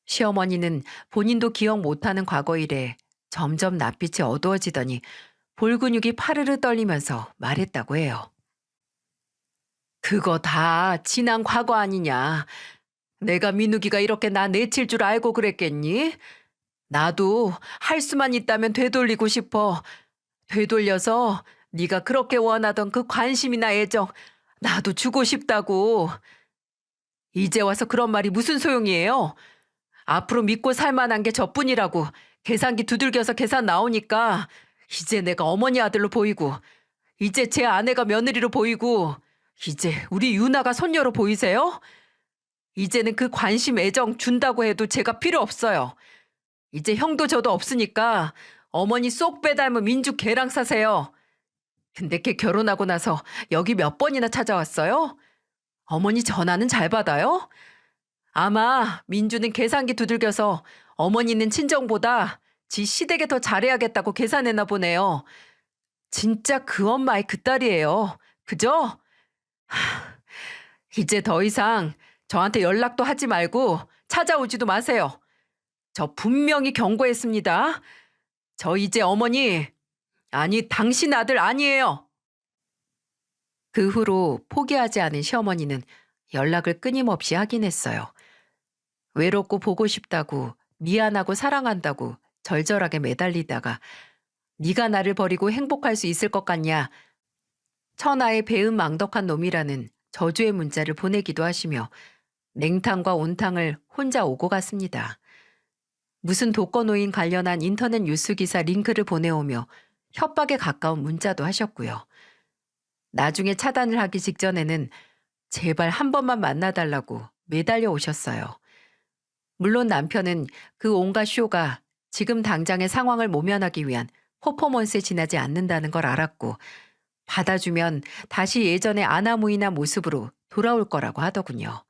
Speaker 1: 시어머니는 본인도 기억 못하는 과거 일에 점점 낯빛이 어두워지더니 볼 근육이 파르르 떨리면서 말했다고 해요. 그거 다 지난 과거 아니냐. 내가 민욱이가 이렇게 나 내칠 줄 알고 그랬겠니? 나도 할 수만 있다면 되돌리고 싶어. 되돌려서 네가 그렇게 원하던 그 관심이나 애정 나도 주고 싶다고. 이제 와서 그런 말이 무슨 소용이에요? 앞으로 믿고 살 만한 게 저뿐이라고 계산기 두들겨서 계산 나오니까 이제 내가 어머니 아들로 보이고 이제 제 아내가 며느리로 보이고 이제 우리 유나가 손녀로 보이세요? 이제는 그 관심 애정 준다고 해도 제가 필요 없어요. 이제 형도 저도 없으니까 어머니 쏙 빼닮은 민주 걔랑 사세요. 근데 걔 결혼하고 나서 여기 몇 번이나 찾아왔어요? 어머니 전화는 잘 받아요? 아마 민주는 계산기 두들겨서 어머니는 친정보다 지 시댁에 더 잘해야겠다고 계산했나 보네요. 진짜 그 엄마의 그 딸이에요. 그죠? 이제 더 이상 저한테 연락도 하지 말고 찾아오지도 마세요. 저 분명히 경고했습니다. 저 이제 어머니, 아니 당신 아들 아니에요. 그 후로 포기하지 않은 시어머니는 연락을 끊임없이 하긴 했어요. 외롭고 보고 싶다고 미안하고 사랑한다고 절절하게 매달리다가 네가 나를 버리고 행복할 수 있을 것 같냐. 천하의 배은망덕한 놈이라는 저주의 문자를 보내기도 하시며 냉탕과 온탕을 혼자 오고 갔습니다. 무슨 독거노인 관련한 인터넷 뉴스 기사 링크를 보내오며 협박에 가까운 문자도 하셨고요. 나중에 차단을 하기 직전에는 제발 한 번만 만나달라고 매달려 오셨어요. 물론 남편은 그 온갖 쇼가 지금 당장의 상황을 모면하기 위한 퍼포먼스에 지나지 않는다는 걸 알았고 받아주면 다시 예전의 아나무인한 모습으로 돌아올 거라고 하더군요.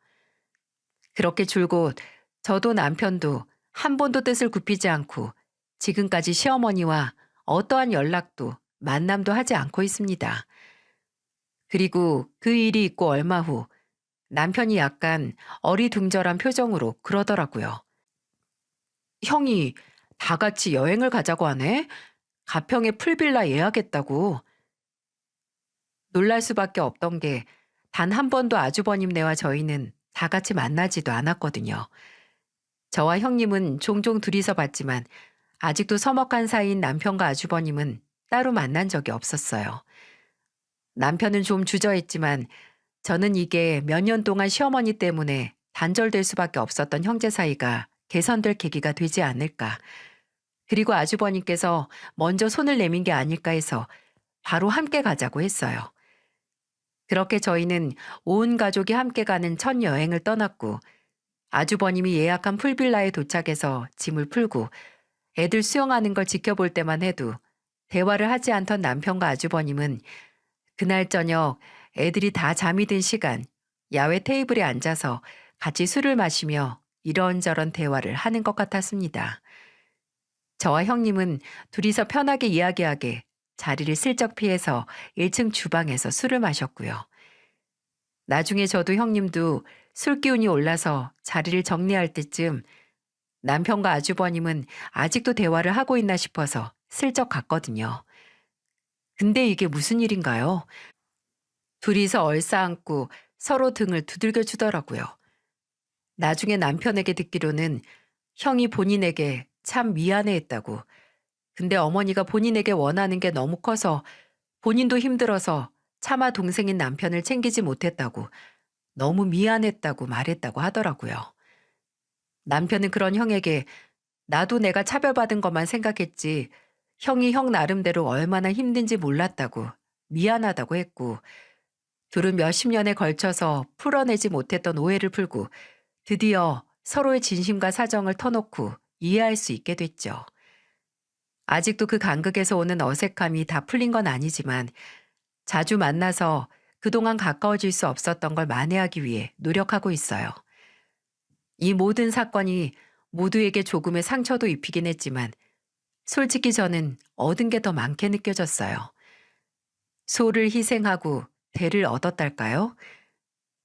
Speaker 1: 그렇게 줄곧 저도 남편도 한 번도 뜻을 굽히지 않고 지금까지 시어머니와 어떠한 연락도 만남도 하지 않고 있습니다. 그리고 그 일이 있고 얼마 후 남편이 약간 어리둥절한 표정으로 그러더라고요. 형이 다 같이 여행을 가자고 하네? 가평에 풀빌라 예약했다고. 놀랄 수밖에 없던 게 단 한 번도 아주버님네와 저희는 다 같이 만나지도 않았거든요. 저와 형님은 종종 둘이서 봤지만 아직도 서먹한 사이인 남편과 아주버님은 따로 만난 적이 없었어요. 남편은 좀 주저했지만 저는 이게 몇 년 동안 시어머니 때문에 단절될 수밖에 없었던 형제 사이가 개선될 계기가 되지 않을까. 그리고 아주버님께서 먼저 손을 내민 게 아닐까 해서 바로 함께 가자고 했어요. 그렇게 저희는 온 가족이 함께 가는 첫 여행을 떠났고 아주버님이 예약한 풀빌라에 도착해서 짐을 풀고 애들 수영하는 걸 지켜볼 때만 해도 대화를 하지 않던 남편과 아주버님은 그날 저녁 애들이 다 잠이 든 시간 야외 테이블에 앉아서 같이 술을 마시며 이런저런 대화를 하는 것 같았습니다. 저와 형님은 둘이서 편하게 이야기하게 자리를 슬쩍 피해서 1층 주방에서 술을 마셨고요. 나중에 저도 형님도 술 기운이 올라서 자리를 정리할 때쯤 남편과 아주버님은 아직도 대화를 하고 있나 싶어서 슬쩍 갔거든요. 근데 이게 무슨 일인가요? 둘이서 얼싸안고 서로 등을 두들겨 주더라고요. 나중에 남편에게 듣기로는 형이 본인에게 참 미안해했다고 근데 어머니가 본인에게 원하는 게 너무 커서 본인도 힘들어서 차마 동생인 남편을 챙기지 못했다고 너무 미안했다고 말했다고 하더라고요. 남편은 그런 형에게 나도 내가 차별받은 것만 생각했지 형이 형 나름대로 얼마나 힘든지 몰랐다고 미안하다고 했고 둘은 몇십 년에 걸쳐서 풀어내지 못했던 오해를 풀고 드디어 서로의 진심과 사정을 터놓고 이해할 수 있게 됐죠. 아직도 그 간극에서 오는 어색함이 다 풀린 건 아니지만 자주 만나서 그동안 가까워질 수 없었던 걸 만회하기 위해 노력하고 있어요. 이 모든 사건이 모두에게 조금의 상처도 입히긴 했지만 솔직히 저는 얻은 게 더 많게 느껴졌어요. 소를 희생하고 대를 얻었달까요?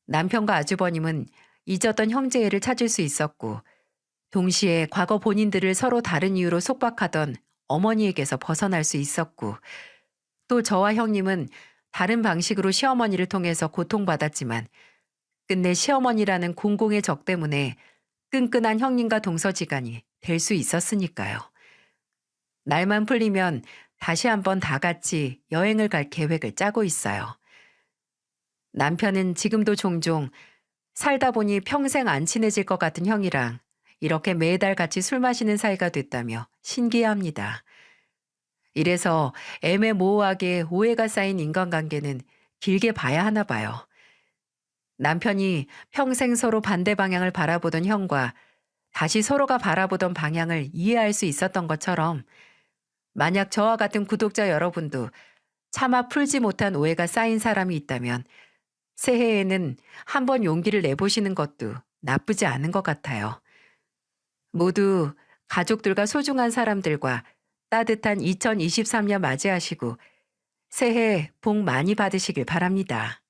Speaker 1: 남편과 아주버님은 잊었던 형제애를 찾을 수 있었고 동시에 과거 본인들을 서로 다른 이유로 속박하던 어머니에게서 벗어날 수 있었고 또 저와 형님은 다른 방식으로 시어머니를 통해서 고통받았지만 끝내 시어머니라는 공공의 적 때문에 끈끈한 형님과 동서지간이 될 수 있었으니까요. 날만 풀리면 다시 한번 다 같이 여행을 갈 계획을 짜고 있어요. 남편은 지금도 종종 살다 보니 평생 안 친해질 것 같은 형이랑 이렇게 매달 같이 술 마시는 사이가 됐다며 신기해합니다. 이래서 애매모호하게 오해가 쌓인 인간관계는 길게 봐야 하나 봐요. 남편이 평생 서로 반대 방향을 바라보던 형과 다시 서로가 바라보던 방향을 이해할 수 있었던 것처럼 만약 저와 같은 구독자 여러분도 차마 풀지 못한 오해가 쌓인 사람이 있다면 새해에는 한번 용기를 내보시는 것도 나쁘지 않은 것 같아요. 모두 가족들과 소중한 사람들과 따뜻한 2023년 맞이하시고 새해 복 많이 받으시길 바랍니다.